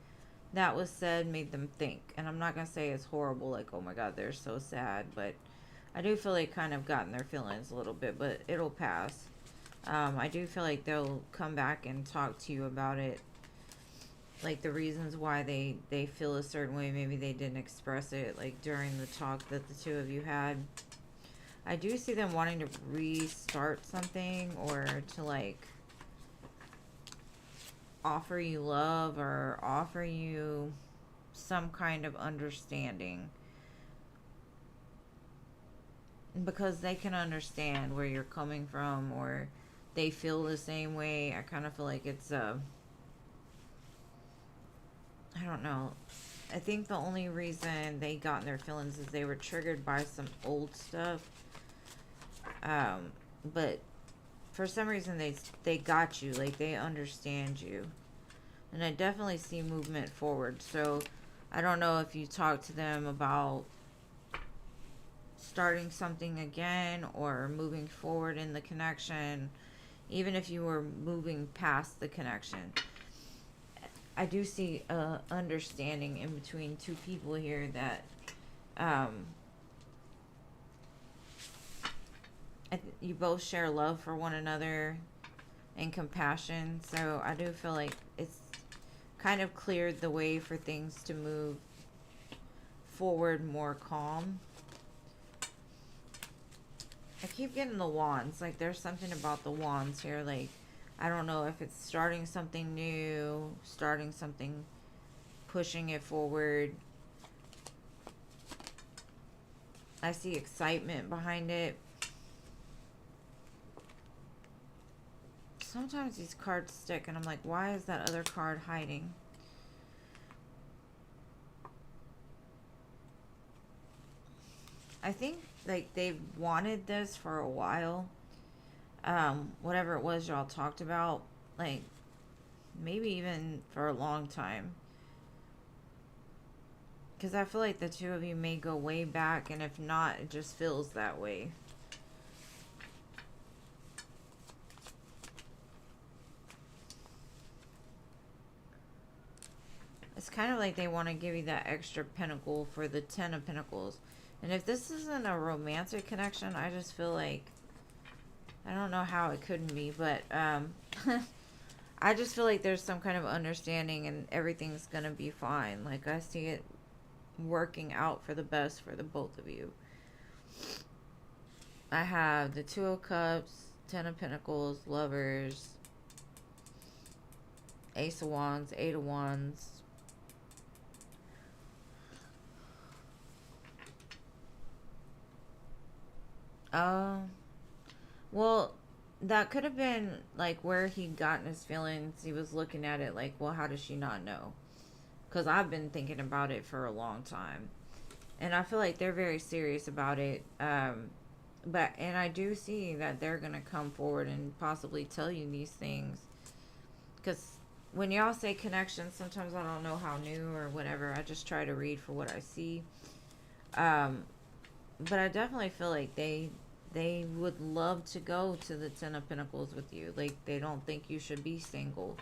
that was said made them think. And I'm not gonna say it's horrible, like, oh my god, they're so sad, but I do feel they kind of got in their feelings a little bit, but it'll pass. I do feel like they'll come back and talk to you about it, like the reasons why they feel a certain way. Maybe they didn't express it like during the talk that the two of you had. I do see them wanting to restart something, or to like offer you love or offer you some kind of understanding, because they can understand where you're coming from, or they feel the same way. I kind of feel like it's I don't know. I think the only reason they got in their feelings is they were triggered by some old stuff. But for some reason they got you, like they understand you. And I definitely see movement forward. So I don't know if you talk to them about starting something again or moving forward in the connection, even if you were moving past the connection. I do see understanding in between two people here, that you both share love for one another and compassion. So I do feel like it's kind of cleared the way for things to move forward more calm. I keep getting the wands. Like there's something about the wands here. Like I don't know if it's starting something new, starting something, pushing it forward. I see excitement behind it. Sometimes these cards stick and I'm like, why is that other card hiding? I think like they've wanted this for a while. Whatever it was y'all talked about, like maybe even for a long time. Because I feel like the two of you may go way back, and if not, it just feels that way. It's kind of like they want to give you that extra pentacle for the 10 of Pentacles. And if this isn't a romantic connection, I just feel like, I don't know how it couldn't be, but I just feel like there's some kind of understanding and everything's gonna be fine. Like I see it working out for the best for the both of you. I have the 2 of Cups, 10 of Pentacles, Lovers, Ace of Wands, 8 of Wands, Oh, well, that could have been like where he'd gotten his feelings. He was looking at it like, well, how does she not know? Because I've been thinking about it for a long time. And I feel like they're very serious about it. But, and I do see that they're going to come forward and possibly tell you these things. Because when y'all say connection, sometimes I don't know how new or whatever. I just try to read for what I see. Um, but I definitely feel like they would love to go to the Ten of Pentacles with you. Like, they don't think you should be single.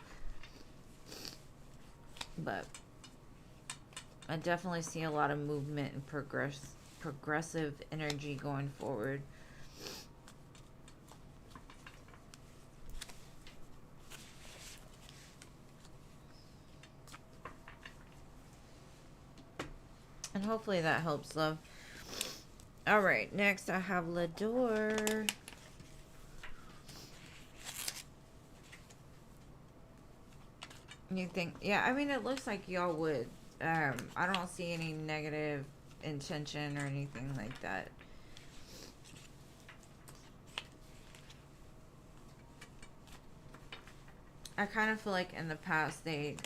But I definitely see a lot of movement and progressive energy going forward. And hopefully that helps, love. All right, next I have Lador. You think, yeah, I mean, it looks like y'all would. I don't see any negative intention or anything like that. I kind of feel like in the past they,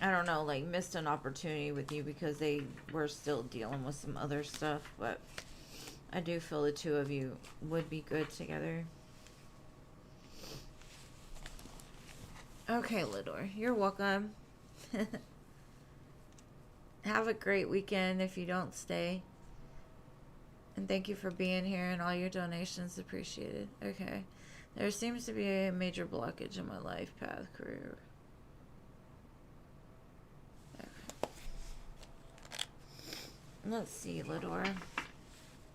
I don't know, like missed an opportunity with you because they were still dealing with some other stuff. But I do feel the two of you would be good together. Okay, Lidor, you're welcome. Have a great weekend if you don't stay. And thank you for being here and all your donations appreciated. Okay. There seems to be a major blockage in my life path, career. Okay. Let's see, Lidor,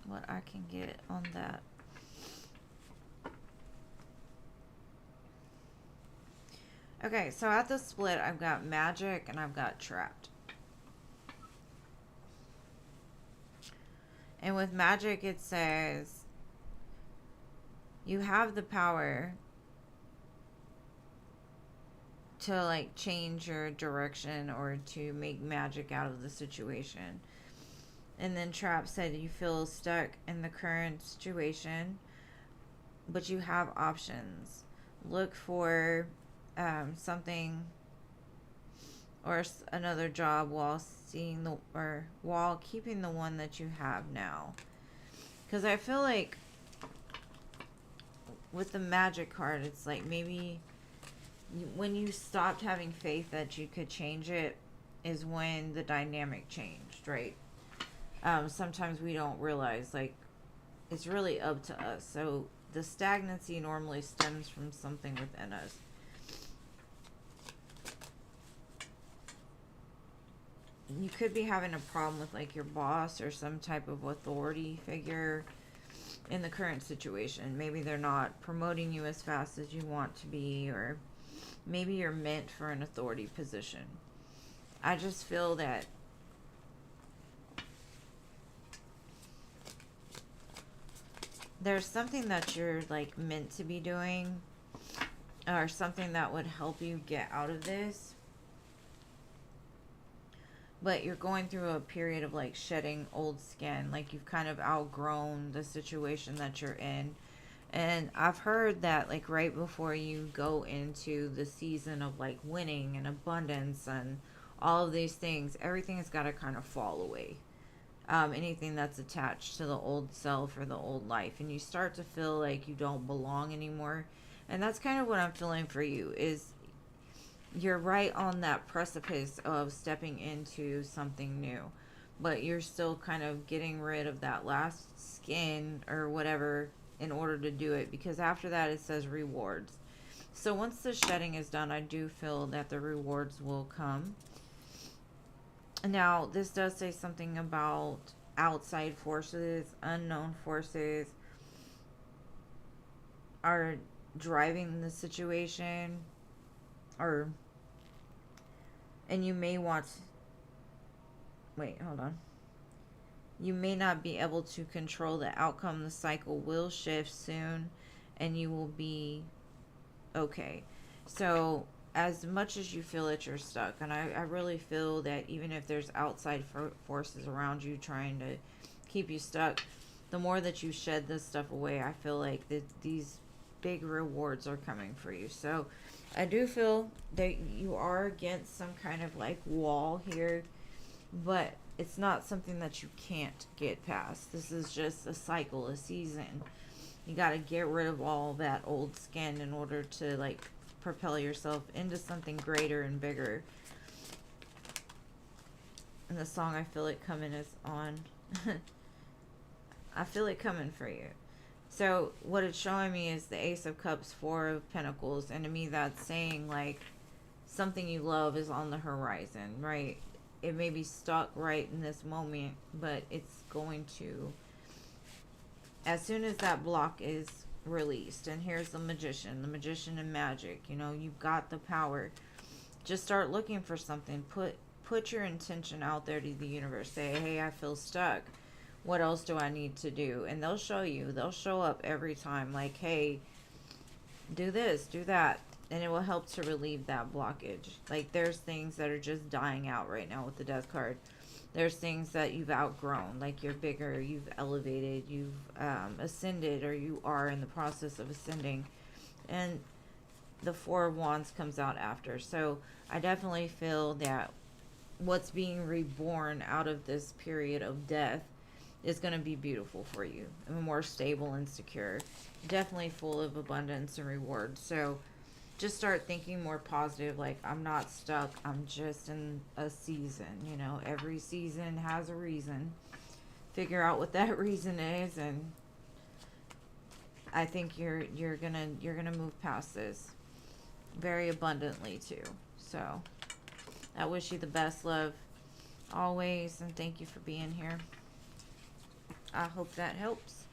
what I can get on that. Okay, so at the split, I've got magic and I've got trapped. And with magic, it says you have the power to like change your direction or to make magic out of the situation. And then Trap said you feel stuck in the current situation, but you have options. Look for something or another job while seeing the, or while keeping the one that you have now. Because I feel like with the magic card, it's like maybe when you stopped having faith that you could change it is when the dynamic changed, right? Sometimes we don't realize, like, it's really up to us. So the stagnancy normally stems from something within us. You could be having a problem with like your boss or some type of authority figure in the current situation. Maybe they're not promoting you as fast as you want to be, or maybe you're meant for an authority position. I just feel that there's something that you're like meant to be doing, or something that would help you get out of this. But you're going through a period of like shedding old skin, like you've kind of outgrown the situation that you're in. And I've heard that like right before you go into the season of like winning and abundance and all of these things, everything has got to kind of fall away. Anything that's attached to the old self or the old life, and you start to feel like you don't belong anymore. And that's kind of what I'm feeling for you, is you're right on that precipice of stepping into something new, but you're still kind of getting rid of that last skin or whatever in order to do it, because after that it says rewards. So once the shedding is done, I do feel that the rewards will come. Now, this does say something about outside forces, unknown forces are driving the situation, or, and you may want, wait, hold on. You may not be able to control the outcome. The cycle will shift soon and you will be okay. So as much as you feel that you're stuck, and I really feel that even if there's outside forces around you trying to keep you stuck, the more that you shed this stuff away, I feel like these big rewards are coming for you. So I do feel that you are against some kind of like wall here, but it's not something that you can't get past. This is just a cycle, a season. You got to get rid of all that old skin in order to like propel yourself into something greater and bigger. And the song I Feel It Coming is on. I feel it coming for you. So what it's showing me is the Ace of Cups, Four of Pentacles, and to me that's saying like something you love is on the horizon, right? It may be stuck right in this moment, but it's going to, as soon as that block is released, and here's the magician and magic, you know, you've got the power. Just start looking for something. Put your intention out there to the universe. Say, hey, I feel stuck. What else do I need to do? And they'll show you. They'll show up every time. Like, hey, do this, do that. And it will help to relieve that blockage. Like, there's things that are just dying out right now with the Death card. There's things that you've outgrown. Like, you're bigger, you've elevated, you've ascended, or you are in the process of ascending. And the Four of Wands comes out after. So I definitely feel that what's being reborn out of this period of death is going to be beautiful for you, and more stable and secure, definitely full of abundance and reward. So just start thinking more positive, like, I'm not stuck, I'm just in a season. You know, every season has a reason. Figure out what that reason is, and I think you're gonna move past this very abundantly too. So I wish you the best, love, always, and thank you for being here. I hope that helps.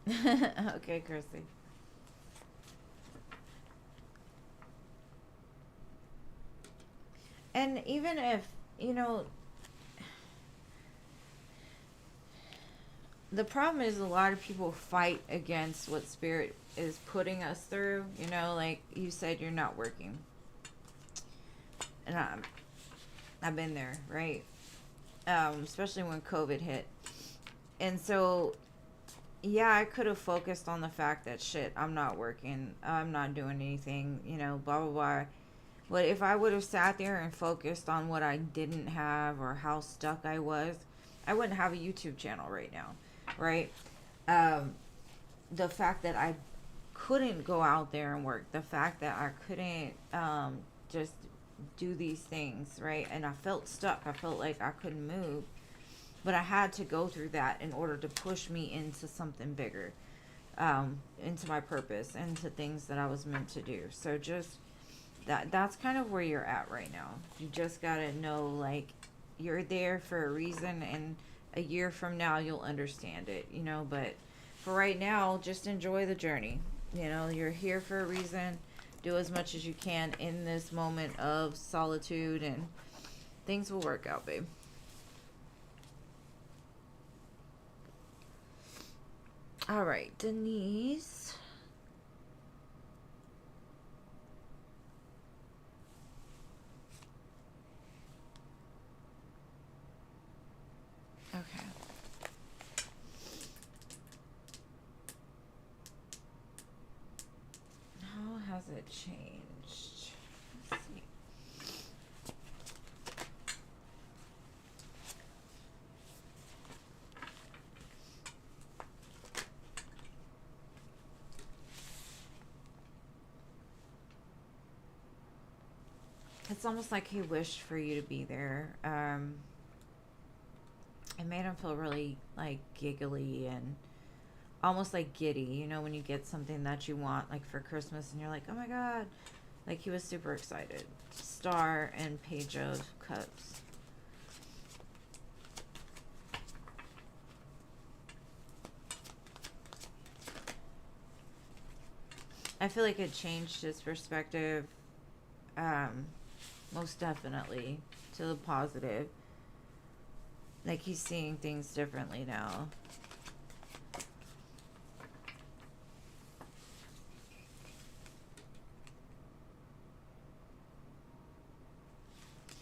Okay, Chrissy. And even if, you know, the problem is a lot of people fight against what spirit is putting us through. You know, like you said, you're not working. And I've been there, right? Especially when COVID hit. And so, yeah, I could have focused on the fact that, shit, I'm not working, I'm not doing anything, you know, blah, blah, blah. But if I would have sat there and focused on what I didn't have or how stuck I was, I wouldn't have a YouTube channel right now, right? The fact that I couldn't go out there and work, the fact that I couldn't just do these things, right? And I felt stuck. I felt like I couldn't move. But I had to go through that in order to push me into something bigger, into my purpose, into things that I was meant to do. So just that's kind of where you're at right now. You just gotta know, like, you're there for a reason, and a year from now you'll understand it, you know. But for right now, just enjoy the journey. You know, you're here for a reason. Do as much as you can in this moment of solitude, and things will work out, babe. All right, Denise. Okay. How has it changed? Let's see. It's almost like he wished for you to be there. It made him feel really, like, giggly and almost like giddy, you know, when you get something that you want, like for Christmas, and you're like, oh my god. Like, he was super excited. Star and Page of Cups. I feel like it changed his perspective, most definitely, to the positive. Like, he's seeing things differently now.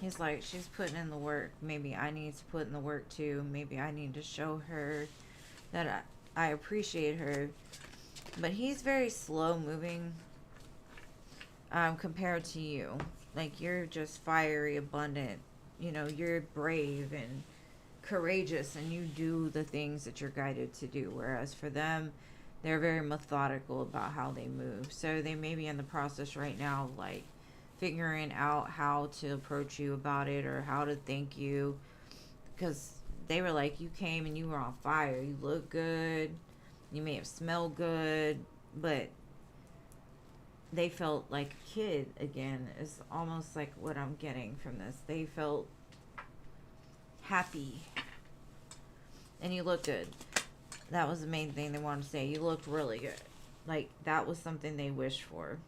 He's like, she's putting in the work. Maybe I need to put in the work too. Maybe I need to show her that I appreciate her. But he's very slow moving compared to you. Like, you're just fiery, abundant. You know, you're brave and courageous, and you do the things that you're guided to do. Whereas for them, they're very methodical about how they move. So they may be in the process right now, like figuring out how to approach you about it or how to thank you. Because they were like, you came and you were on fire. You look good. You may have smelled good, but they felt like a kid again, is almost like what I'm getting from this. They felt happy. And you look good. That was the main thing they wanted to say. You looked really good. Like, that was something they wished for.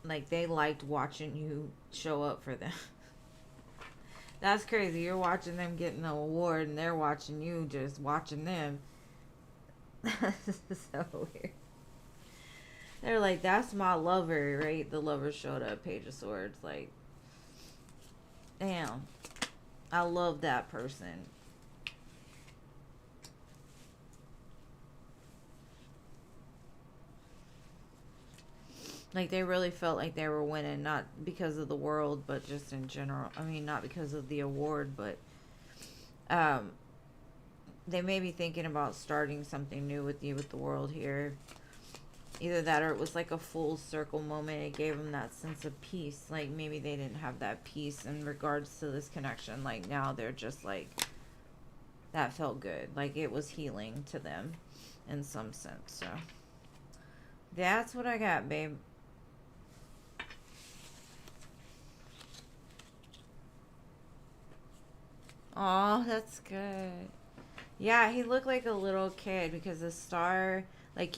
Like, they liked watching you show up for them. That's crazy. You're watching them get an award and they're watching you just watching them. That's so weird. They're like, that's my lover, right? The lover showed up, Page of Swords. Like, damn. I love that person. Like, they really felt like they were winning, not because of the world, but just in general. I mean, not because of the award, but they may be thinking about starting something new with you with the world here. Either that or it was like a full circle moment. It gave them that sense of peace. Like, maybe they didn't have that peace in regards to this connection. Like, now they're just like, that felt good. Like, it was healing to them in some sense. So, that's what I got, babe. Oh, that's good. Yeah, he looked like a little kid because the star, like,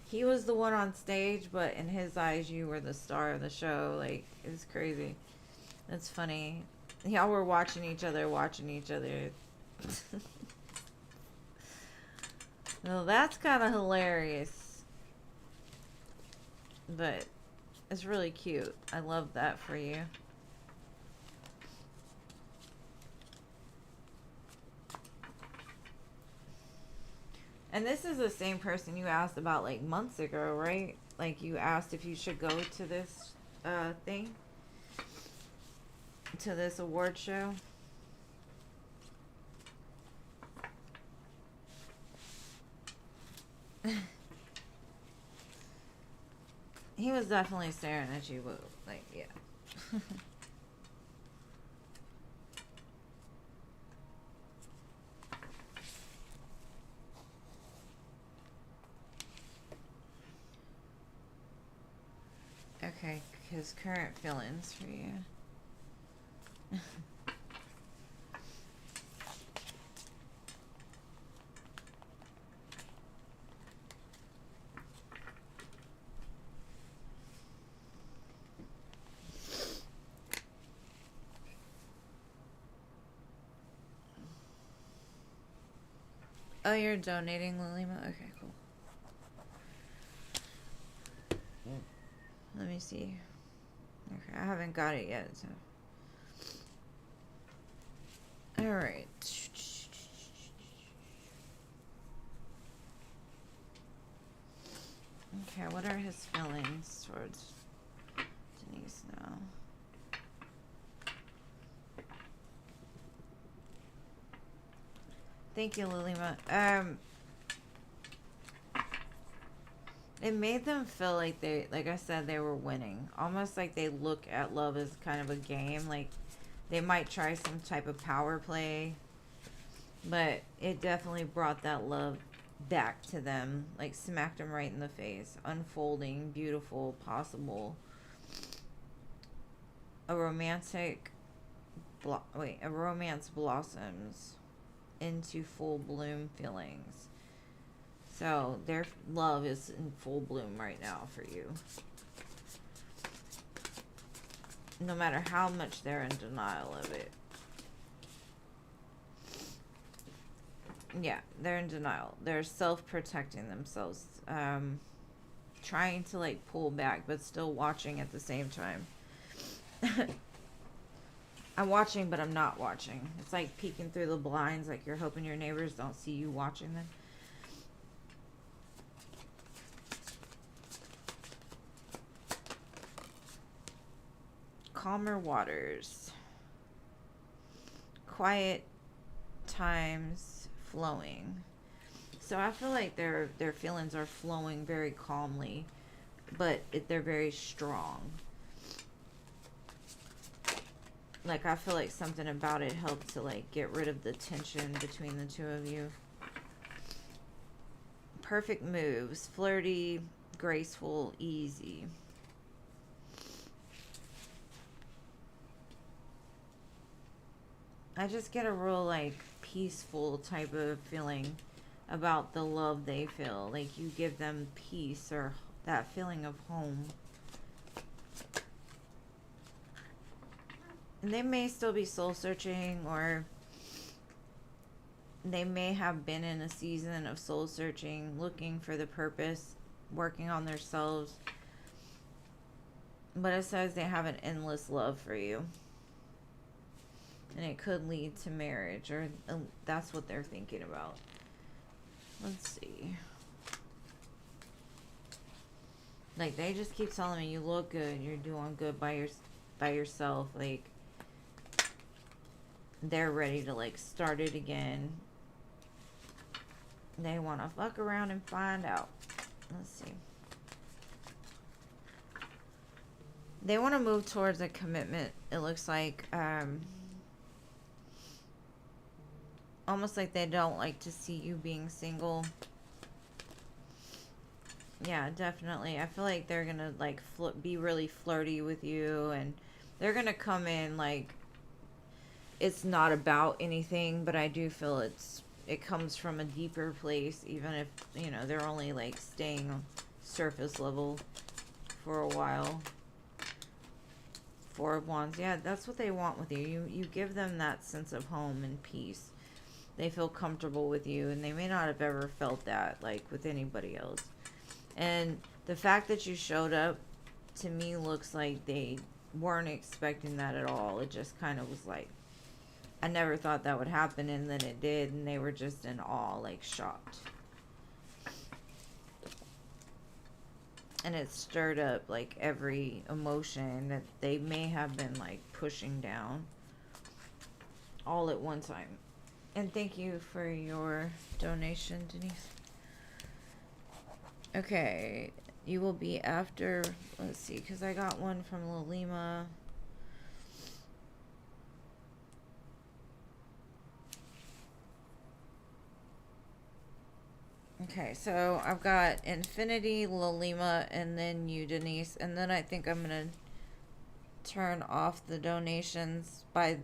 he was the one on stage, but in his eyes, you were the star of the show. Like, it was crazy. That's funny. Y'all were watching each other. Well, that's kind of hilarious. But it's really cute. I love that for you. And this is the same person you asked about like months ago, right? Like, you asked if you should go to this thing, to this award show. He was definitely staring at you, but like, yeah. Okay, his current feelings for you. Oh, you're donating, Lilima? Okay, cool. Let me see. Okay, I haven't got it yet, so. Alright. Okay, what are his feelings towards Denise now? Thank you, Lilima. It made them feel like they, like I said, they were winning. Almost like they look at love as kind of a game. Like, they might try some type of power play. But it definitely brought that love back to them. Like, smacked them right in the face. Unfolding, beautiful, possible. A romance blossoms into full bloom feelings. So their love is in full bloom right now for you. No matter how much they're in denial of it. Yeah, they're in denial. They're self-protecting themselves. Trying to like pull back, but still watching at the same time. I'm watching, but I'm not watching. It's like peeking through the blinds, like you're hoping your neighbors don't see you watching them. Calmer waters. Quiet times flowing. So I feel like their feelings are flowing very calmly, but they're very strong. Like, I feel like something about it helped to, like, get rid of the tension between the two of you. Perfect moves. Flirty, graceful, easy. I just get a real, like, peaceful type of feeling about the love they feel. Like, you give them peace or that feeling of home. And they may still be soul searching, or they may have been in a season of soul searching, looking for the purpose, working on themselves. But it says they have an endless love for you. And it could lead to marriage, or that's what they're thinking about. Let's see. Like, they just keep telling me, you look good, you're doing good by yourself. Like, they're ready to, like, start it again. They want to fuck around and find out. Let's see. They want to move towards a commitment. It looks like, almost like they don't like to see you being single. Yeah, definitely. I feel like they're gonna, like, be really flirty with you, and they're gonna come in like it's not about anything, but I do feel it comes from a deeper place, even if, you know, they're only, like, staying on surface level for a while. Four of Wands. Yeah, that's what they want with you. You give them that sense of home and peace. They feel comfortable with you, and they may not have ever felt that, like, with anybody else. And the fact that you showed up, to me, looks like they weren't expecting that at all. It just kind of was like, I never thought that would happen, and then it did, and they were just in awe, like, shocked. And it stirred up, like, every emotion that they may have been, like, pushing down all at one time. And thank you for your donation, Denise. Okay, you will be after, let's see, because I got one from Lalima. Okay, so I've got Infinity, Lalima, and then you, Denise. And then I think I'm going to turn off the donations by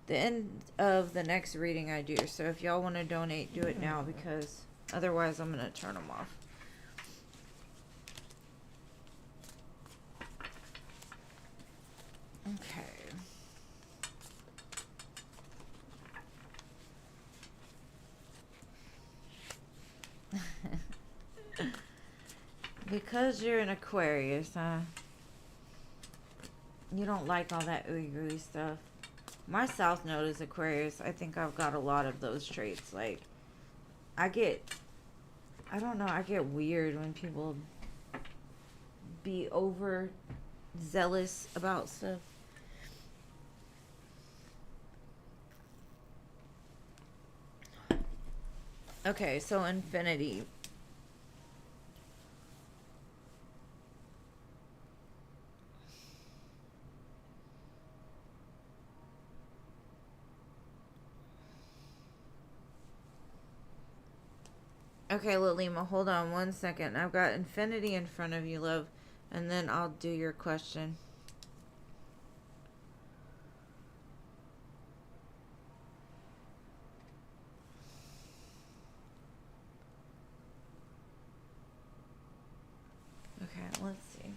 the end of the next reading I do. So if y'all want to donate, do it now, because otherwise I'm going to turn them off. Okay. Because you're an Aquarius, huh? You don't like all that ooey gooey stuff. My South Node is Aquarius. I think I've got a lot of those traits. Like, I don't know, I get weird when people be over zealous about stuff. Okay, so Infinity. Okay, Lalima, hold on one second. I've got Infinity in front of you, love, and then I'll do your question. Okay, let's see.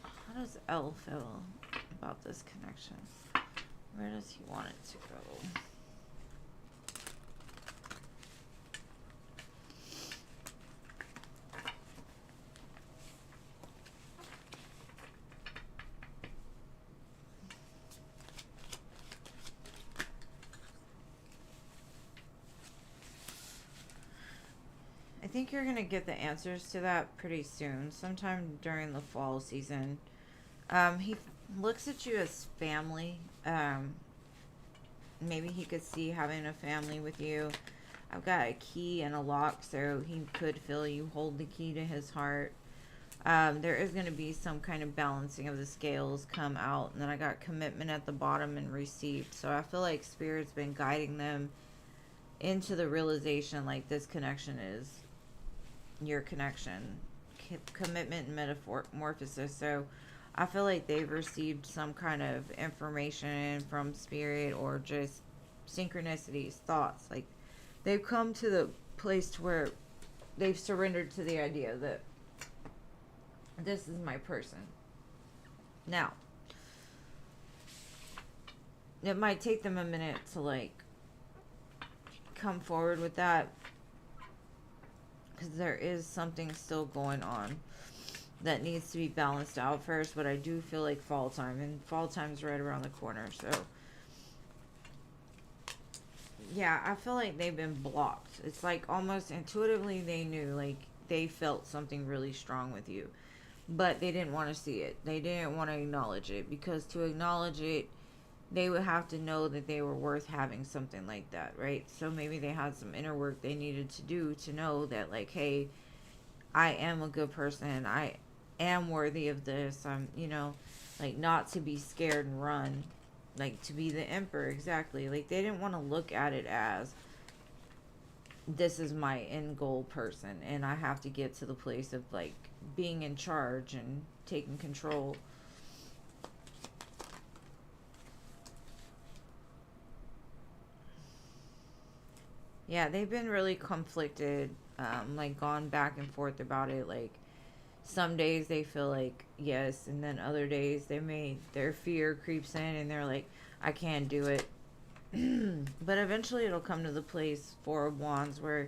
How does L feel about this connection? Where does he want it to go? think you're gonna get the answers to that pretty soon, sometime during the fall season. He looks at you as family. Maybe he could see having a family with you. I've got a key and a lock, so he could feel you hold the key to his heart. There is going to be some kind of balancing of the scales come out, and then I got commitment at the bottom and received. So I feel like Spirit's been guiding them into the realization like this connection is your connection, commitment and metamorphosis. So I feel like they've received some kind of information from Spirit, or just synchronicities, thoughts. Like they've come to the place to where they've surrendered to the idea that this is my person. Now, it might take them a minute to like come forward with that, because there is something still going on that needs to be balanced out first. But I do feel like fall time, and fall time's right around the corner. So yeah, I feel like they've been blocked. It's like almost intuitively they knew, like they felt something really strong with you, but they didn't want to see it. They didn't want to acknowledge it, because to acknowledge it, they would have to know that they were worth having something like that, right? So maybe they had some inner work they needed to do to know that, like, hey, I am a good person. I am worthy of this. I'm, like, not to be scared and run. Like, to be the emperor, exactly. Like, they didn't want to look at it as, this is my end goal person, and I have to get to the place of, like, being in charge and taking control. Yeah, they've been really conflicted, like gone back and forth about it. Like some days they feel like yes, and then other days their fear creeps in and they're like, I can't do it. But eventually it'll come to the place, Four of Wands, where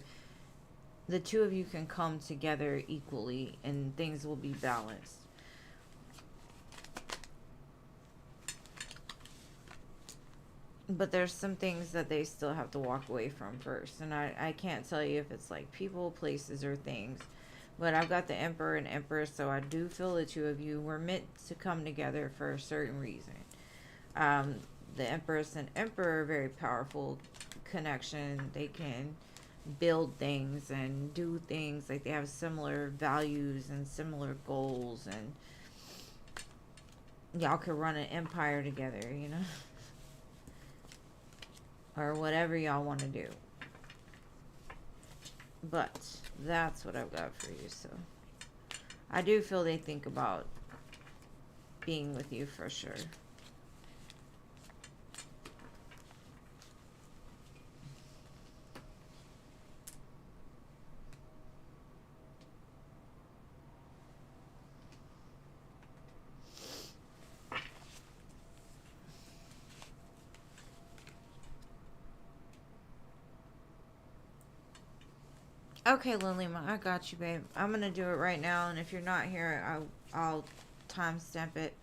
the two of you can come together equally and things will be balanced. But there's some things that they still have to walk away from first. And I can't tell you if it's like people, places, or things. But I've got the Emperor and Empress, so I do feel the two of you were meant to come together for a certain reason. The Empress and Emperor are very powerful connection. They can build things and do things. Like they have similar values and similar goals. And y'all could run an empire together. Or whatever y'all want to do. But that's what I've got for you. So I do feel they think about being with you for sure. Okay, Lilima, I got you, babe. I'm gonna do it right now, and if you're not here, I'll timestamp it.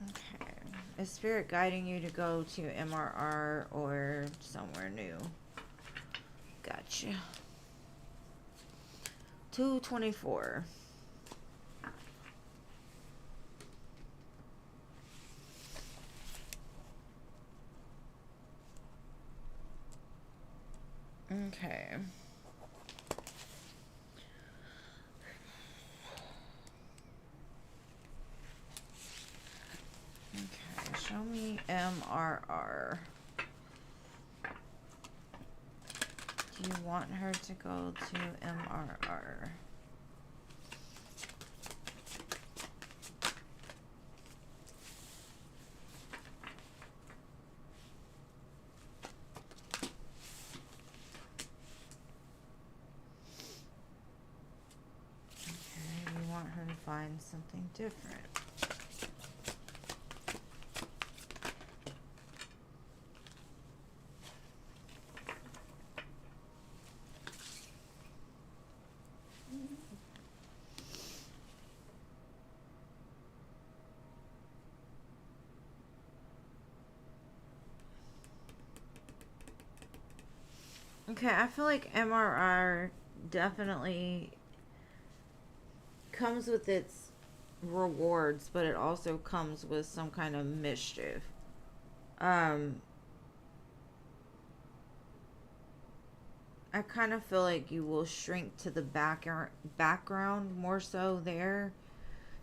Okay. Is Spirit guiding you to go to MRR or somewhere new? Gotcha. 224. Okay. Okay, show me MRR. Do you want her to go to MRR? Her to find something different. Okay, I feel like MRR definitely comes with its rewards, but it also comes with some kind of mischief. Um, I kind of feel like you will shrink to the background more so there.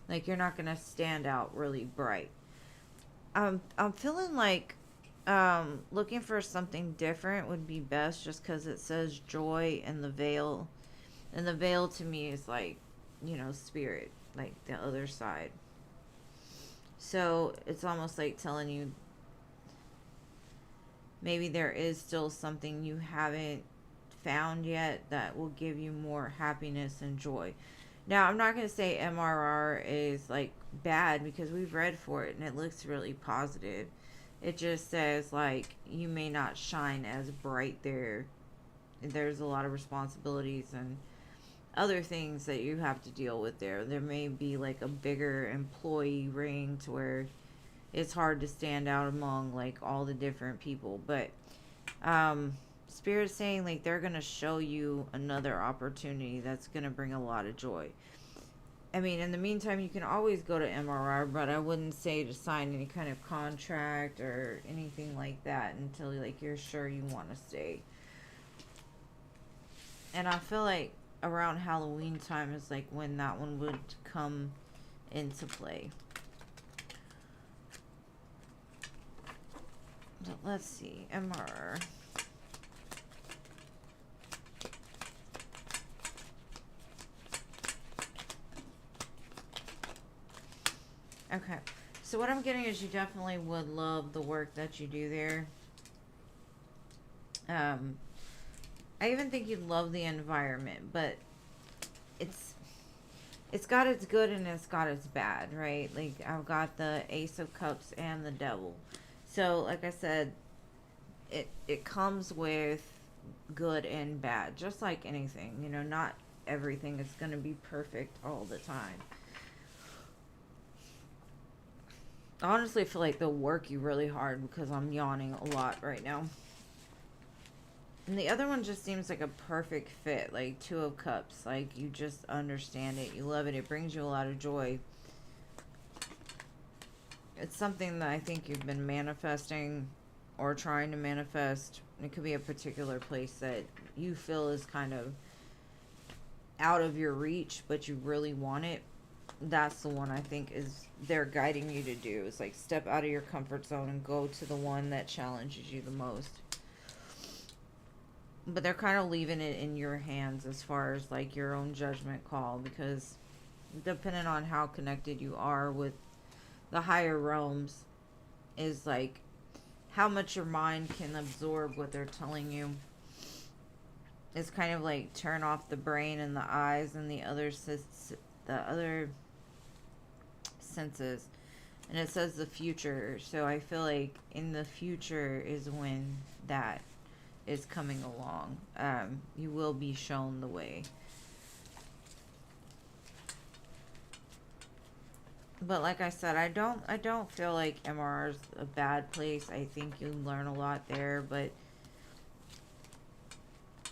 Like you're not gonna stand out really bright. I'm feeling like looking for something different would be best just because it says joy in the veil. And the veil to me is like, spirit, like the other side. So it's almost like telling you maybe there is still something you haven't found yet that will give you more happiness and joy. Now, I'm not going to say MRR is like bad because we've read for it and it looks really positive. It just says like you may not shine as bright there. There's a lot of responsibilities and other things that you have to deal with there. There may be like a bigger employee ring to where it's hard to stand out among like all the different people, but Spirit's saying like they're going to show you another opportunity that's going to bring a lot of joy. I mean, in the meantime, you can always go to MRR, but I wouldn't say to sign any kind of contract or anything like that until like you're sure you want to stay. And I feel like around Halloween time is like when that one would come into play. But let's see, MRR. Okay, so what I'm getting is you definitely would love the work that you do there. I even think you'd love the environment, but it's it's got its good and it's got its bad, right? Like I've got the Ace of Cups and the Devil. So, like I said, it comes with good and bad, just like anything. Not everything is going to be perfect all the time. I honestly feel like they'll work you really hard because I'm yawning a lot right now. And the other one just seems like a perfect fit, like Two of Cups. Like you just understand it, you love it, it brings you a lot of joy. It's something that I think you've been manifesting or trying to manifest. It could be a particular place that you feel is kind of out of your reach, but you really want it. That's the one I think is they're guiding you to do. It's like step out of your comfort zone and go to the one that challenges you the most. But they're kind of leaving it in your hands as far as like your own judgment call, because depending on how connected you are with the higher realms is like how much your mind can absorb what they're telling you. It's kind of like turn off the brain and the eyes and the other senses. And it says the future, so I feel like in the future is when that is coming along. You will be shown the way. But like I said, I don't feel like MRR is a bad place. I think you learn a lot there, but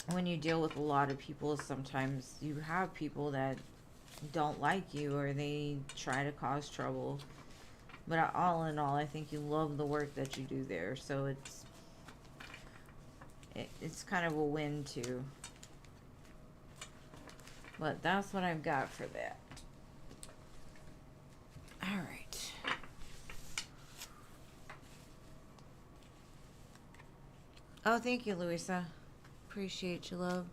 when you deal with a lot of people, sometimes you have people that don't like you or they try to cause trouble. But all in all, I think you love the work that you do there, so it's kind of a win too. But that's what I've got for that. All right. Oh, thank you, Louisa. Appreciate you, love.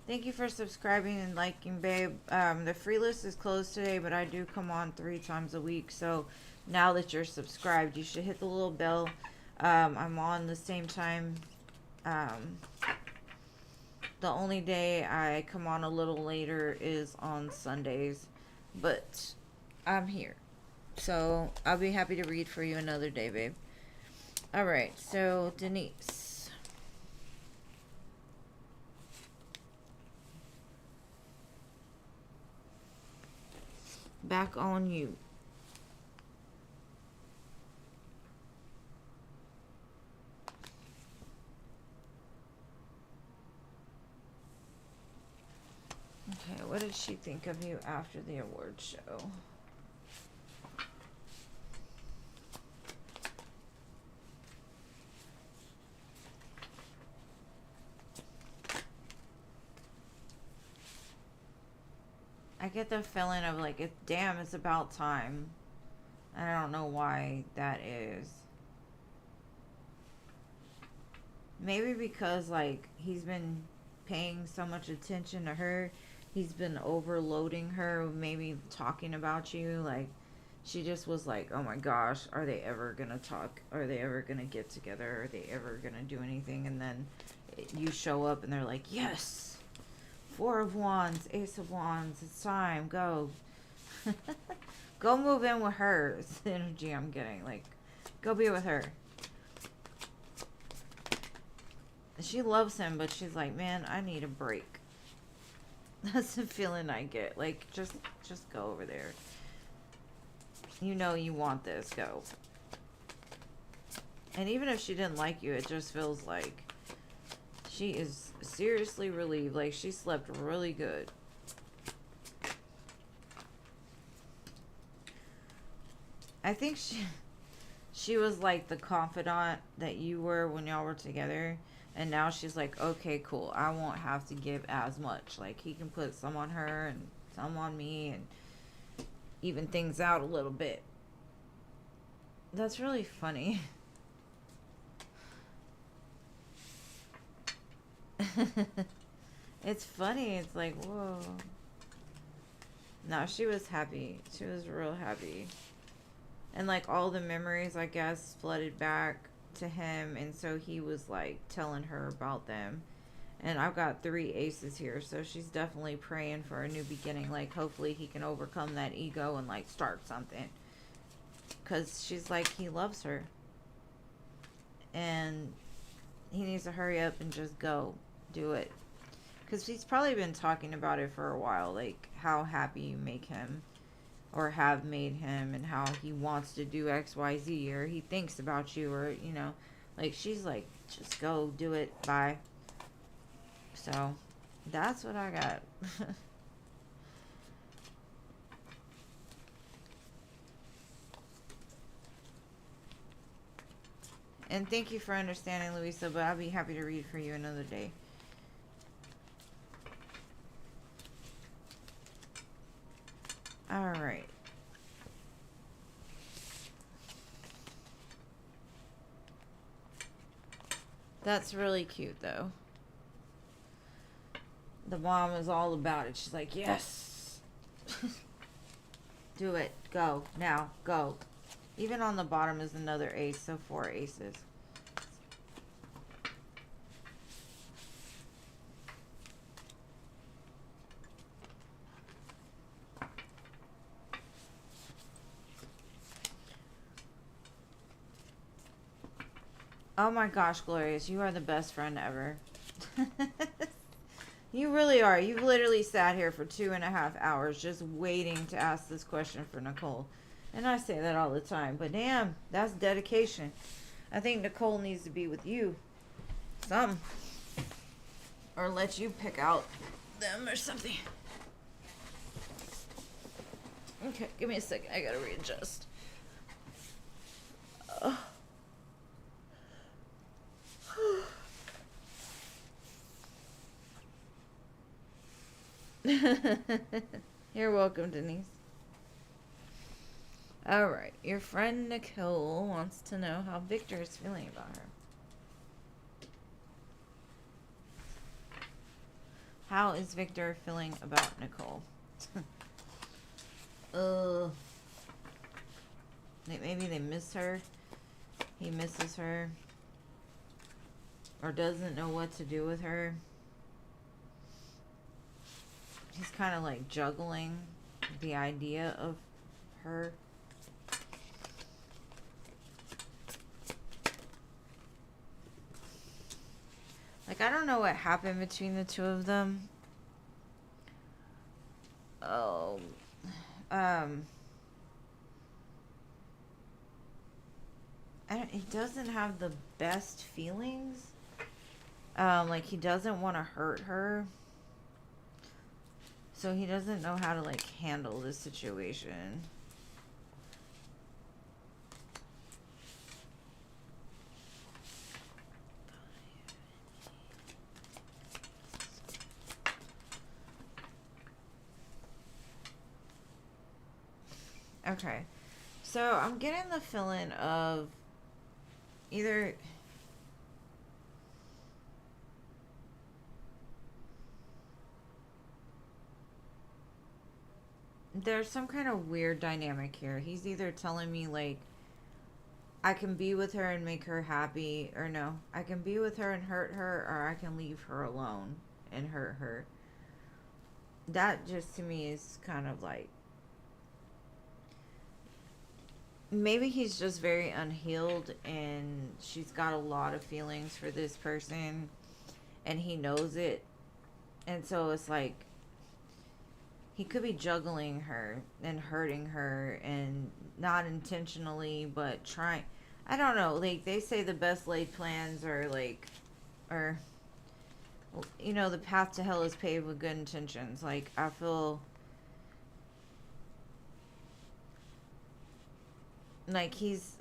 Thank you for subscribing and liking, babe. The free list is closed today, but I do come on 3 times a week. So now that you're subscribed, you should hit the little bell. I'm on the same time. The only day I come on a little later is on Sundays, but I'm here. So I'll be happy to read for you another day, babe. All right, so Denise. Back on you. Okay, what did she think of you after the award show? I get the feeling of like, damn, it's about time. I don't know why that is. Maybe because like he's been paying so much attention to her. He's been overloading her, maybe talking about you. Like, she just was like, oh my gosh, are they ever gonna talk? Are they ever gonna get together? Are they ever gonna do anything? And then you show up and they're like, yes, Four of Wands, Ace of Wands, it's time, go. Go move in with her. It's the energy I'm getting. Like, go be with her. She loves him, but she's like, man, I need a break. That's the feeling I get. Like, just go over there. You know you want this. Go. And even if she didn't like you, it just feels like she is seriously relieved. Like, she slept really good. I think she was like the confidant that you were when y'all were together. And now she's like, okay, cool. I won't have to give as much. Like, he can put some on her and some on me and even things out a little bit. That's really funny. It's funny. It's like, whoa. No, she was happy. She was real happy. And like all the memories, I guess, flooded back to him, and so he was like telling her about them. And I've got 3 aces here, so she's definitely praying for a new beginning. Like, hopefully he can overcome that ego and like start something, because she's like, he loves her and he needs to hurry up and just go do it, because he's probably been talking about it for a while, like how happy you make him or have made him, and how he wants to do XYZ, or he thinks about you, or, you know, like, she's like, just go do it, bye. So that's what I got. And thank you for understanding, Louisa, but I'll be happy to read for you another day. All right. That's really cute, though. The mom is all about it. She's like, yes. Do it. Go. Now. Go. Even on the bottom is another ace, so 4 aces. Oh my gosh, Glorious, you are the best friend ever. You really are. You've literally sat here for 2.5 hours just waiting to ask this question for Nicole. And I say that all the time, but damn, that's dedication. I think Nicole needs to be with you. Some. Or let you pick out them or something. Okay, give me a second. I gotta readjust. You're welcome, Denise. Alright, your friend Nicole wants to know how Victor is feeling about her. How is Victor feeling about Nicole? Maybe they miss her. He misses her. Or doesn't know what to do with her. He's kind of like juggling the idea of her. Like, I don't know what happened between the two of them. Oh, Um, he doesn't have the best feelings. Like he doesn't want to hurt her. So he doesn't know how to like handle this situation. Okay. So I'm getting the feeling of either there's some kind of weird dynamic here. He's either telling me like I can be with her and make her happy, or no, I can be with her and hurt her, or I can leave her alone and hurt her. That just to me is kind of like maybe he's just very unhealed and she's got a lot of feelings for this person and he knows it. And so it's like he could be juggling her and hurting her and not intentionally but trying. I don't know, like they say the best laid plans are like or you know the path to hell is paved with good intentions. Like I feel like he's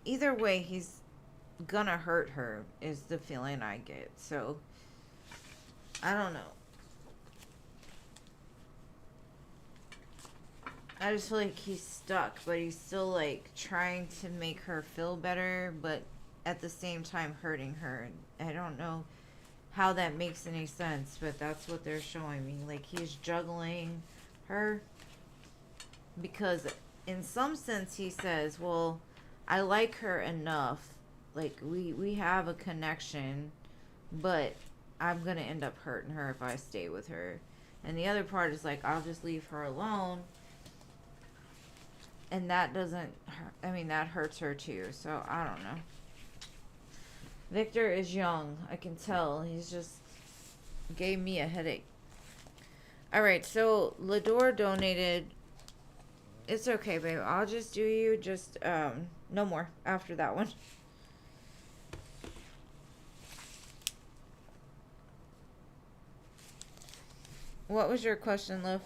either way he's gonna hurt her is the feeling I get. So I don't know. I just feel like he's stuck, but he's still like trying to make her feel better, but at the same time hurting her. I don't know how that makes any sense, but that's what they're showing me. Like he's juggling her because in some sense he says, "Well, I like her enough. Like we have a connection, but I'm going to end up hurting her if I stay with her." And the other part is like, "I'll just leave her alone." And that doesn't I mean that hurts her too. So I don't know. Victor is young. I can tell. He's just gave me a headache. All right, so Lador donated. It's okay, babe. I'll just do you just no more after that one. What was your question, love?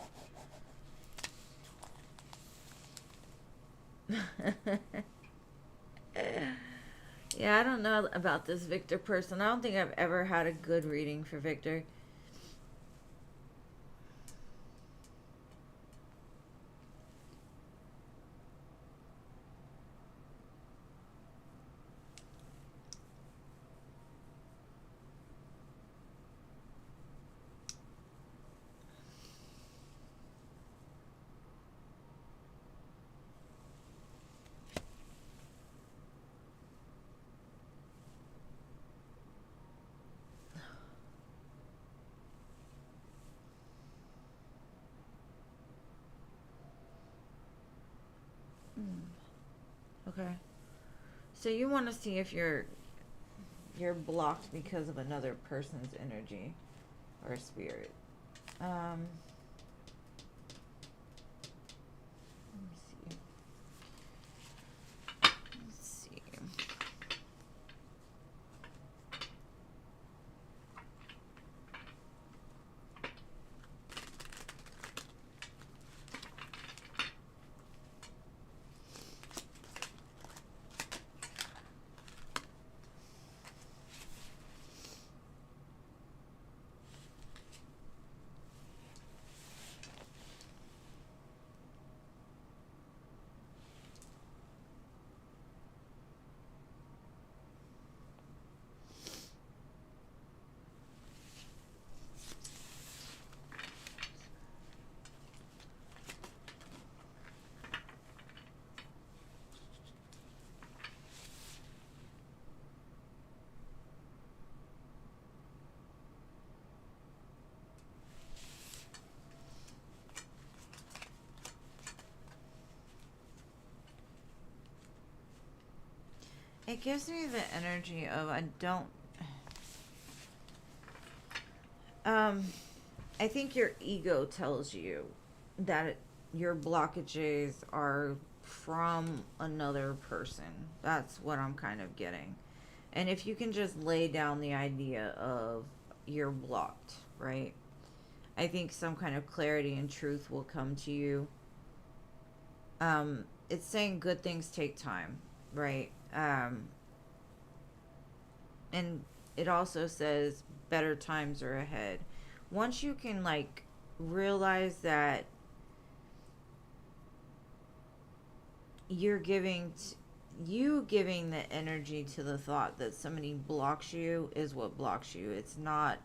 Yeah, I don't know about this Victor person. I don't think I've ever had a good reading for Victor. Okay. So you want to see if you're blocked because of another person's energy or spirit. Um let me see. Let's see. It gives me the energy of I don't um I think your ego tells you that your blockages are from another person. That's what I'm kind of getting. And if you can just lay down the idea of you're blocked, right? I think some kind of clarity and truth will come to you. It's saying good things take time, right? And it also says better times are ahead. Once you can like realize that you're you giving the energy to the thought that somebody blocks you is what blocks you. It's not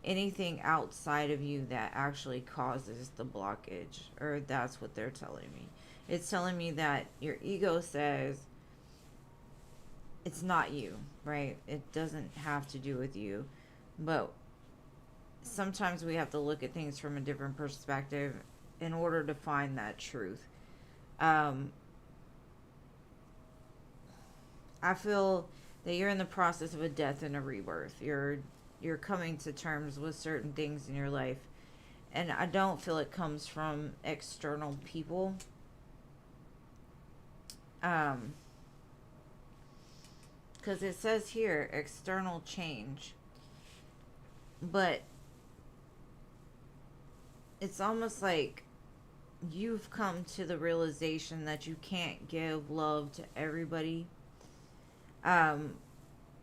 anything outside of you that actually causes the blockage, or that's what they're telling me. It's telling me that your ego says it's not you, right? It doesn't have to do with you. But sometimes we have to look at things from a different perspective in order to find that truth. Um, I feel that you're in the process of a death and a rebirth. You're coming to terms with certain things in your life, and I don't feel it comes from external people. Um, because it says here external change, but it's almost like you've come to the realization that you can't give love to everybody. Um,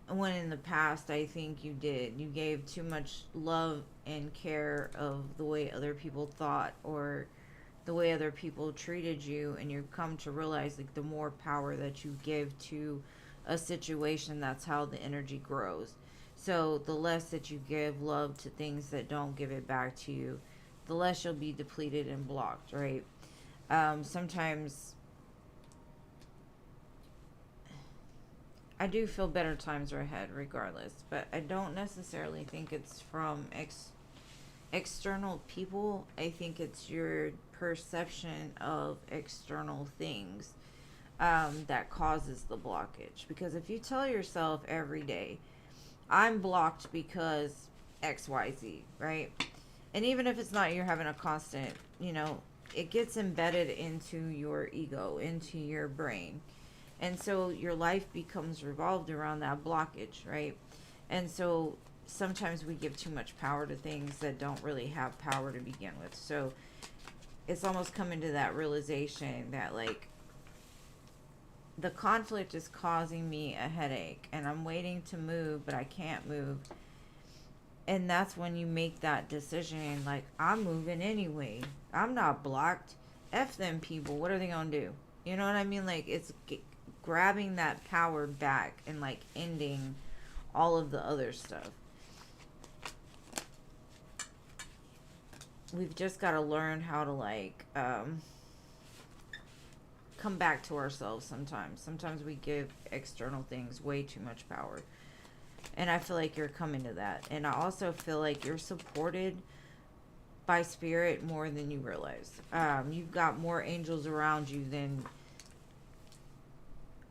when in the past, I think you did. You gave too much love and care of the way other people thought or the way other people treated you, and you've come to realize like the more power that you give to a situation, that's how the energy grows. So the less that you give love to things that don't give it back to you, the less you'll be depleted and blocked, right? Sometimes I do feel better times are ahead regardless, but I don't necessarily think it's from external people. I think it's your perception of external things that causes the blockage. Because if you tell yourself every day, I'm blocked because XYZ, right? And even if it's not, you're having a constant, it gets embedded into your ego, into your brain. And so your life becomes revolved around that blockage, right? And so sometimes we give too much power to things that don't really have power to begin with. So it's almost coming to that realization that like the conflict is causing me a headache and I'm waiting to move, but I can't move. And that's when you make that decision like, I'm moving anyway. I'm not blocked. F them people. What are they going to do? You know what I mean? Like it's grabbing that power back and like ending all of the other stuff. We've just got to learn how to like come back to ourselves sometimes. Sometimes we give external things way too much power. And I feel like you're coming to that. And I also feel like you're supported by spirit more than you realize. You've got more angels around you than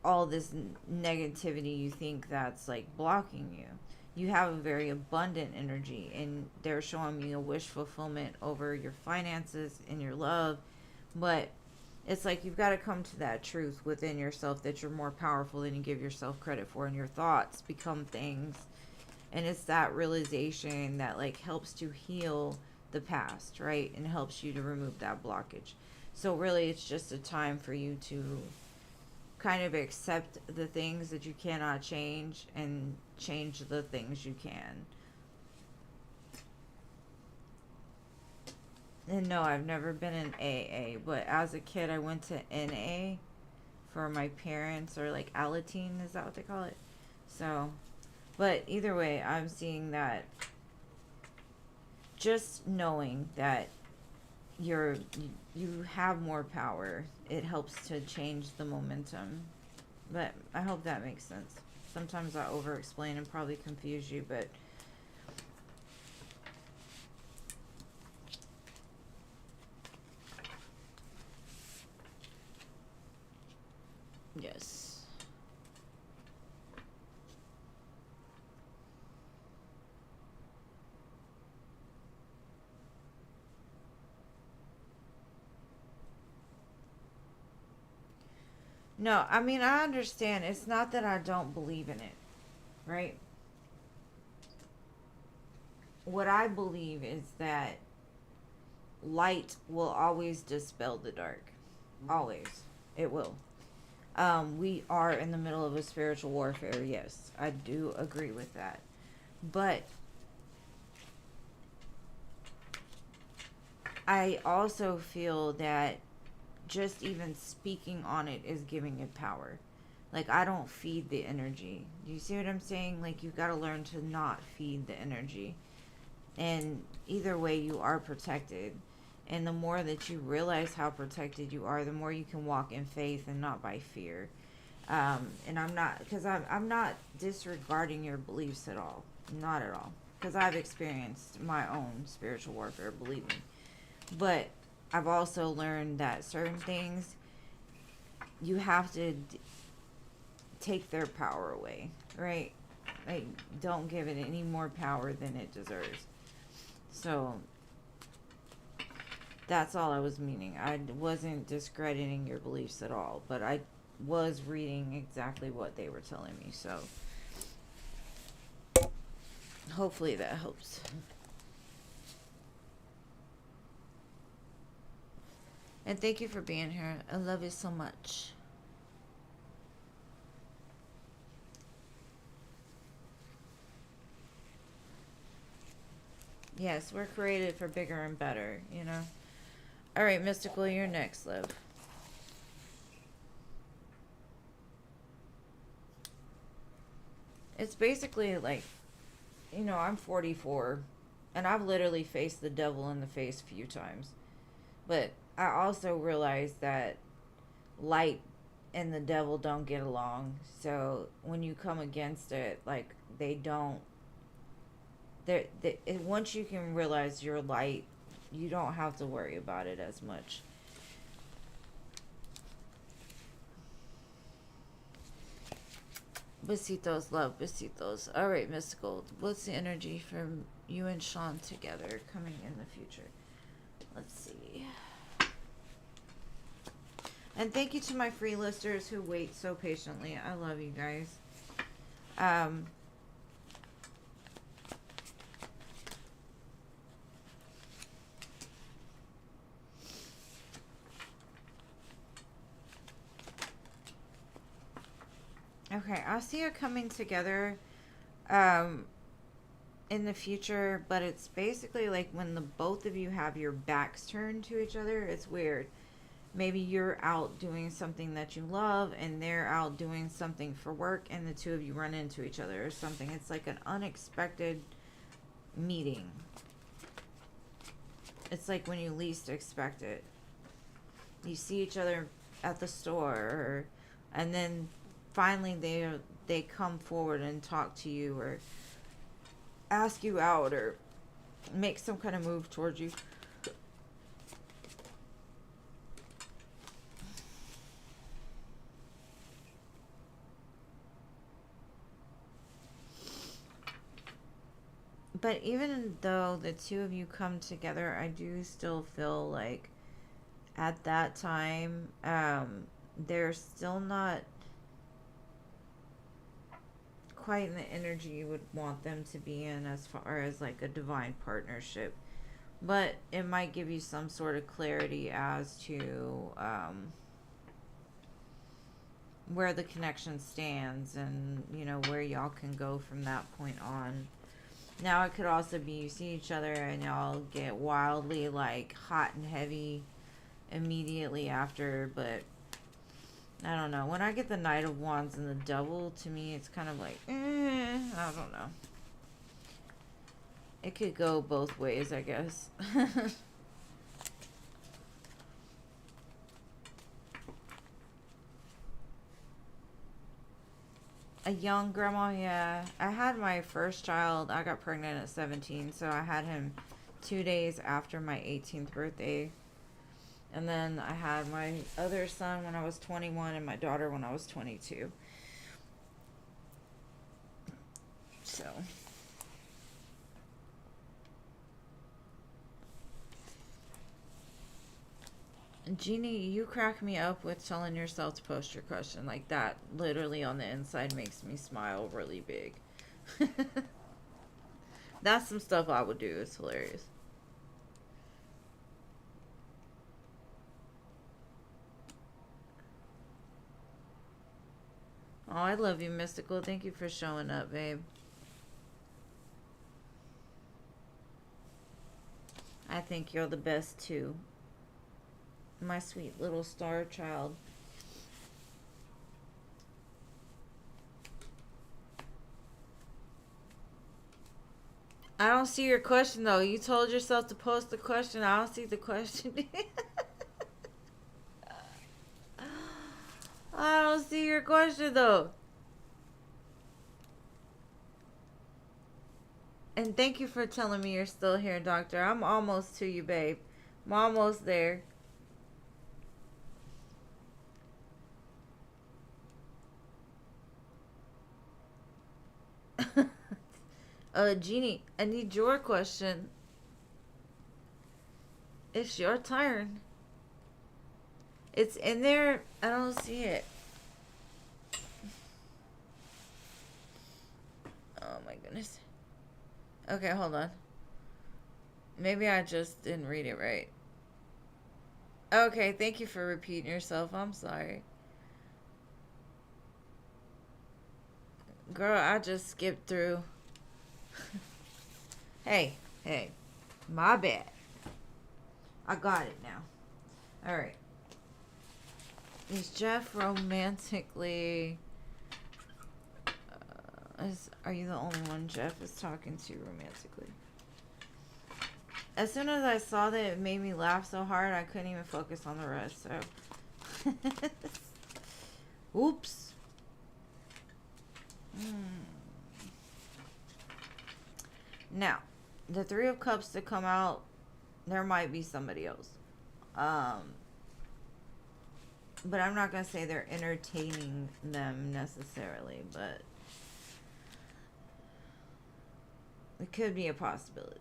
all this negativity you think that's like blocking you. You have a very abundant energy, and they're showing me a wish fulfillment over your finances and your love. But it's like you've got to come to that truth within yourself that you're more powerful than you give yourself credit for, and your thoughts become things. And it's that realization that like helps to heal the past, right? And helps you to remove that blockage. So really it's just a time for you to kind of accept the things that you cannot change and change the things you can. And no, I've never been in AA, but as a kid I went to NA for my parents, or like Alateen, is that what they call it? So, but either way, I'm seeing that just knowing that you have more power, it helps to change the momentum. But I hope that makes sense. Sometimes I over explain and probably confuse you, but yes. No, I mean, I understand. It's not that I don't believe in it, right? What I believe is that light will always dispel the dark. Always. It will. We are in the middle of a spiritual warfare. Yes, I do agree with that. But I also feel that just even speaking on it is giving it power. Like, I don't feed the energy. Do you see what I'm saying? Like, you've got to learn to not feed the energy. And either way, you are protected. And the more that you realize how protected you are, the more you can walk in faith and not by fear. And I'm not, because I'm not disregarding your beliefs at all. Not at all. Because I've experienced my own spiritual warfare, believe me. But I've also learned that certain things, you have to take their power away, right? Like, don't give it any more power than it deserves. So, that's all I was meaning. I wasn't discrediting your beliefs at all, but I was reading exactly what they were telling me. So, hopefully that helps. And thank you for being here. I love you so much. Yes, we're created for bigger and better, you know? All right, Mystical, you're next, love. It's basically like, I'm 44, and I've literally faced the devil in the face a few times. But I also realize that light and the devil don't get along. So when you come against it, like, they don't. Once you can realize your light, you don't have to worry about it as much. Besitos, love, besitos. All right, Mystical. What's the energy from you and Sean together coming in the future? Let's see. And thank you to my free listers who wait so patiently. I love you guys. Okay, I see it coming together in the future, but it's basically like when the both of you have your backs turned to each other. It's weird. Maybe you're out doing something that you love and they're out doing something for work, and the two of you run into each other or something. It's like an unexpected meeting. It's like when you least expect it. You see each other at the store, and then finally they come forward and talk to you or ask you out or make some kind of move towards you. But even though the two of you come together, I do still feel like at that time, they're still not quite in the energy you would want them to be in as far as like a divine partnership. But it might give you some sort of clarity as to where the connection stands and, where y'all can go from that point on. Now, it could also be you see each other and y'all get wildly, like, hot and heavy immediately after, but I don't know. When I get the Knight of Wands and the Devil, to me, it's kind of like, I don't know. It could go both ways, I guess. A young grandma, yeah. I had my first child. I got pregnant at 17, so I had him 2 days after my 18th birthday. And then I had my other son when I was 21 and my daughter when I was 22. So. Jeannie, you crack me up with telling yourself to post your question. Like that literally on the inside makes me smile really big. That's some stuff I would do. It's hilarious. Oh, I love you, Mystical. Thank you for showing up, babe. I think you're the best too. My sweet little star child. I don't see your question though. You told yourself to post the question. I don't see the question. I don't see your question though. And thank you for telling me you're still here, Doctor. I'm almost to you, babe. I'm almost there. Jeannie, I need your question. It's your turn. It's in there. I don't see it. Oh my goodness. Okay, hold on. Maybe I just didn't read it right. Okay, thank you for repeating yourself. I'm sorry. Girl, I just skipped through. Hey, my bad. I got it now. Alright. Is Jeff romantically... are you the only one Jeff is talking to romantically? As soon as I saw that, it made me laugh so hard I couldn't even focus on the rest, so... Oops. Now, the Three of Cups to come out, there might be somebody else. But I'm not going to say they're entertaining them necessarily, but it could be a possibility.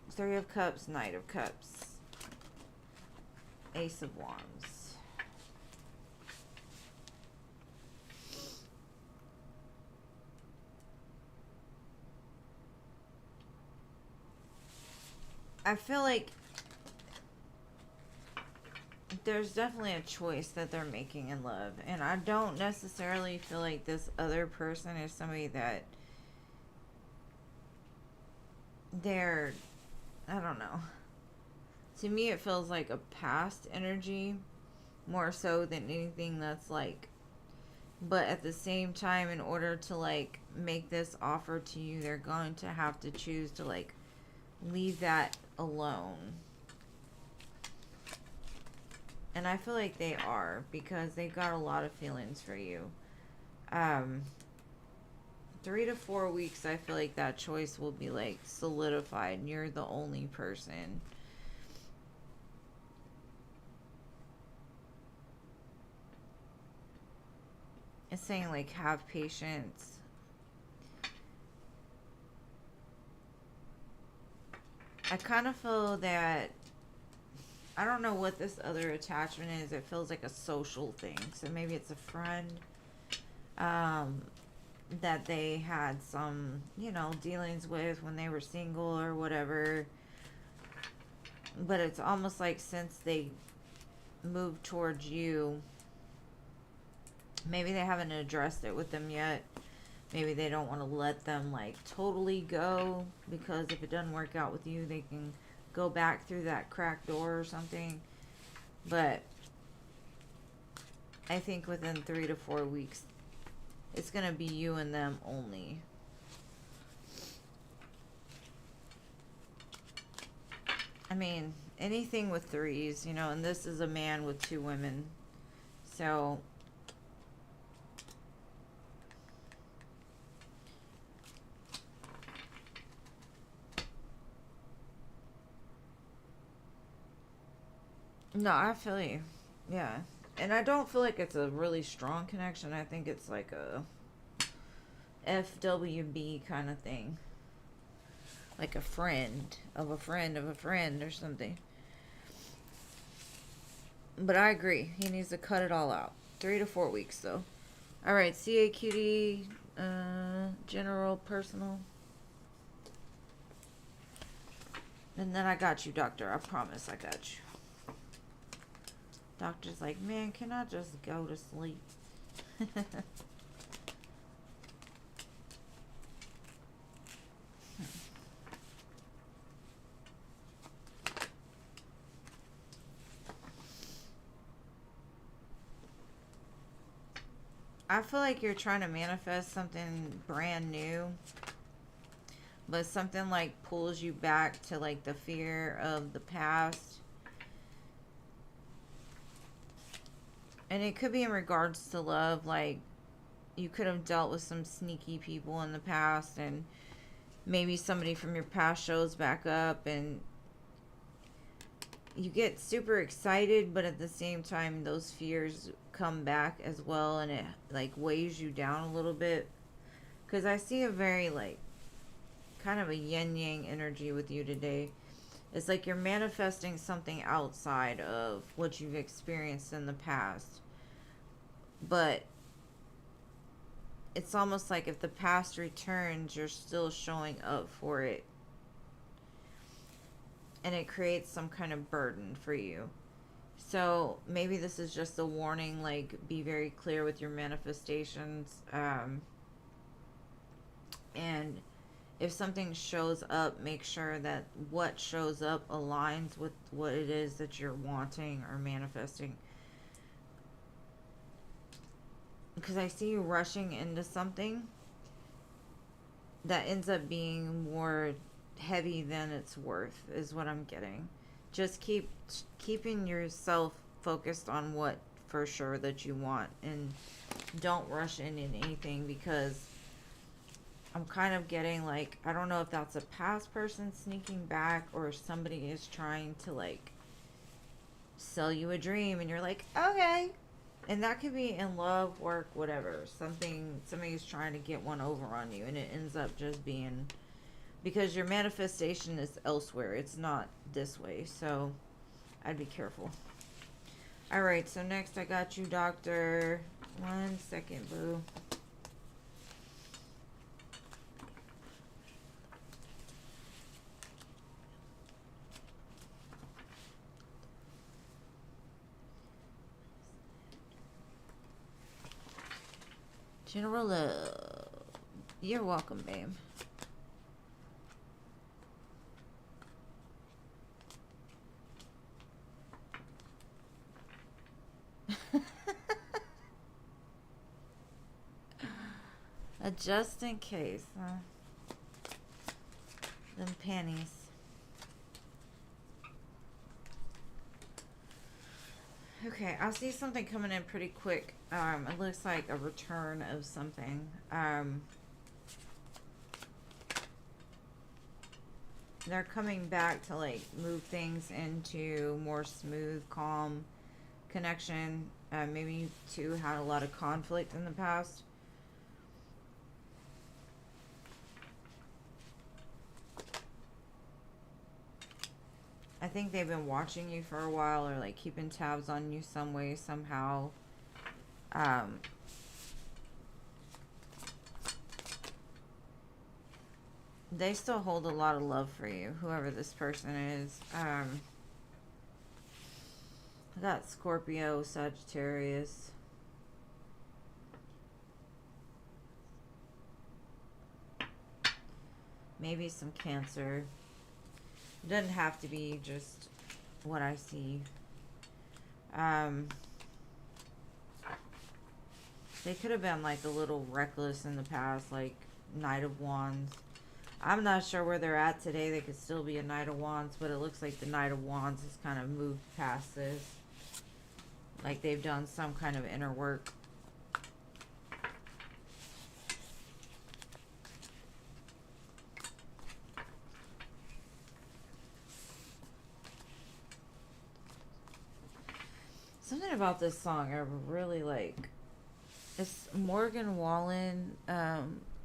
Three of Cups, Knight of Cups, Ace of Wands. I feel like there's definitely a choice that they're making in love. And I don't necessarily feel like this other person is somebody that they're, I don't know. To me, it feels like a past energy more so than anything that's like, but at the same time, in order to like make this offer to you, they're going to have to choose to like leave that alone. And I feel like they are, because they've got a lot of feelings for you. 3 to 4 weeks, I feel like that choice will be like solidified and you're the only person. It's saying like have patience. I kind of feel that, I don't know what this other attachment is. It feels like a social thing. So maybe it's a friend that they had some, you know, dealings with when they were single or whatever. But it's almost like since they moved towards you, maybe they haven't addressed it with them yet. Maybe they don't want to let them like totally go, because if it doesn't work out with you, they can go back through that cracked door or something. But I think within 3 to 4 weeks, it's going to be you and them only. I mean, anything with threes, you know, and this is a man with 2 women. So no, I feel you. Yeah. And I don't feel like it's a really strong connection. I think it's like a FWB kind of thing. Like a friend of a friend of a friend or something. But I agree. He needs to cut it all out. 3 to 4 weeks, though. All right, CAQD, general, personal. And then I got you, doctor. I promise I got you. Doctor's like, man, can I just go to sleep? I feel like you're trying to manifest something brand new, but something like pulls you back to like the fear of the past. And it could be in regards to love, like you could have dealt with some sneaky people in the past, and maybe somebody from your past shows back up, and you get super excited, but at the same time those fears come back as well, and it like weighs you down a little bit, because I see a very like kind of a yin yang energy with you today. It's like you're manifesting something outside of what you've experienced in the past, but it's almost like if the past returns, you're still showing up for it, and it creates some kind of burden for you. So maybe this is just a warning, like be very clear with your manifestations. And if something shows up, make sure that what shows up aligns with what it is that you're wanting or manifesting. Because I see you rushing into something that ends up being more heavy than it's worth, is what I'm getting. Just keeping yourself focused on what for sure that you want, and don't rush in anything, because I'm kind of getting like, I don't know if that's a past person sneaking back, or somebody is trying to like sell you a dream and you're like, okay. And that could be in love, work, whatever. Somebody's trying to get one over on you, and it ends up just being because your manifestation is elsewhere. It's not this way. So I'd be careful. All right. So next I got you, doctor. 1 second, boo. General Love. You're welcome, babe. Just in case, huh? Them panties. Okay, I see something coming in pretty quick. It looks like a return of something. They're coming back to like move things into more smooth, calm connection. Maybe you two had a lot of conflict in the past. I think they've been watching you for a while, or like keeping tabs on you some way, somehow. They still hold a lot of love for you, whoever this person is. I got Scorpio, Sagittarius. Maybe some Cancer. It doesn't have to be just what I see. They could have been like a little reckless in the past, like Knight of Wands. I'm not sure where they're at today. They could still be a Knight of Wands, but it looks like the Knight of Wands has kind of moved past this. Like they've done some kind of inner work. Something about this song I really like. It's Morgan Wallen.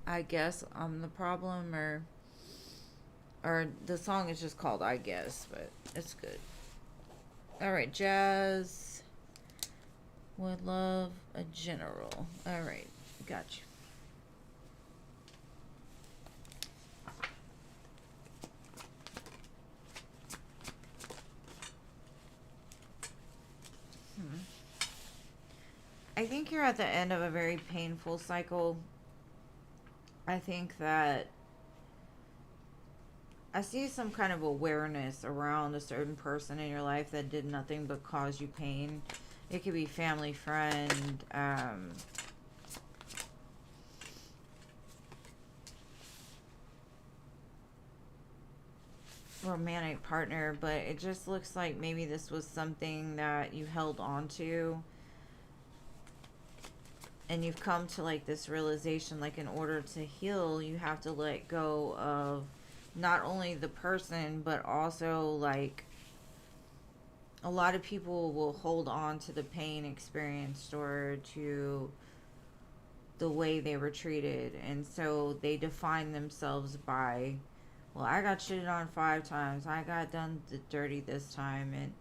I guess I'm the problem, or the song is just called I Guess, but it's good. All right, Jazz. Would love a general. Alright, got you. I think you're at the end of a very painful cycle. I think that I see some kind of awareness around a certain person in your life that did nothing but cause you pain. It could be family, friend, romantic partner, but it just looks like maybe this was something that you held on to, and you've come to like this realization, like in order to heal you have to let go of not only the person but also like a lot of people will hold on to the pain experienced or to the way they were treated, and so they define themselves by, well, I got shitted on 5 times, I got done dirty this time, and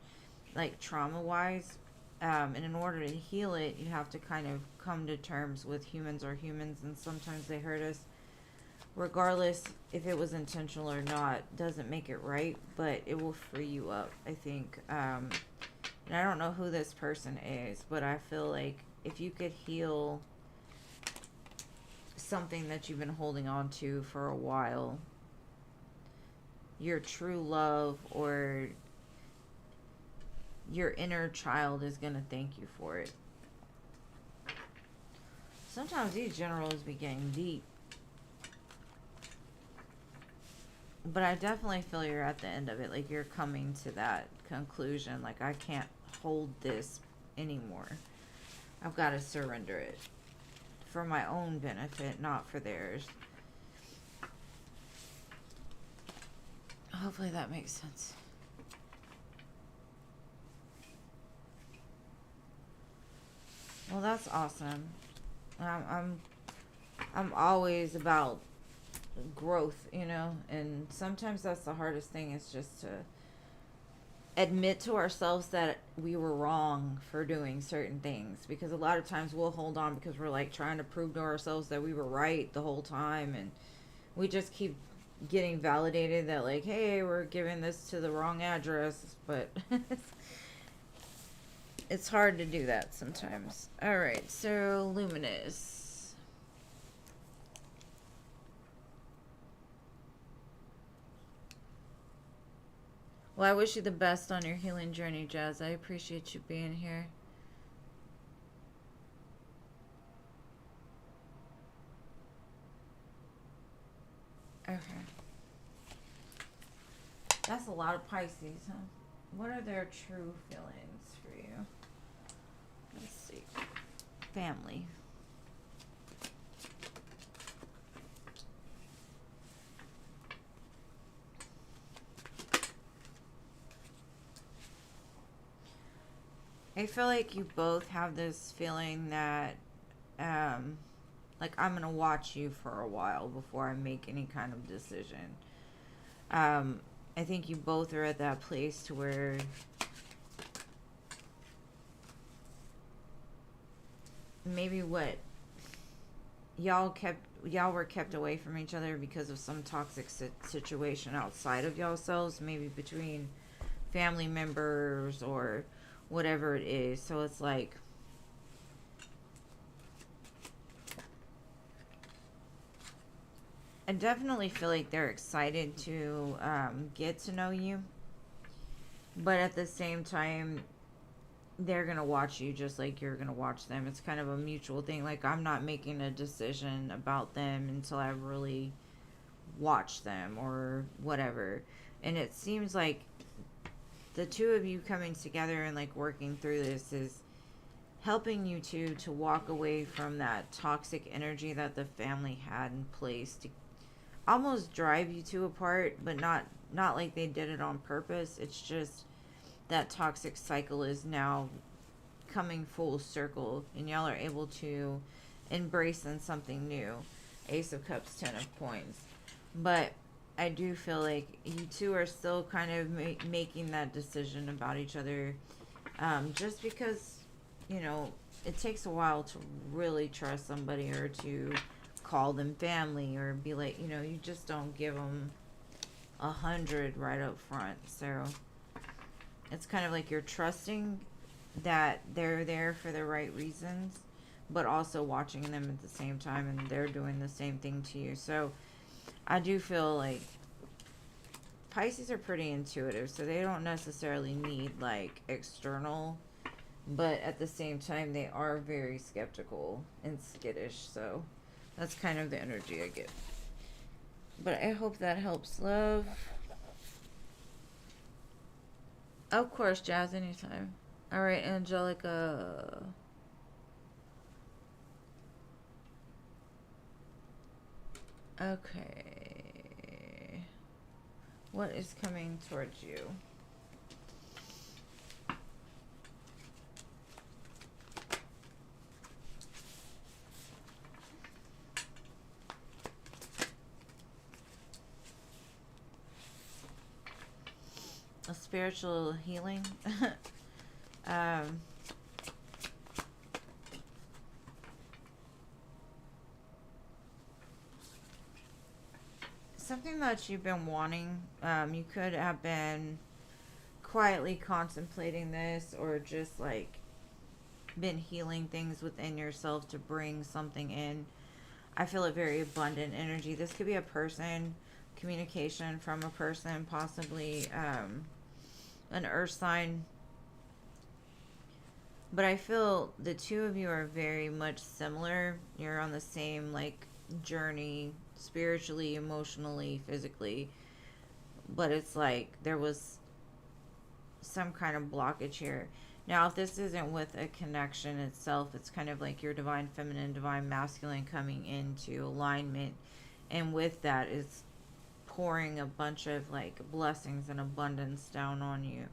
like trauma wise, and in order to heal it you have to kind of come to terms with humans are humans and sometimes they hurt us, regardless if it was intentional or not doesn't make it right, but it will free you up, I think. And I don't know who this person is, but I feel like if you could heal something that you've been holding on to for a while, your true love or your inner child is going to thank you for it. Sometimes these generals be getting deep. But I definitely feel you're at the end of it. Like you're coming to that conclusion. Like I can't hold this anymore. I've got to surrender it. For my own benefit, not for theirs. Hopefully that makes sense. Well, that's awesome. I'm always about growth, you know, and sometimes that's the hardest thing is just to admit to ourselves that we were wrong for doing certain things, because a lot of times we'll hold on because we're like trying to prove to ourselves that we were right the whole time, and we just keep getting validated that like, hey, we're giving this to the wrong address, but it's hard to do that sometimes. All right, so Luminous. Well, I wish you the best on your healing journey, Jazz. I appreciate you being here. Okay. That's a lot of Pisces, huh? What are their true feelings for you? Let's see. Family. I feel like you both have this feeling that, like, I'm going to watch you for a while before I make any kind of decision. I think you both are at that place to where maybe what y'all were kept away from each other because of some toxic situation outside of yourselves, maybe between family members or whatever it is. So it's like I definitely feel like they're excited to get to know you, but at the same time they're gonna watch you just like you're gonna watch them. It's kind of a mutual thing. Like I'm not making a decision about them until I really watch them or whatever. And it seems like the two of you coming together and like working through this is helping you two to walk away from that toxic energy that the family had in place to almost drive you two apart, but not like they did it on purpose. It's just that toxic cycle is now coming full circle and y'all are able to embrace in something new. Ace of Cups, 10 of Coins. But I do feel like you two are still kind of making that decision about each other, just because you know, it takes a while to really trust somebody or to call them family or be like, you know, you just don't give them 100 right up front. So it's kind of like you're trusting that they're there for the right reasons, but also watching them at the same time and they're doing the same thing to you. So I do feel like Pisces are pretty intuitive, so they don't necessarily need like external, but at the same time, they are very skeptical and skittish. So that's kind of the energy I get. But I hope that helps, love. Of course, Jazz, anytime. All right, Angelica. Okay. What is coming towards you? A spiritual healing. um, Something that you've been wanting. You could have been quietly contemplating this or just like been healing things within yourself to bring something in. I feel a very abundant energy. This could be a person, communication from a person, possibly an earth sign. But I feel the two of you are very much similar. You're on the same like journey, spiritually, emotionally, physically. But it's like there was some kind of blockage here. Now, if this isn't with a connection itself, it's kind of like your divine feminine, divine masculine coming into alignment. And with that is pouring a bunch of like blessings and abundance down on you.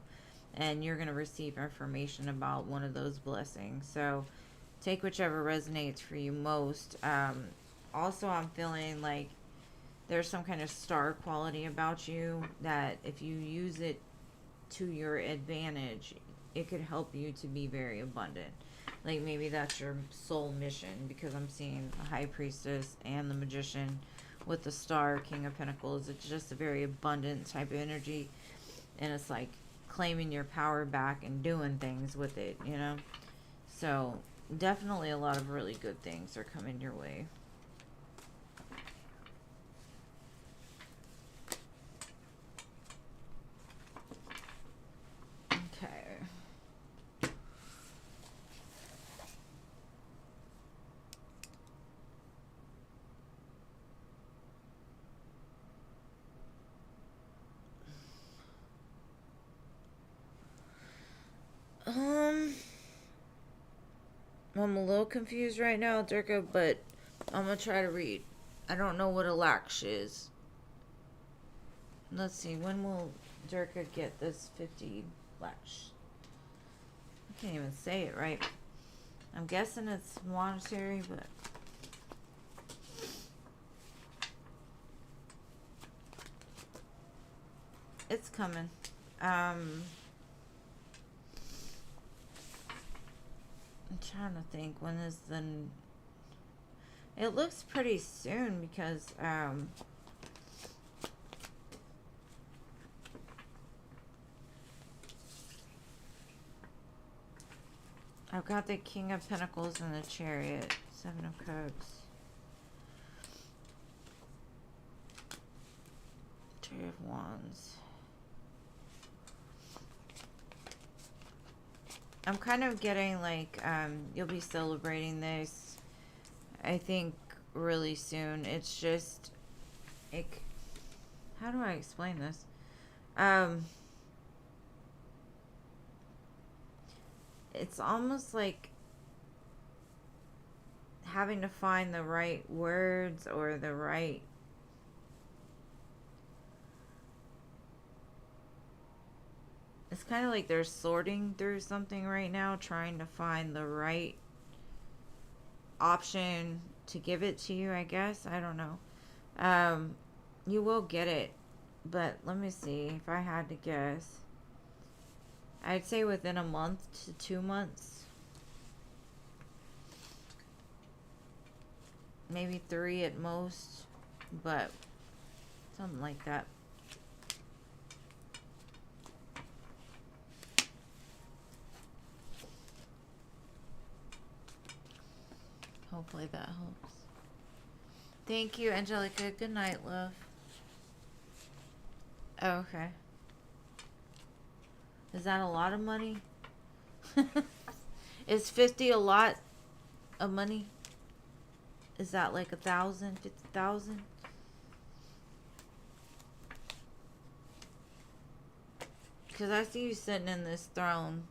And you're going to receive information about one of those blessings. So take whichever resonates for you most. Also, I'm feeling like there's some kind of star quality about you that if you use it to your advantage, it could help you to be very abundant. Like maybe that's your soul mission, because I'm seeing the high priestess and the magician with the star, king of pentacles. It's just a very abundant type of energy, and it's like claiming your power back and doing things with it, you know. So definitely a lot of really good things are coming your way. I'm a little confused right now, Durga, but I'm gonna try to read. I don't know what a laksh is. Let's see, when will Durga get this 50 laksh? I can't even say it right. I'm guessing it's monetary, but it's coming. I'm trying to think, when is the... It looks pretty soon because I've got the King of Pentacles and the Chariot, Seven of Cups, Three of Wands. I'm kind of getting like you'll be celebrating this, I think, really soon. It's just, how do I explain this? It's almost like having to find the right words or the right... It's kind of like they're sorting through something right now, trying to find the right option to give it to you, I guess. I don't know. You will get it, but let me see. If I had to guess, I'd say within a month to 2 months. maybe 3 at most, but something like that. Hopefully that helps. Thank you, Angelica. Good night, love. Oh, okay. Is that a lot of money? Is 50 a lot of money? Is that like 1,000, 50,000? Because I see you sitting in this throne,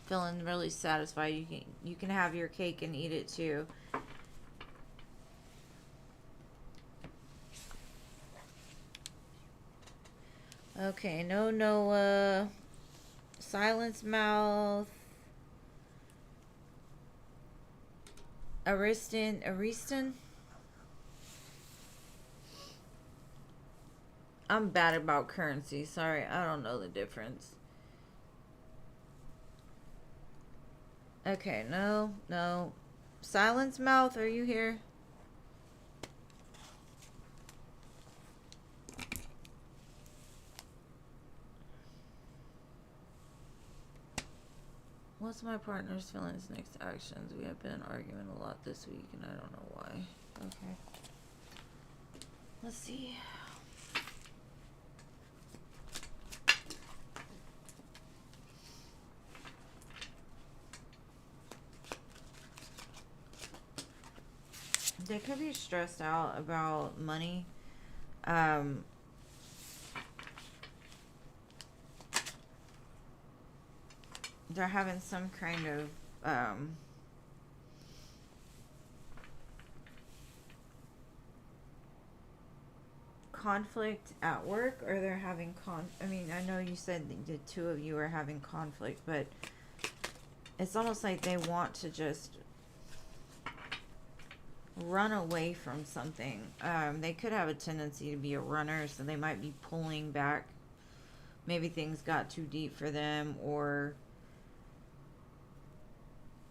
feeling really satisfied. You can have your cake and eat it too. Okay, no Noah. Silence mouth. Ariston? I'm bad about currency. Sorry, I don't know the difference. Okay, no. Silence mouth, are you here? What's my partner's feelings next actions? We have been arguing a lot this week and I don't know why. Okay. Let's see. They could be stressed out about money. They're having some kind of conflict at work, or they're having I mean, I know you said the two of you are having conflict, but it's almost like they want to just run away from something. They could have a tendency to be a runner, so they might be pulling back. Maybe things got too deep for them, or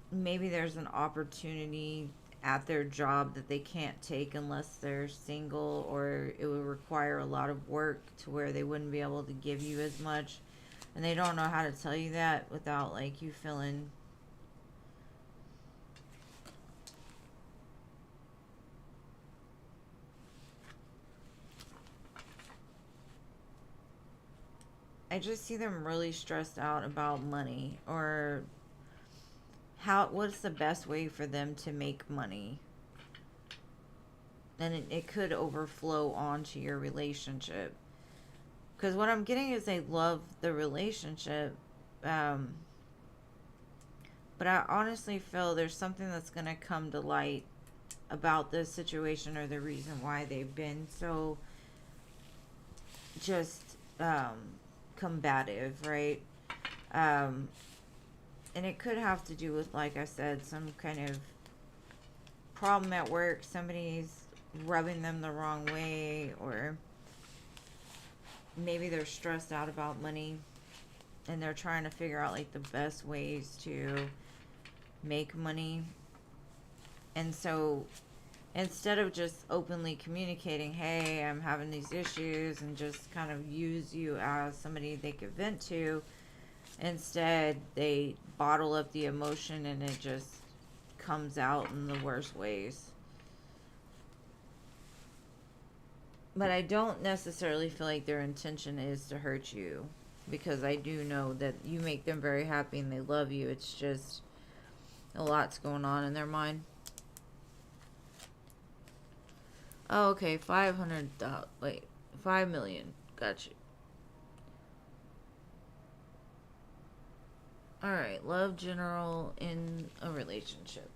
maybe there's an opportunity at their job that they can't take unless they're single, or it would require a lot of work to where they wouldn't be able to give you as much, and they don't know how to tell you that without like you feeling I just see them really stressed out about money, or what's the best way for them to make money. And it could overflow onto your relationship. Because what I'm getting is they love the relationship. But I honestly feel there's something that's going to come to light about this situation, or the reason why they've been so just combative, right? And it could have to do with, like I said, some kind of problem at work. Somebody's rubbing them the wrong way, or maybe they're stressed out about money and they're trying to figure out like the best ways to make money. And so instead of just openly communicating, hey, I'm having these issues, and just kind of use you as somebody they could vent to, instead they bottle up the emotion and it just comes out in the worst ways. But I don't necessarily feel like their intention is to hurt you, because I do know that you make them very happy and they love you. It's just a lot's going on in their mind. Oh, okay, 500,000. Wait, 5 million. Got you. Alright, love general in a relationship.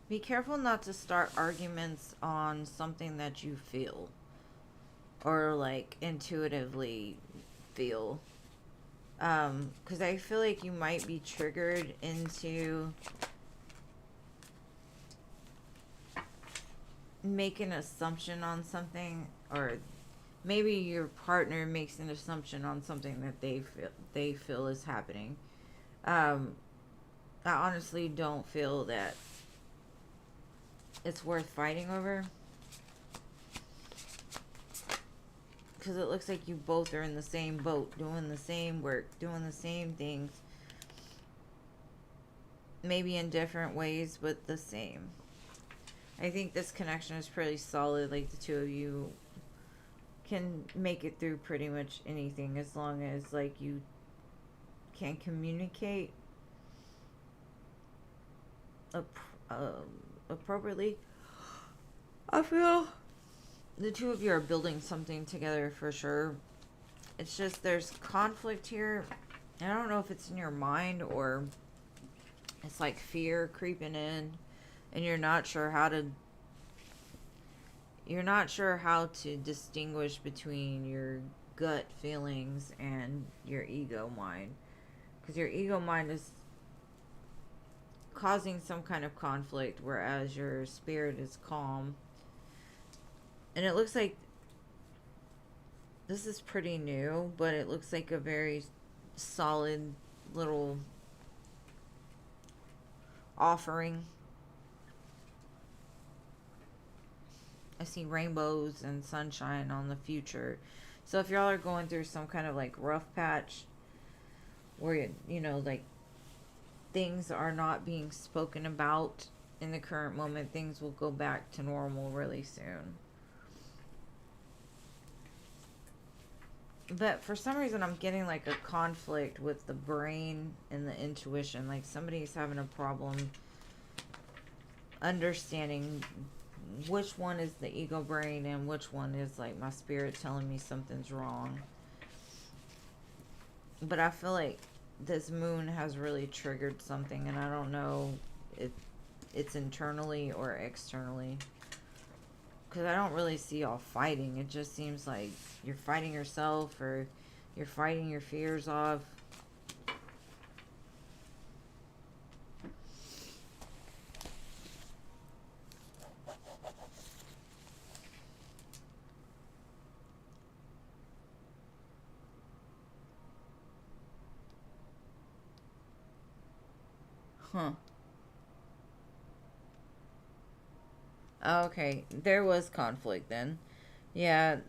Be careful not to start arguments on something that you feel, or like intuitively feel. Because I feel like you might be triggered into make an assumption on something, or maybe your partner makes an assumption on something that they feel is happening. Um, I honestly don't feel that it's worth fighting over, because it looks like you both are in the same boat, doing the same work, doing the same things, maybe in different ways, but the same. I think this connection is pretty solid. Like, the two of you can make it through pretty much anything, as long as, like, you can communicate appropriately. I feel the two of you are building something together for sure. It's just there's conflict here. I don't know if it's in your mind, or it's like fear creeping in, and you're not sure how to distinguish between your gut feelings and your ego mind, because your ego mind is causing some kind of conflict, whereas your spirit is calm. And it looks like this is pretty new, but it looks like a very solid little offering. I see rainbows and sunshine on the future. So if y'all are going through some kind of like rough patch, where like things are not being spoken about in the current moment, things will go back to normal really soon. But for some reason, I'm getting like a conflict with the brain and the intuition. Like, somebody's having a problem understanding which one is the ego brain and which one is like my spirit telling me something's wrong. But I feel like this moon has really triggered something, and I don't know if it's internally or externally, because I don't really see y'all fighting. It just seems like you're fighting yourself, or you're fighting your fears off. Huh. Okay, there was conflict then. Yeah,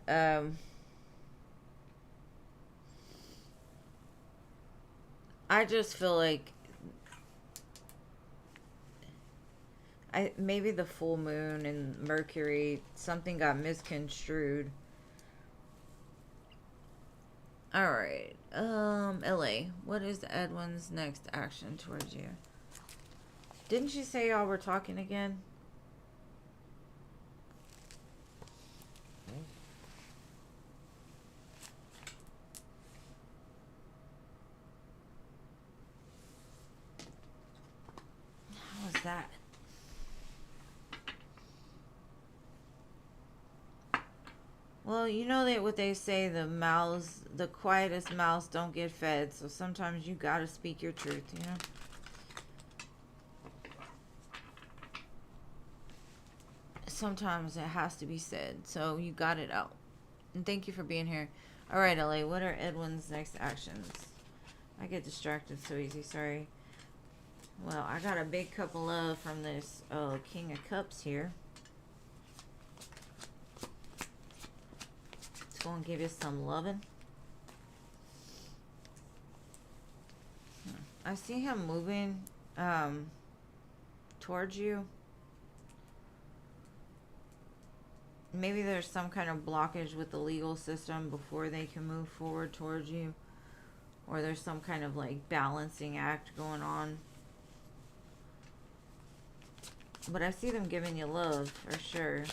I just feel like maybe the full moon and Mercury, something got misconstrued. Alright, LA, what is Edwin's next action towards you? Didn't you say y'all were talking again? How was that? Well, you know that what they say, the quietest mouths don't get fed, so sometimes you gotta speak your truth, you know? Sometimes it has to be said, so you got it out. And thank you for being here. Alright, LA, what are Edwin's next actions? I get distracted so easy, sorry. Well, I got a big cup of love from this King of Cups here. Let's go and give you some loving. I see him moving towards you. Maybe there's some kind of blockage with the legal system before they can move forward towards you. Or there's some kind of like balancing act going on. But I see them giving you love for sure.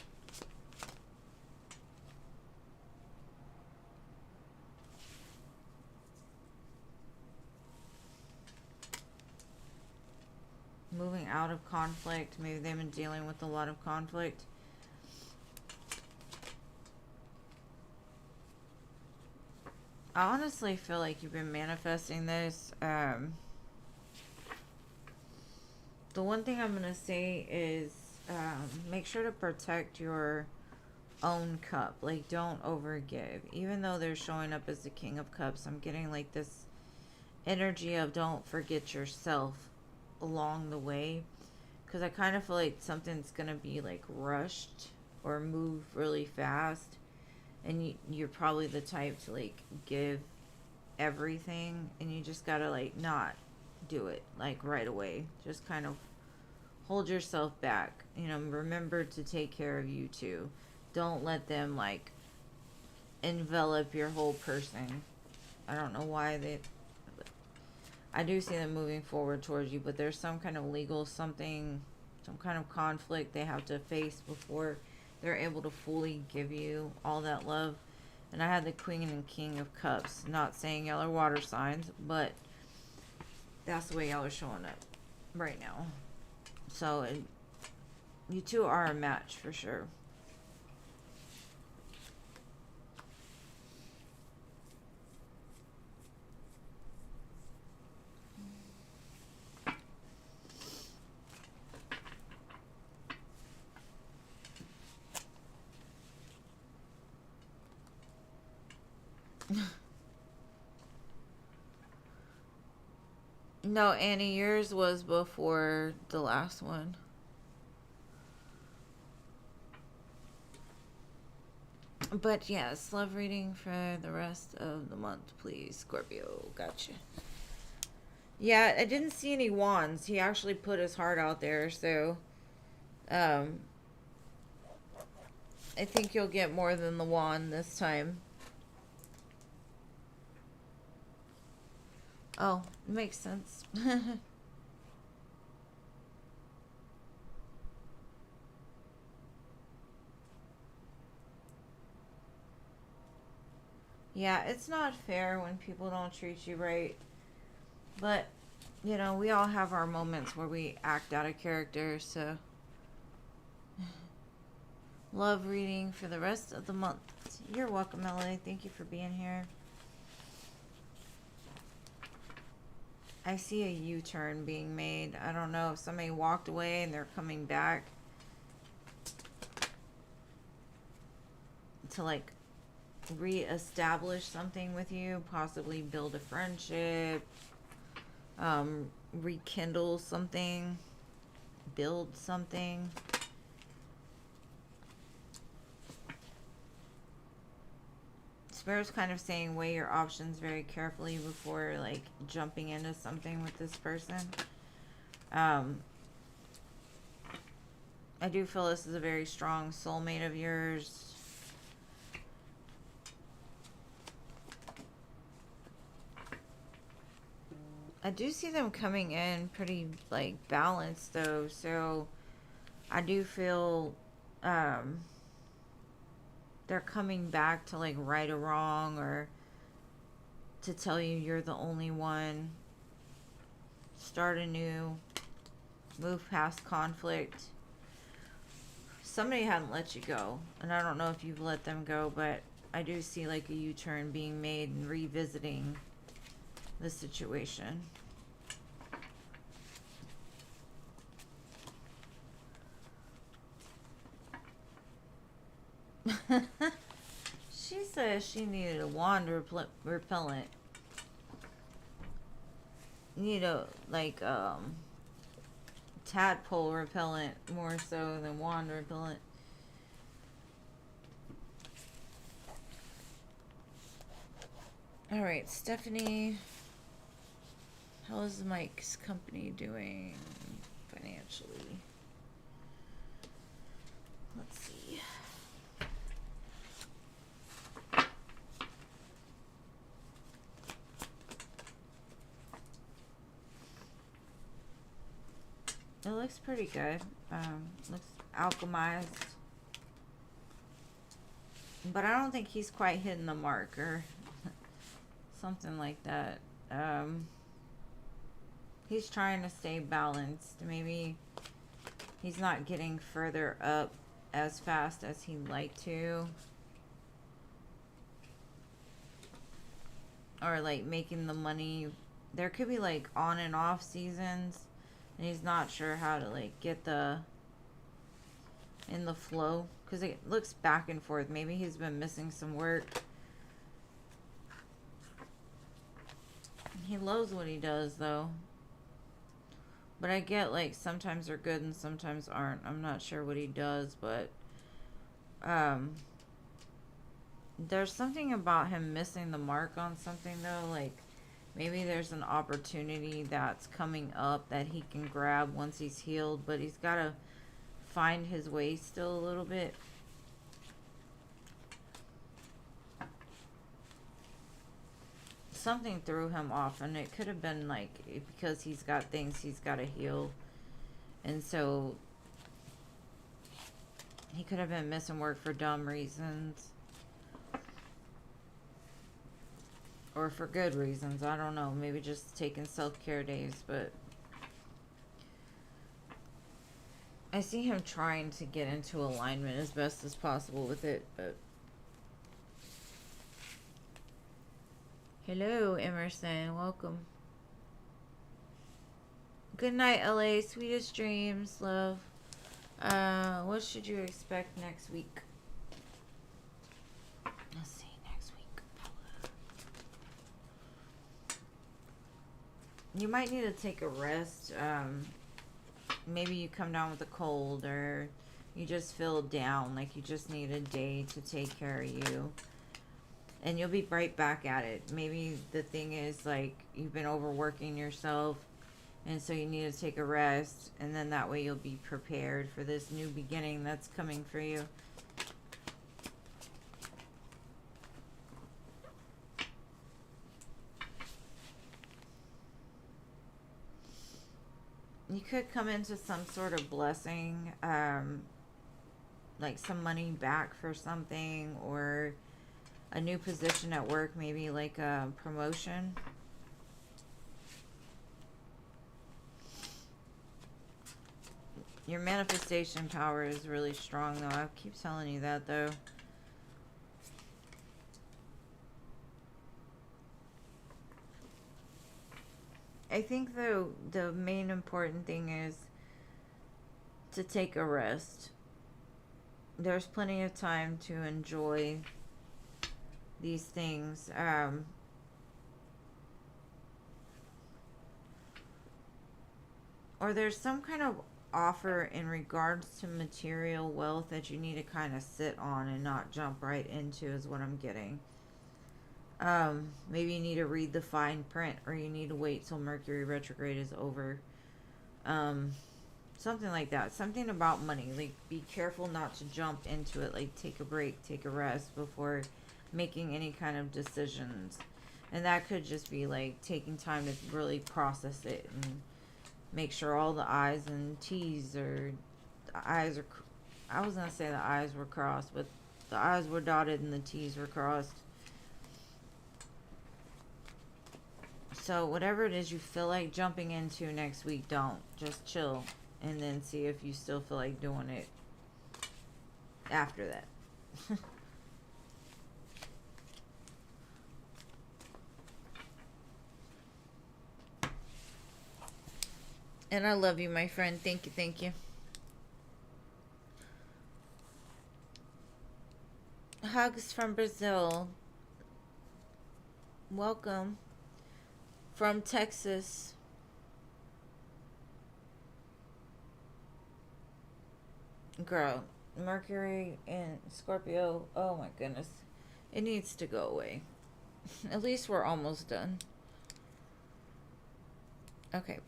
Moving out of conflict. Maybe they've been dealing with a lot of conflict. I honestly feel like you've been manifesting this. The one thing I'm going to say is make sure to protect your own cup. Like, don't overgive. Even though they're showing up as the King of Cups, I'm getting like this energy of don't forget yourself along the way. Because I kind of feel like something's going to be like rushed or move really fast. And you're probably the type to like give everything. And you just got to like not do it like right away. Just kind of hold yourself back. You know, remember to take care of you too. Don't let them like envelop your whole person. I don't know why I do see them moving forward towards you, but there's some kind of legal something, some kind of conflict they have to face before they're able to fully give you all that love. And I had the Queen and King of Cups. Not saying y'all are water signs, but that's the way y'all are showing up right now. So you two are a match for sure. No, Annie, yours was before the last one. But yes, love reading for the rest of the month, please, Scorpio. Gotcha. Yeah, I didn't see any wands. He actually put his heart out there, so um, I think you'll get more than the wand this time. Oh, makes sense. Yeah, it's not fair when people don't treat you right. But, you know, we all have our moments where we act out of character, so. Love reading for the rest of the month. You're welcome, Melody. Thank you for being here. I see a U-turn being made. I don't know if somebody walked away and they're coming back to like re-establish something with you, possibly build a friendship, rekindle something, build something. Spirit's kind of saying weigh your options very carefully before like jumping into something with this person. I do feel this is a very strong soulmate of yours. I do see them coming in pretty like balanced though, so I do feel they're coming back to like right or wrong, or to tell you you're the only one. Start anew. Move past conflict. Somebody hadn't let you go, and I don't know if you've let them go, but I do see like a U-turn being made and revisiting the situation. She says she needed a wand repellent. Need a like tadpole repellent more so than wand repellent. All right, Stephanie, how is Mike's company doing financially? Let's see. It looks pretty good. Looks alchemized. But I don't think he's quite hitting the mark or something like that. He's trying to stay balanced. Maybe he's not getting further up as fast as he'd like to. Or like making the money. There could be like on and off seasons. And he's not sure how to like get the in the flow, because it looks back and forth. Maybe he's been missing some work. He loves what he does, though. But I get, like, sometimes they're good and sometimes aren't. I'm not sure what he does, but there's something about him missing the mark on something, though. Like, maybe there's an opportunity that's coming up that he can grab once he's healed, but he's got to find his way still a little bit. Something threw him off, and it could have been like because he's got things he's got to heal, and so he could have been missing work for dumb reasons or for good reasons. I don't know, maybe just taking self-care days. But I see him trying to get into alignment as best as possible with it. But hello, Emerson. Welcome. Good night, LA. Sweetest dreams, love. What should you expect next week? Let's see, next week. You might need to take a rest. Maybe you come down with a cold, or you just feel down, like you just need a day to take care of you. And you'll be right back at it. Maybe the thing is, like, you've been overworking yourself, and so you need to take a rest, and then that way you'll be prepared for this new beginning that's coming for you. You could come into some sort of blessing, like some money back for something, or a new position at work, maybe like a promotion. Your manifestation power is really strong, though. I keep telling you that, though. I think, though, the main important thing is to take a rest. There's plenty of time to enjoy these things. Or there's some kind of offer in regards to material wealth that you need to kind of sit on and not jump right into, is what I'm getting. Maybe you need to read the fine print, or you need to wait till Mercury retrograde is over. Something like that. Something about money. Like, be careful not to jump into it. Like, take a break, take a rest before making any kind of decisions. And that could just be like taking time to really process it and make sure all the I's and T's are, the I's are, I was gonna say the I's were crossed, but the I's were dotted and the T's were crossed. So whatever it is you feel like jumping into next week, don't. Just chill, and then see if you still feel like doing it after that. And I love you, my friend. Thank you, thank you. Hugs from Brazil. Welcome. From Texas. Girl, Mercury in Scorpio. Oh my goodness. It needs to go away. At least we're almost done. Okay.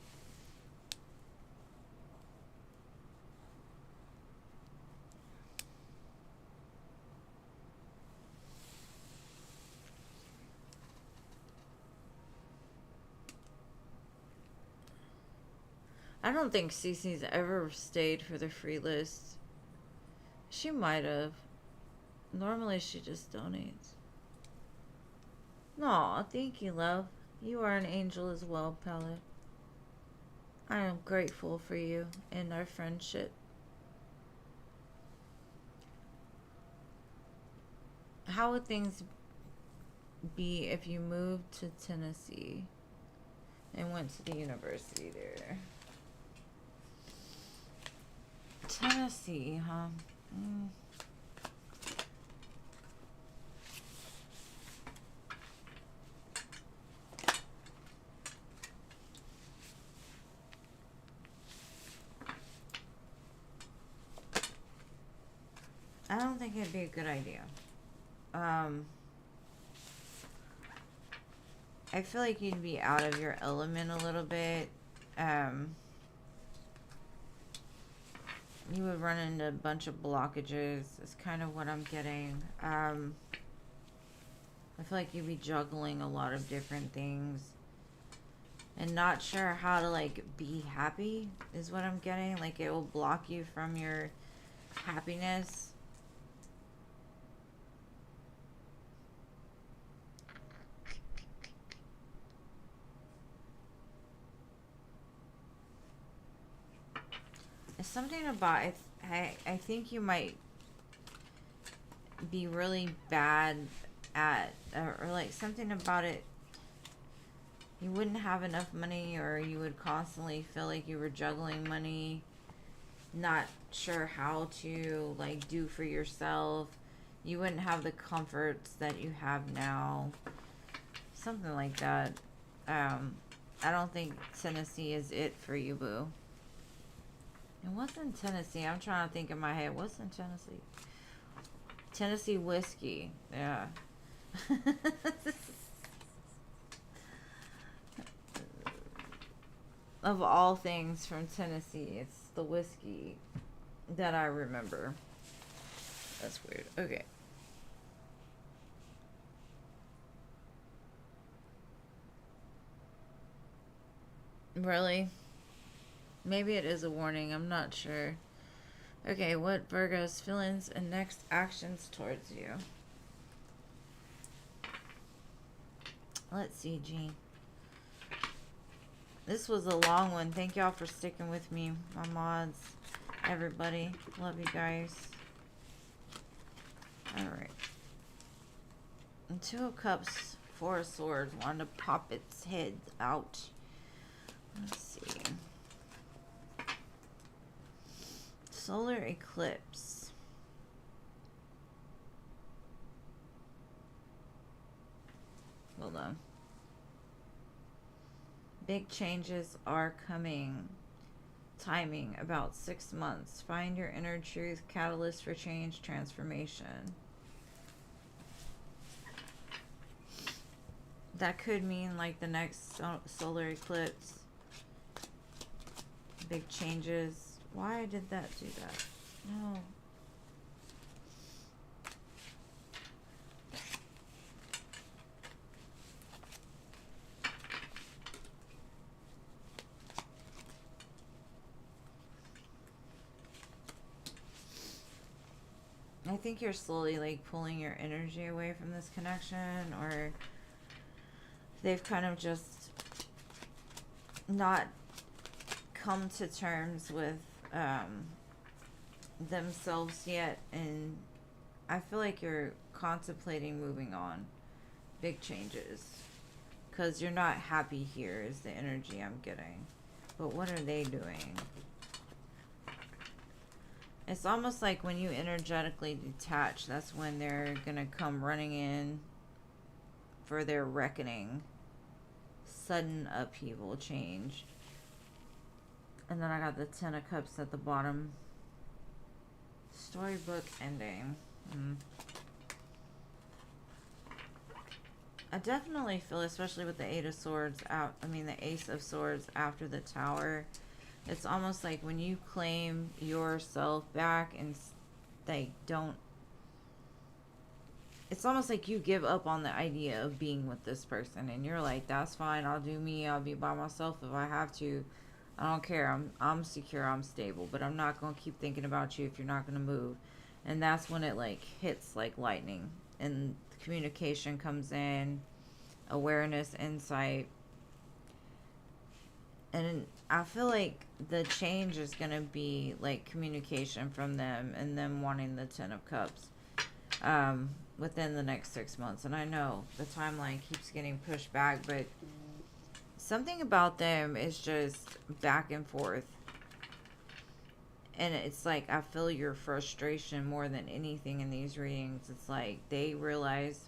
I don't think Cece's ever stayed for the free list. She might have. Normally she just donates. Aw, thank you, love. You are an angel as well, Palette. I am grateful for you and our friendship. How would things be if you moved to Tennessee and went to the university there? Tennessee, huh? Mm. I don't think it'd be a good idea. I feel like you'd be out of your element a little bit. You would run into a bunch of blockages, is kind of what I'm getting. I feel like you'd be juggling a lot of different things and not sure how to, like, be happy, is what I'm getting. Like, it will block you from your happiness. It's something about it. I think you might be really bad at, or like something about it. You wouldn't have enough money, or you would constantly feel like you were juggling money, not sure how to, like, do for yourself. You wouldn't have the comforts that you have now. Something like that. I don't think Tennessee is it for you, boo. And what's in Tennessee? I'm trying to think in my head. What's in Tennessee? Tennessee whiskey. Yeah. Of all things from Tennessee, it's the whiskey that I remember. That's weird. Okay. Really? Maybe it is a warning. I'm not sure. Okay, what Virgo's feelings and next actions towards you? Let's see, Jean. This was a long one. Thank y'all for sticking with me, my mods. Everybody. Love you guys. Alright. And Two of Cups, Four of Swords. Want to pop its head out. Let's see. Solar eclipse. Hold on. Big changes are coming. Timing about 6 months. Find your inner truth. Catalyst for change, transformation. That could mean like the next solar eclipse. Big changes. Why did that do that? No. I think you're slowly like pulling your energy away from this connection, or they've kind of just not come to terms with themselves yet, and I feel like you're contemplating moving on. Big changes, because you're not happy here is the energy I'm getting. But what are they doing? It's almost like when you energetically detach, that's when they're gonna come running in for their reckoning. Sudden upheaval, change. And then I got the Ten of Cups at the bottom. Storybook ending. I definitely feel, especially with the Eight of Swords out, the Ace of Swords after the Tower, it's almost like when you claim yourself back and they don't, it's almost like you give up on the idea of being with this person, and you're like, that's fine, I'll do me, I'll be by myself if I have to. I don't care. I'm secure. I'm stable. But I'm not going to keep thinking about you if you're not going to move. And that's when it like hits like lightning. And communication comes in. Awareness, insight. And I feel like the change is going to be like communication from them and them wanting the Ten of Cups within the next 6 months. And I know the timeline keeps getting pushed back, but something about them is just back and forth. And it's like I feel your frustration more than anything in these readings. It's like they realize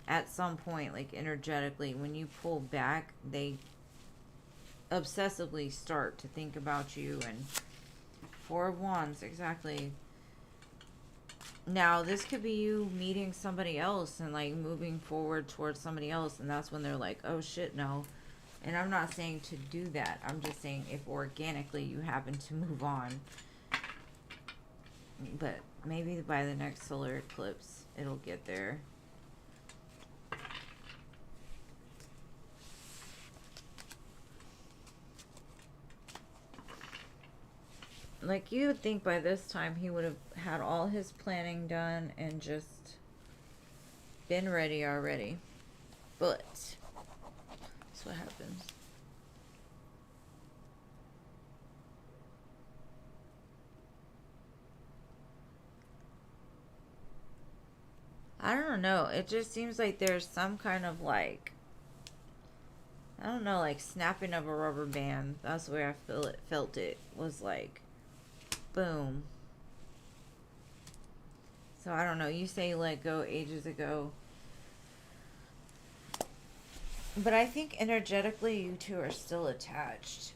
at some point, like energetically, when you pull back, they obsessively start to think about you. And Four of Wands, exactly. Now, this could be you meeting somebody else and like moving forward towards somebody else, and that's when they're like, oh shit, no. And I'm not saying to do that. I'm just saying if organically you happen to move on. But maybe by the next solar eclipse, it'll get there. Like, you would think by this time he would have had all his planning done and just been ready already. But that's what happens. I don't know. It just seems like there's some kind of like, I don't know, like snapping of a rubber band. That's the way I felt it was like, boom. So I don't know. You say you let go ages ago. But I think energetically you two are still attached.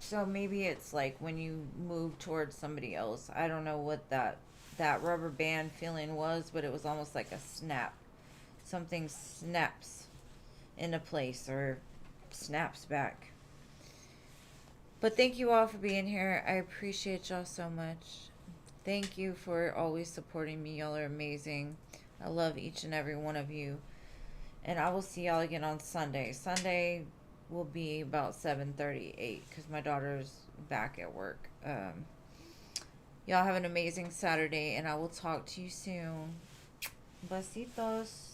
So maybe it's like when you move towards somebody else. I don't know what that rubber band feeling was, but it was almost like a snap. Something snaps into place or snaps back. But thank you all for being here. I appreciate y'all so much. Thank you for always supporting me. Y'all are amazing. I love each and every one of you. And I will see y'all again on Sunday. Sunday will be about 7:38 because my daughter's back at work. Y'all have an amazing Saturday, and I will talk to you soon. Besitos.